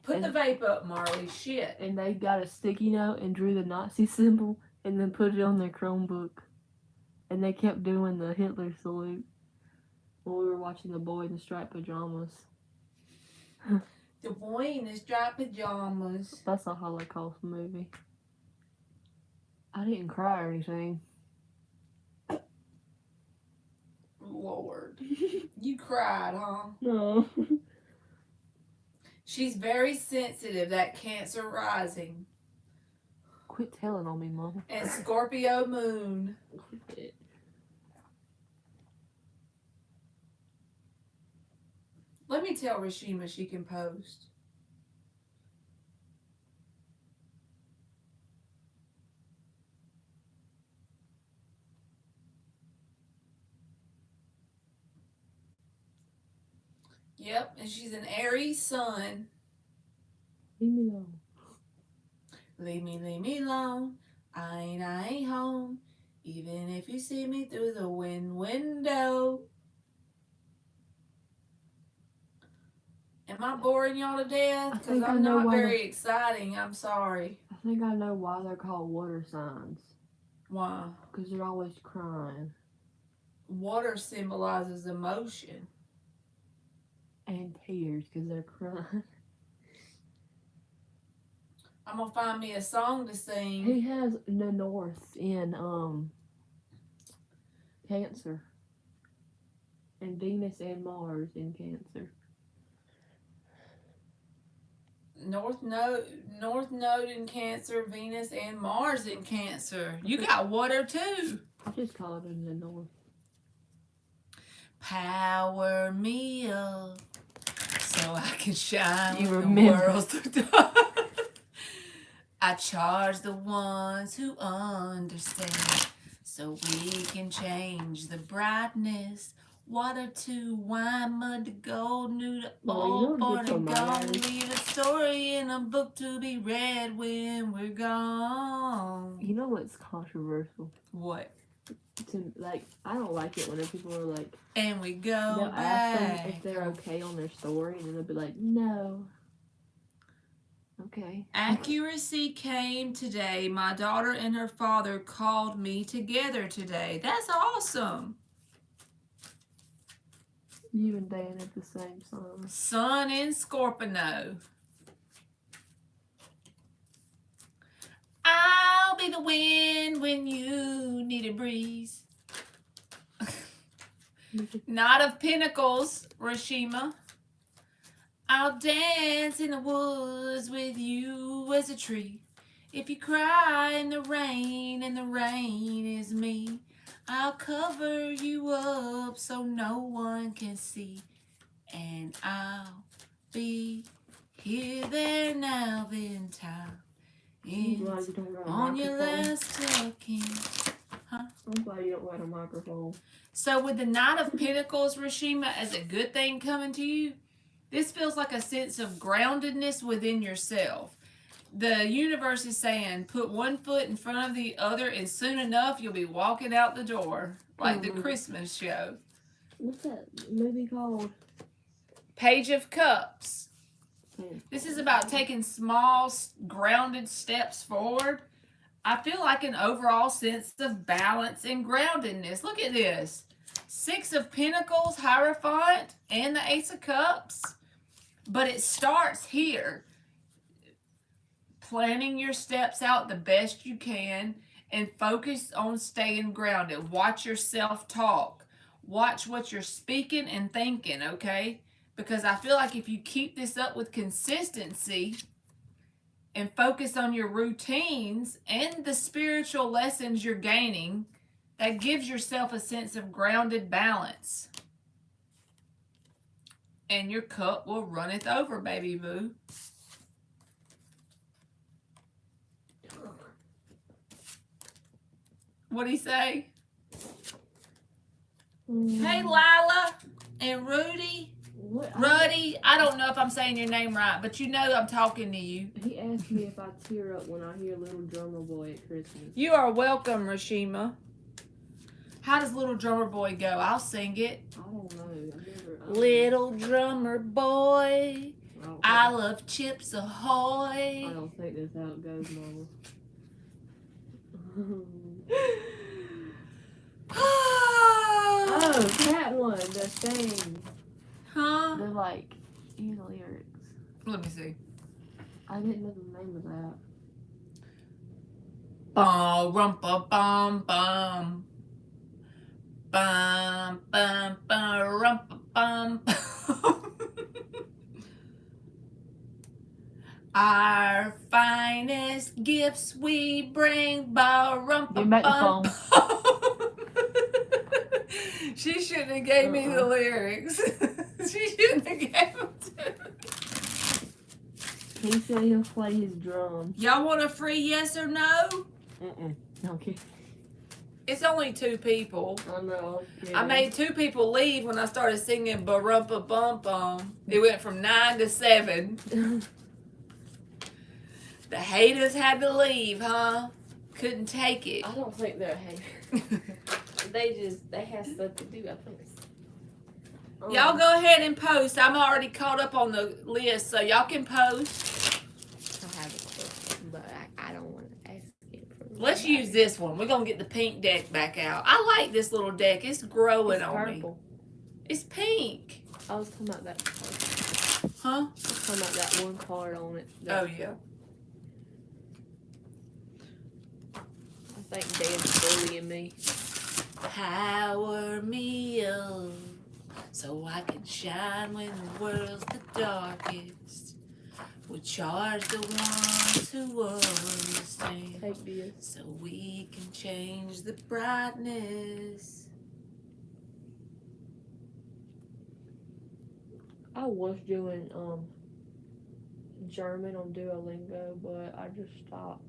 Put the vape up, Marley. Shit. And they got a sticky note and drew the Nazi symbol and then put it on their Chromebook. And they kept doing the Hitler salute while we were watching The Boy in the Striped Pajamas. The Boy in the Striped Pajamas. That's a Holocaust movie. I didn't cry or anything. Lord. You cried, huh? No. She's very sensitive, that Cancer rising. Quit telling on me, Mama. And Scorpio moon. Let me tell Rashima she can post. Yep, and she's an Aries sun. Leave me alone. Leave me alone. I ain't home. Even if you see me through the window. Am I boring y'all to death? Because I'm not very exciting. I'm sorry. I think I know why they're called water signs. Why? Because they're always crying. Water symbolizes emotion. And tears, because they're crying. I'm going to find me a song to sing. He has the North in Cancer. And Venus and Mars in Cancer. North Node in Cancer, Venus and Mars in Cancer. You got water too. I just call it in the North. Power me up so I can shine You when the world's dark. I charge the ones who understand so we can change the brightness. Water to wine, mud to gold, new to old, born and gone. Leave a story in a book to be read when we're gone. You know what's controversial? What? I don't like it when people are like, and we go they'll back. ask them if they're okay on their story, and then they'll be like, no. Okay. Accuracy came today. My daughter and her father called me together today. That's awesome. You and Dan at the same sun. Sun in Scorpio. I'll be the wind when you need a breeze. Knight of Pentacles, Rashima. I'll dance in the woods with you as a tree. If you cry in the rain and the rain is me, I'll cover you up so no one can see. And I'll be here, there, now, then, time. On your last second. Huh? I'm glad you don't wear a microphone. So with the Knight of Pentacles, Rashima, as a good thing coming to you, this feels like a sense of groundedness within yourself. The universe is saying, put one foot in front of the other, and soon enough, you'll be walking out the door. Like the Christmas show. What's that movie called? Page of Cups. This is about taking small, grounded steps forward. I feel like an overall sense of balance and groundedness. Look at this. 6 of Pentacles, Hierophant, and the Ace of Cups. But it starts here. Planning your steps out the best you can and focus on staying grounded. Watch your self-talk. Watch what you're speaking and thinking, okay? Because I feel like if you keep this up with consistency and focus on your routines and the spiritual lessons you're gaining, that gives yourself a sense of grounded balance. And your cup will runneth over, baby boo. What'd he say? Hey, Lila and Rudy. Ruddy, I don't know if I'm saying your name right, but you know I'm talking to you. He asked me if I tear up when I hear Little Drummer Boy at Christmas. You are welcome, Rashima. How does Little Drummer Boy go? I'll sing it. I don't know. Little drummer boy, I love Chips I Ahoy. don't think that's how it goes, Mama. Oh, that one, the thing. Huh? They're like, you lyrics. Let me see. I didn't know the name of that. Bum, rumpa, bum, bum. Bum, bum, bum, rumpa, bum. Our finest gifts we bring, ba, rumpa, Give back the bum. She shouldn't have gave me the lyrics. She shouldn't have gave them to me. He said he'll play his drum. Y'all want a free yes or no? Okay. It's only 2 people. I know. I made 2 people leave when I started singing Barumpa Bum Bum. It went from 9 to 7. The haters had to leave, huh? Couldn't take it. I don't think they're haters. they have stuff to do, I think. Y'all go ahead and post. I'm already caught up on the list, so y'all can post. I have a question, but I don't want to ask it. Let's use this one. We're going to get the pink deck back out. I like this little deck. It's growing on purple. me. It's pink. I was talking about that card. Huh? I was talking about that one card on it. Oh, yeah. I think Dad's bullying me. Power me up so I can shine when the world's the darkest. We'll charge the ones who understand Take this. so we can change the brightness. I was doing German on Duolingo, but I just stopped.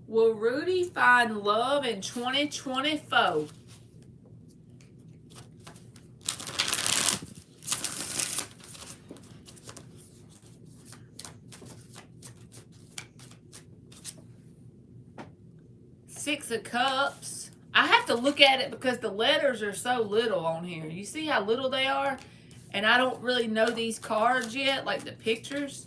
Will Rudy find love in 2024? Six of Cups. I have to look at it because the letters are so little on here. You see how little they are? And I don't really know these cards yet, like the pictures.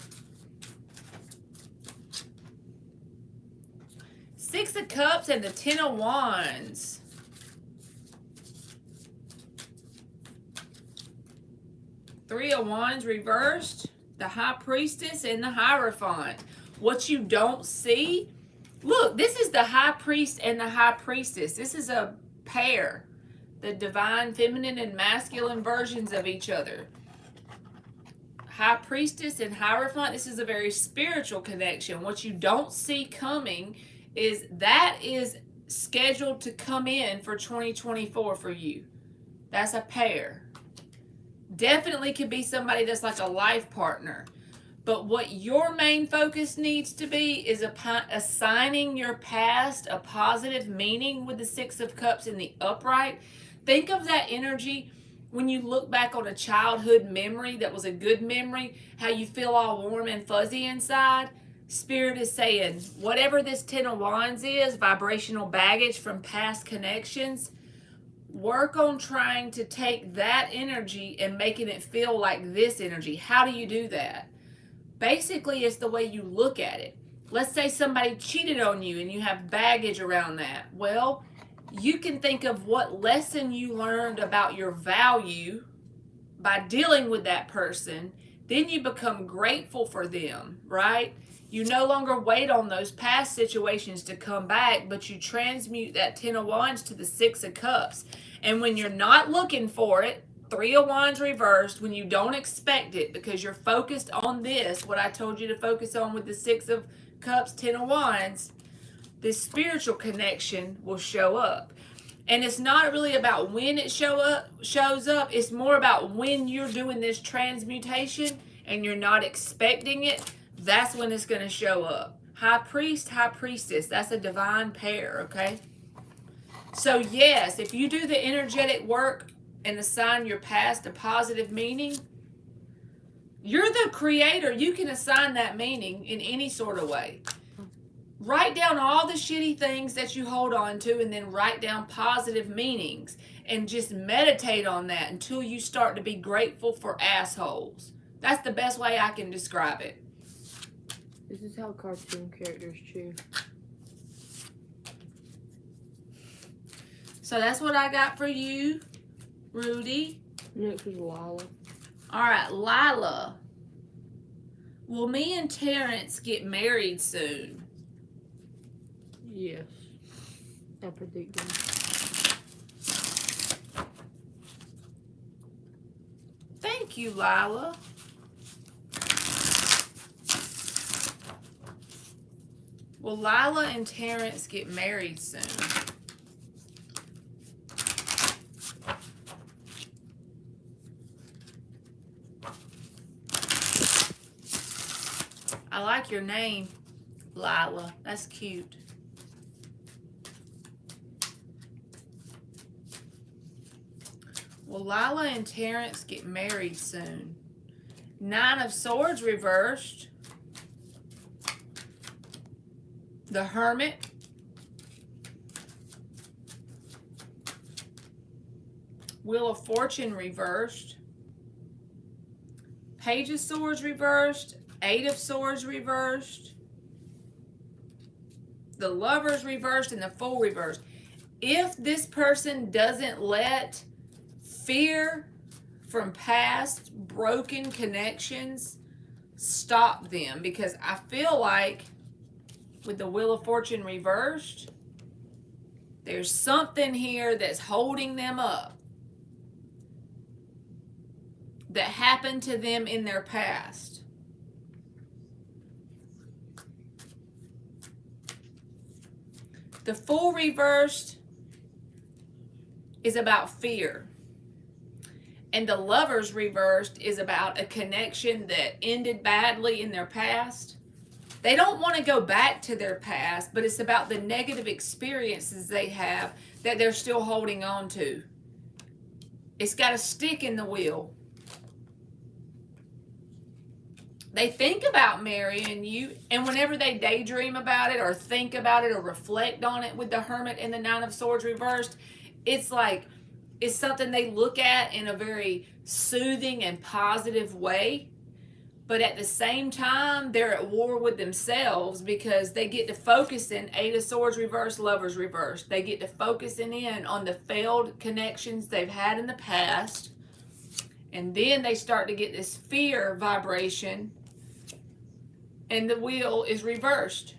Six of Cups and the 10 of Wands. Three of Wands reversed. The High Priestess and the Hierophant. What you don't see. Look, this is the High Priest and the High Priestess. This is a pair. The divine feminine and masculine versions of each other. High Priestess and Hierophant. This is a very spiritual connection. What you don't see coming is that is scheduled to come in for 2024 for you. That's a pair. Definitely could be somebody that's like a life partner. But what your main focus needs to be is assigning your past a positive meaning with the Six of Cups in the upright. Think of that energy when you look back on a childhood memory that was a good memory, how you feel all warm and fuzzy inside. Spirit is saying, whatever this 10 of Wands is, vibrational baggage from past connections, work on trying to take that energy and making it feel like this energy. How do you do that? Basically, it's the way you look at it. Let's say somebody cheated on you and you have baggage around that. Well, you can think of what lesson you learned about your value by dealing with that person. Then you become grateful for them, right? You no longer wait on those past situations to come back, but you transmute that 10 of Wands to the 6 of Cups. And when you're not looking for it, 3 of Wands reversed, when you don't expect it because you're focused on this, what I told you to focus on with the 6 of Cups, 10 of Wands, this spiritual connection will show up. And it's not really about when it shows up. It's more about when you're doing this transmutation and you're not expecting it. That's when it's going to show up. High priest, high priestess. That's a divine pair, okay? So yes, if you do the energetic work and assign your past a positive meaning, you're the creator. You can assign that meaning in any sort of way. Write down all the shitty things that you hold on to and then write down positive meanings and just meditate on that until you start to be grateful for assholes. That's the best way I can describe it. This is how cartoon characters chew. So that's what I got for you, Rudy. Next is Lila. All right, Lila. Will me and Terrence get married soon? Yes. I predict them. Thank you, Lila. Will Lila and Terrence get married soon? I like your name, Lila. That's cute. Will Lila and Terrence get married soon? 9 of Swords reversed. The Hermit. Wheel of Fortune reversed. Page of Swords reversed. 8 of Swords reversed. The Lovers reversed and the Fool reversed. If this person doesn't let fear from past broken connections stop them, because I feel like with the Wheel of Fortune reversed, there's something here that's holding them up that happened to them in their past. The Fool reversed is about fear. And the Lovers reversed is about a connection that ended badly in their past. They don't want to go back to their past, but it's about the negative experiences they have that they're still holding on to. It's got a stick in the wheel. They think about marrying you, and whenever they daydream about it or think about it or reflect on it with the Hermit and the 9 of Swords reversed, it's like it's something they look at in a very soothing and positive way. But at the same time, they're at war with themselves because they get to focus in 8 of Swords reversed, Lovers reversed. They get to focusing in on the failed connections they've had in the past. And then they start to get this fear vibration, and the wheel is reversed.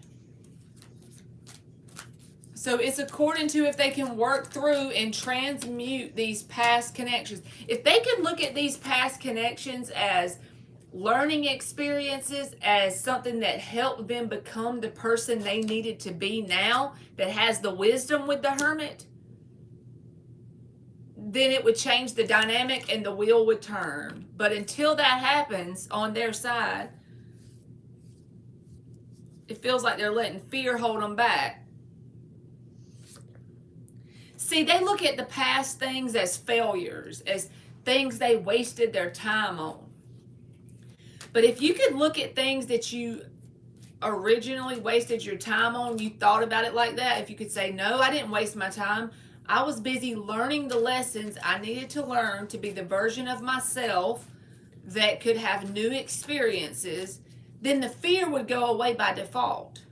So it's according to if they can work through and transmute these past connections. If they can look at these past connections as learning experiences, as something that helped them become the person they needed to be now, that has the wisdom with the Hermit, then it would change the dynamic and the wheel would turn. But until that happens on their side, it feels like they're letting fear hold them back. See, they look at the past things as failures, as things they wasted their time on. But if you could look at things that you originally wasted your time on, you thought about it like that, if you could say, no, I didn't waste my time, I was busy learning the lessons I needed to learn to be the version of myself that could have new experiences, then the fear would go away by default.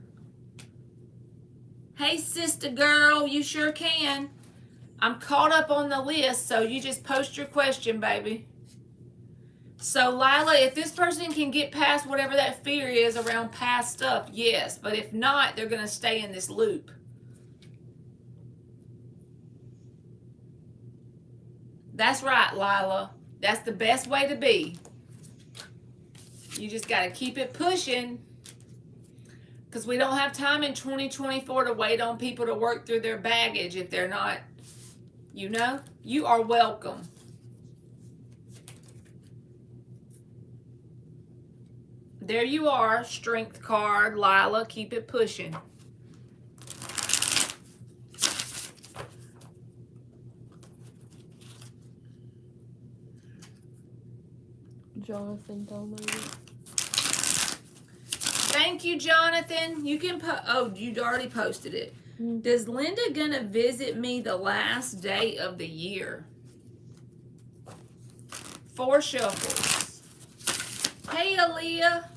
Hey, sister girl, you sure can. I'm caught up on the list, so you just post your question, baby. So, Lila, if this person can get past whatever that fear is around past stuff, yes. But if not, they're going to stay in this loop. That's right, Lila. That's the best way to be. You just got to keep it pushing. Because we don't have time in 2024 to wait on people to work through their baggage if they're not, you know. You are welcome. There you are, strength card, Lila. Keep it pushing. Jonathan donated. Thank you, Jonathan. You can oh, you'd already posted it. Does Linda gonna visit me the last day of the year? 4 shuffles. Hey, Aaliyah.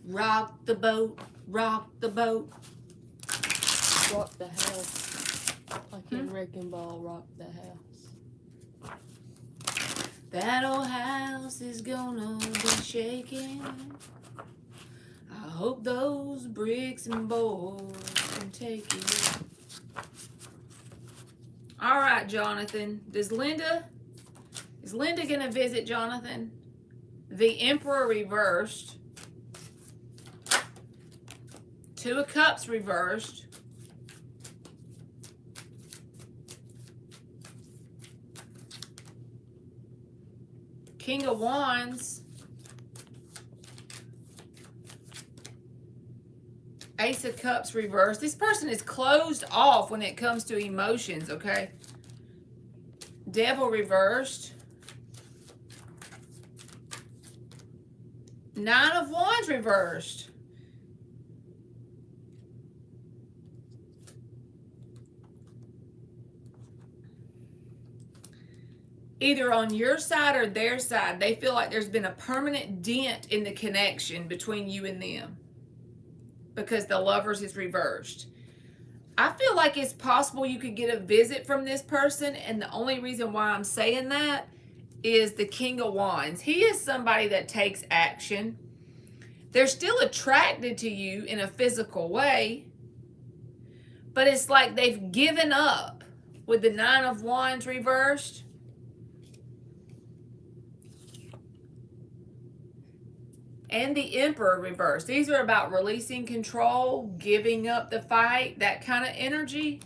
Rock the boat, rock the boat. Rock the house. Like in Wrecking Ball, rock the house. That old house is gonna be shaking. I hope those bricks and boards can take it. All right, Jonathan. Is Linda gonna visit Jonathan? The Emperor reversed. 2 of Cups reversed. King of Wands. Ace of Cups reversed. This person is closed off when it comes to emotions, okay? Devil reversed. 9 of Wands reversed. Either on your side or their side, they feel like there's been a permanent dent in the connection between you and them because the Lovers is reversed. I feel like it's possible you could get a visit from this person, and the only reason why I'm saying that is the King of Wands. He is somebody that takes action. They're still attracted to you in a physical way, but it's like they've given up with the 9 of Wands reversed. And the Emperor reversed. These are about releasing control, giving up the fight, that kind of energy.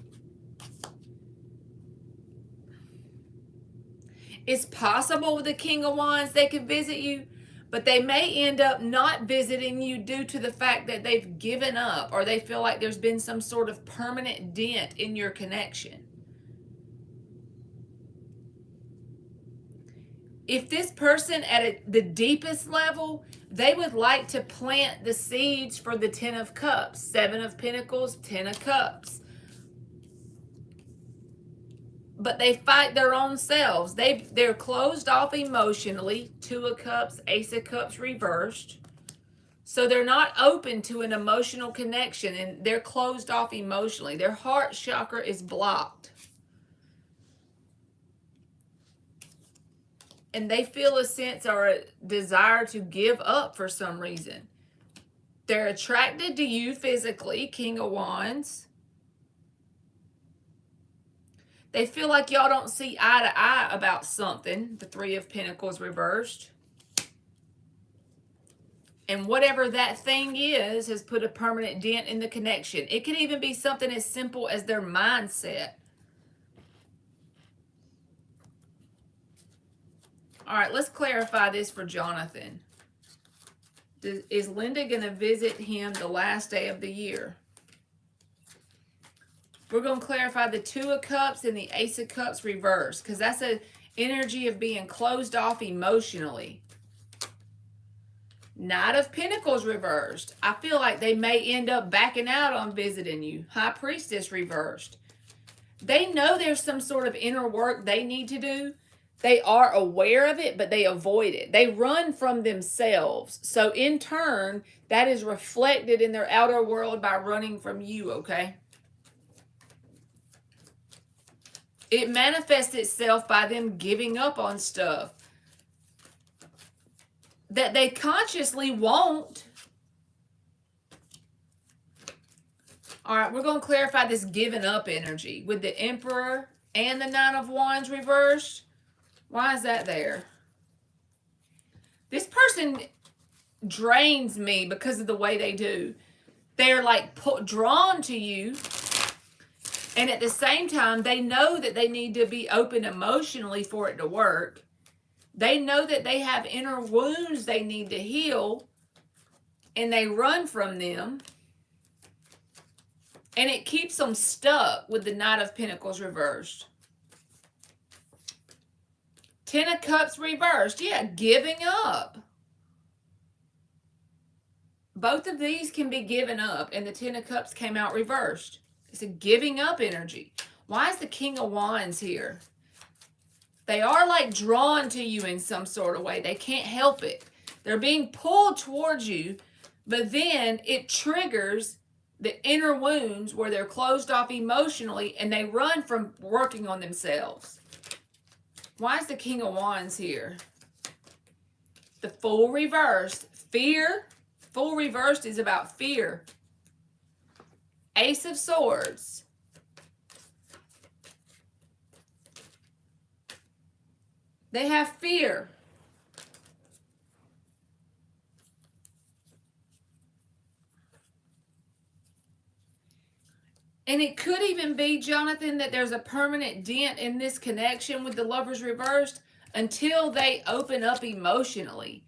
It's possible with the King of Wands they could visit you, but they may end up not visiting you due to the fact that they've given up or they feel like there's been some sort of permanent dent in your connection. If this person at the deepest level, they would like to plant the seeds for the 10 of Cups, 7 of Pentacles, 10 of Cups. But they fight their own selves. They're closed off emotionally. 2 of Cups, Ace of Cups reversed. So they're not open to an emotional connection, and they're closed off emotionally. Their heart chakra is blocked. And they feel a sense or a desire to give up for some reason. They're attracted to you physically, King of Wands. They feel like y'all don't see eye to eye about something, the 3 of Pentacles reversed. And whatever that thing is has put a permanent dent in the connection. It could even be something as simple as their mindset. All right, let's clarify this for Jonathan. Is Linda going to visit him the last day of the year? We're going to clarify the 2 of Cups and the Ace of Cups reversed, because that's an energy of being closed off emotionally. Knight of Pentacles reversed. I feel like they may end up backing out on visiting you. High Priestess reversed. They know there's some sort of inner work they need to do. They are aware of it, but they avoid it. They run from themselves. So in turn, that is reflected in their outer world by running from you, okay? It manifests itself by them giving up on stuff that they consciously won't. All right, we're going to clarify this giving up energy with the Emperor and the Nine of Wands reversed. Why is that there? This person drains me because of the way they do. They're like drawn to you. And at the same time, they know that they need to be open emotionally for it to work. They know that they have inner wounds they need to heal. And they run from them. And it keeps them stuck with the Knight of Pentacles reversed. Ten of Cups reversed. Yeah, giving up. Both of these can be given up. And the Ten of Cups came out reversed. It's a giving up energy. Why is the King of Wands here? They are like drawn to you in some sort of way. They can't help it. They're being pulled towards you. But then it triggers the inner wounds where they're closed off emotionally and they run from working on themselves. Why is the King of Wands here? The Fool reversed. Fear. Fool reversed is about fear. Ace of Swords. They have fear. And it could even be, Jonathan, that there's a permanent dent in this connection with the Lovers reversed until they open up emotionally.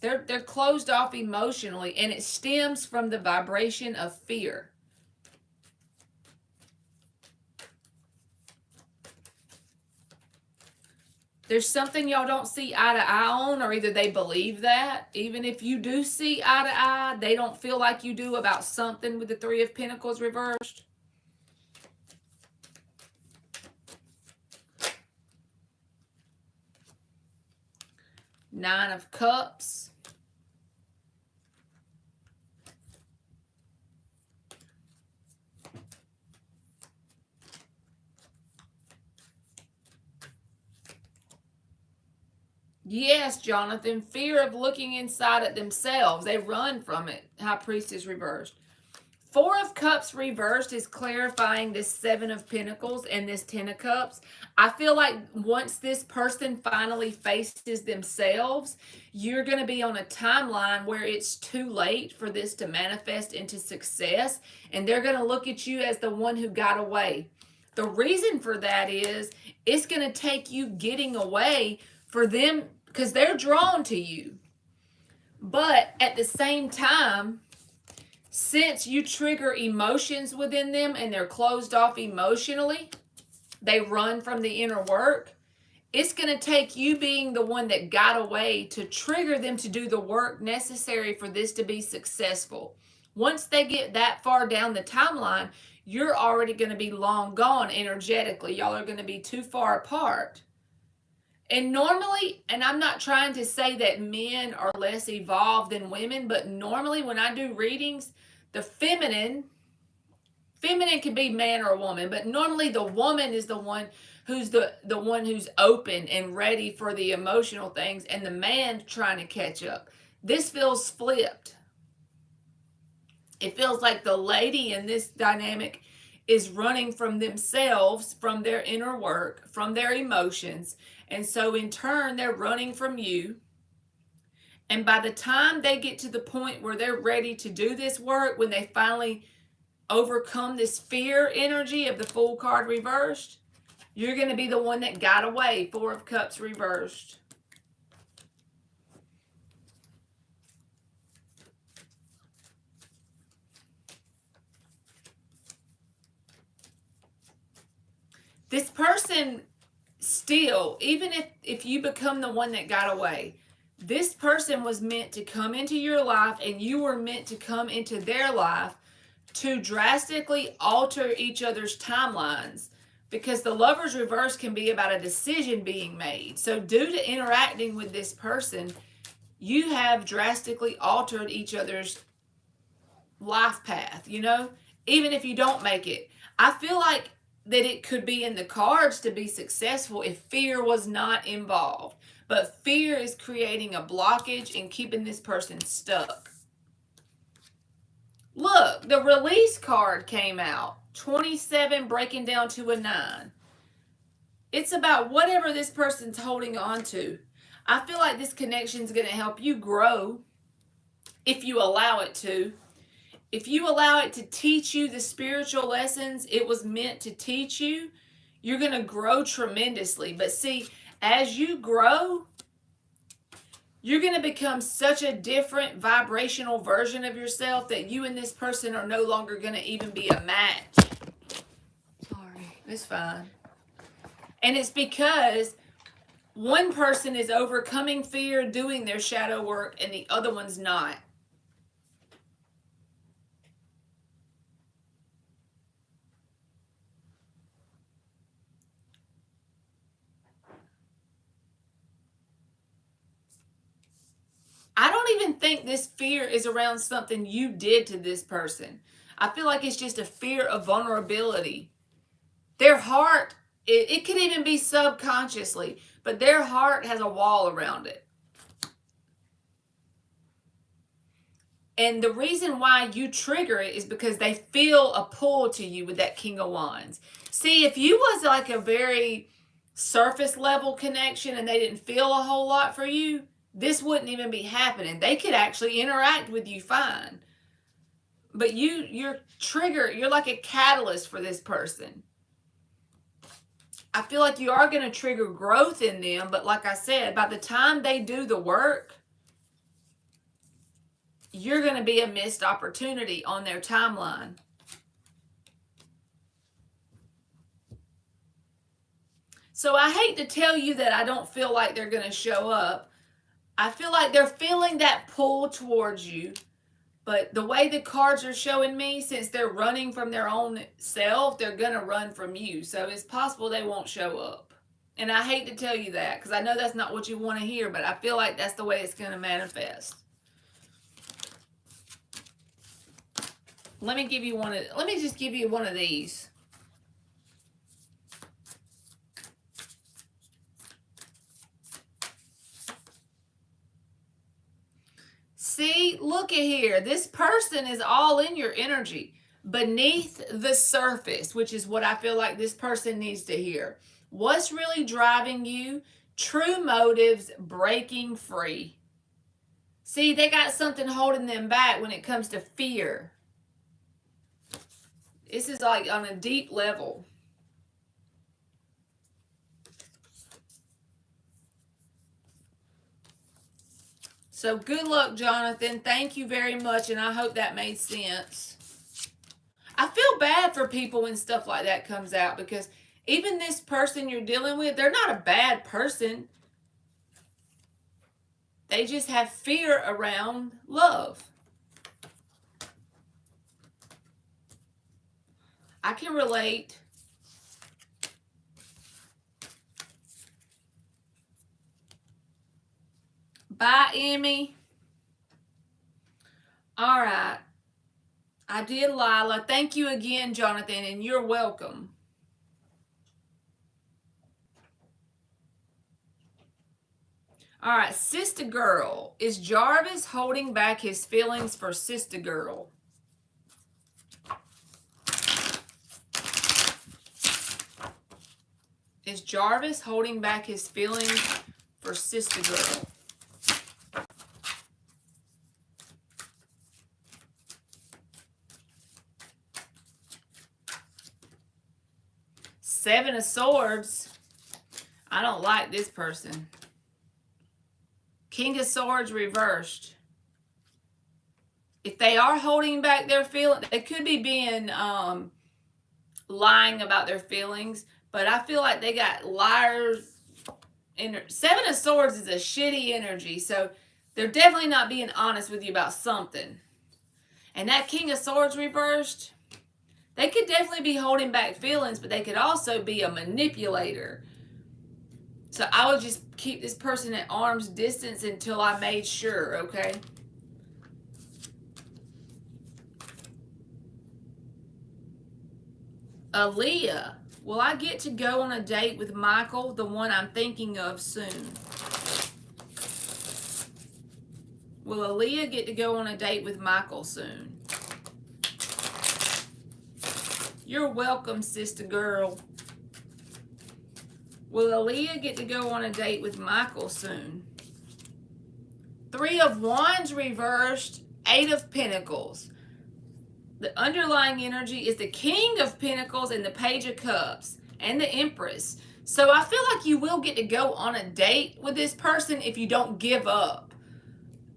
They're closed off emotionally, and it stems from the vibration of fear. There's something y'all don't see eye to eye on, or either they believe that. Even if you do see eye to eye, they don't feel like you do about something with the Three of Pentacles reversed. Nine of Cups. Yes, Jonathan. Fear of looking inside at themselves. They run from it. High Priestess reversed. Four of Cups reversed is clarifying this Seven of Pentacles and this Ten of Cups. I feel like once this person finally faces themselves, you're going to be on a timeline where it's too late for this to manifest into success. And they're going to look at you as the one who got away. The reason for that is it's going to take you getting away for them because they're drawn to you. But at the same time, since you trigger emotions within them and they're closed off emotionally, they run from the inner work. It's going to take you being the one that got away to trigger them to do the work necessary for this to be successful. Once they get that far down the timeline, you're already going to be long gone energetically. Y'all are going to be too far apart. And normally, and I'm not trying to say that men are less evolved than women, but normally when I do readings, the feminine can be man or woman, but normally the woman is the one who's the one who's open and ready for the emotional things, and the man trying to catch up. This feels flipped. It feels like the lady in this dynamic is running from themselves, from their inner work, from their emotions. And so in turn, they're running from you. And by the time they get to the point where they're ready to do this work, when they finally overcome this fear energy of the Fool card reversed, you're going to be the one that got away. Four of Cups reversed. This person still, even if you become the one that got away, this person was meant to come into your life and you were meant to come into their life to drastically alter each other's timelines, because the Lover's reverse can be about a decision being made. So due to interacting with this person, you have drastically altered each other's life path, you know, even if you don't make it. I feel like that it could be in the cards to be successful if fear was not involved. But fear is creating a blockage and keeping this person stuck. Look, the release card came out. 27 breaking down to a 9. It's about whatever this person's holding on to. I feel like this connection is going to help you grow if you allow it to. If you allow it to teach you the spiritual lessons it was meant to teach you, you're going to grow tremendously. But see, as you grow, you're going to become such a different vibrational version of yourself that you and this person are no longer going to even be a match. Sorry. It's fine. And it's because one person is overcoming fear, doing their shadow work, and the other one's not. I don't even think this fear is around something you did to this person. I feel like it's just a fear of vulnerability. Their heart, it could even be subconsciously, but their heart has a wall around it. And the reason why you trigger it is because they feel a pull to you with that King of Wands. See, if you was like a very surface level connection and they didn't feel a whole lot for you, this wouldn't even be happening. They could actually interact with you fine. But you're like a catalyst for this person. I feel like you are going to trigger growth in them, but like I said, by the time they do the work, you're going to be a missed opportunity on their timeline. So I hate to tell you that I don't feel like they're going to show up. I feel like they're feeling that pull towards you. But the way the cards are showing me, since they're running from their own self, they're going to run from you. So it's possible they won't show up. And I hate to tell you that because I know that's not what you want to hear, but I feel like that's the way it's going to manifest. Let me just give you one of these. See, look at here. This person is all in your energy beneath the surface, which is what I feel like this person needs to hear. What's really driving you? True motives, breaking free. See, they got something holding them back when it comes to fear. This is like on a deep level. So good luck, Jonathan. Thank you very much, and I hope that made sense. I feel bad for people when stuff like that comes out because even this person you're dealing with, they're not a bad person. They just have fear around love. I can relate. Bye, Emmy. All right. I did, Lila. Thank you again, Jonathan, and you're welcome. All right, Sister Girl. Is Jarvis holding back his feelings for Sister Girl? Is Jarvis holding back his feelings for Sister Girl? Seven of Swords. I don't like this person. King of Swords reversed. If they are holding back their feelings, they could be being lying about their feelings, but I feel like they got liars. Seven of Swords is a shitty energy, so they're definitely not being honest with you about something. And that King of Swords reversed, They could definitely be holding back feelings, but they could also be a manipulator. So I would just keep this person at arm's distance until I made sure, okay? Aaliyah, will I get to go on a date with Michael, the one I'm thinking of soon? Will Aaliyah get to go on a date with Michael soon? You're welcome, sister girl. Will Aaliyah get to go on a date with Michael soon? 3 of Wands reversed, 8 of Pentacles. The underlying energy is the King of Pentacles and the Page of Cups and the Empress. So I feel like you will get to go on a date with this person if you don't give up.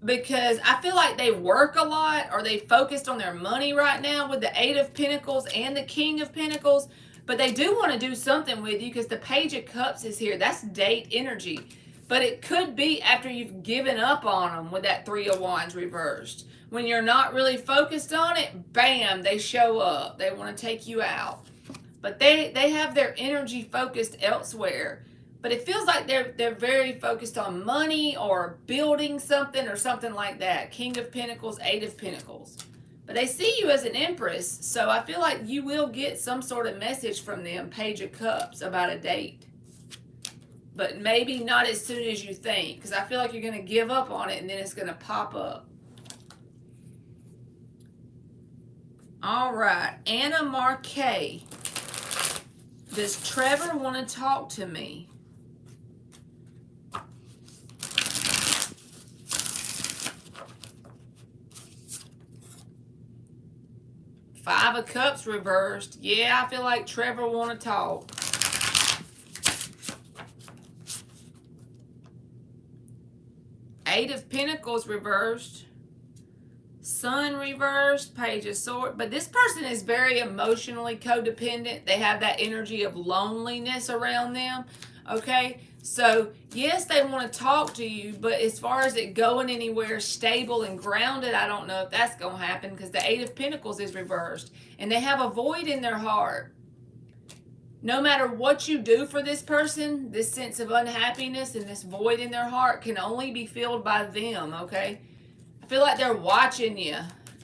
Because I feel like they work a lot, or they focused on their money right now with the 8 of Pentacles and the King of Pentacles. But they do want to do something with you because the Page of Cups is here. That's date energy. But it could be after you've given up on them with that 3 of Wands reversed. When you're not really focused on it, bam, they show up. They want to take you out. But they have their energy focused elsewhere. But it feels like they're very focused on money or building something or something like that. King of Pentacles, 8 of Pentacles. But they see you as an Empress, so I feel like you will get some sort of message from them, Page of Cups, about a date. But maybe not as soon as you think, because I feel like you're going to give up on it and then it's going to pop up. All right, Anna Marquet. Does Trevor want to talk to me? Five of Cups reversed. Yeah, I feel like Trevor want to talk. Eight of Pentacles reversed. Sun reversed. Page of Swords. But this person is very emotionally codependent. They have that energy of loneliness around them. Okay? So, yes, they want to talk to you, but as far as it going anywhere stable and grounded, I don't know if that's going to happen because the 8 of Pentacles is reversed. And they have a void in their heart. No matter what you do for this person, this sense of unhappiness and this void in their heart can only be filled by them, okay? I feel like they're watching you.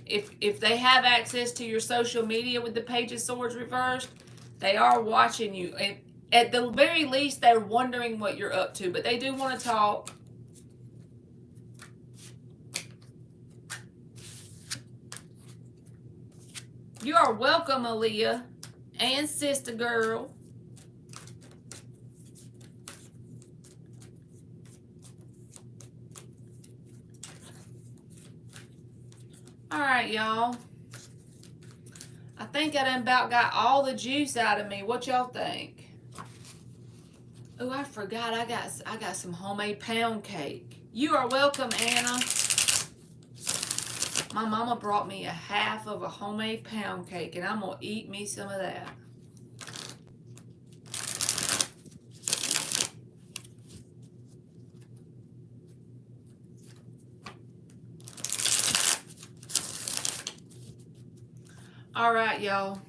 If they have access to your social media with the Page of Swords reversed, they are watching you. And at the very least, they're wondering what you're up to, but they do want to talk. You are welcome, Aaliyah and sister girl. All right, y'all. I think I done about got all the juice out of me. What y'all think? Oh, I forgot. I got some homemade pound cake. You are welcome, Anna. My mama brought me a half of a homemade pound cake, and I'm going to eat me some of that. All right, y'all.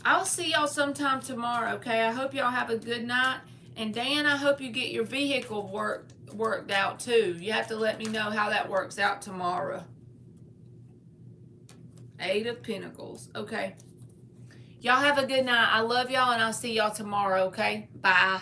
I'll see y'all sometime tomorrow, okay? I hope y'all have a good night. And Dan, I hope you get your vehicle worked out too. You have to let me know how that works out tomorrow. 8 of Pentacles. Okay. Y'all have a good night. I love y'all, and I'll see y'all tomorrow, okay? Bye.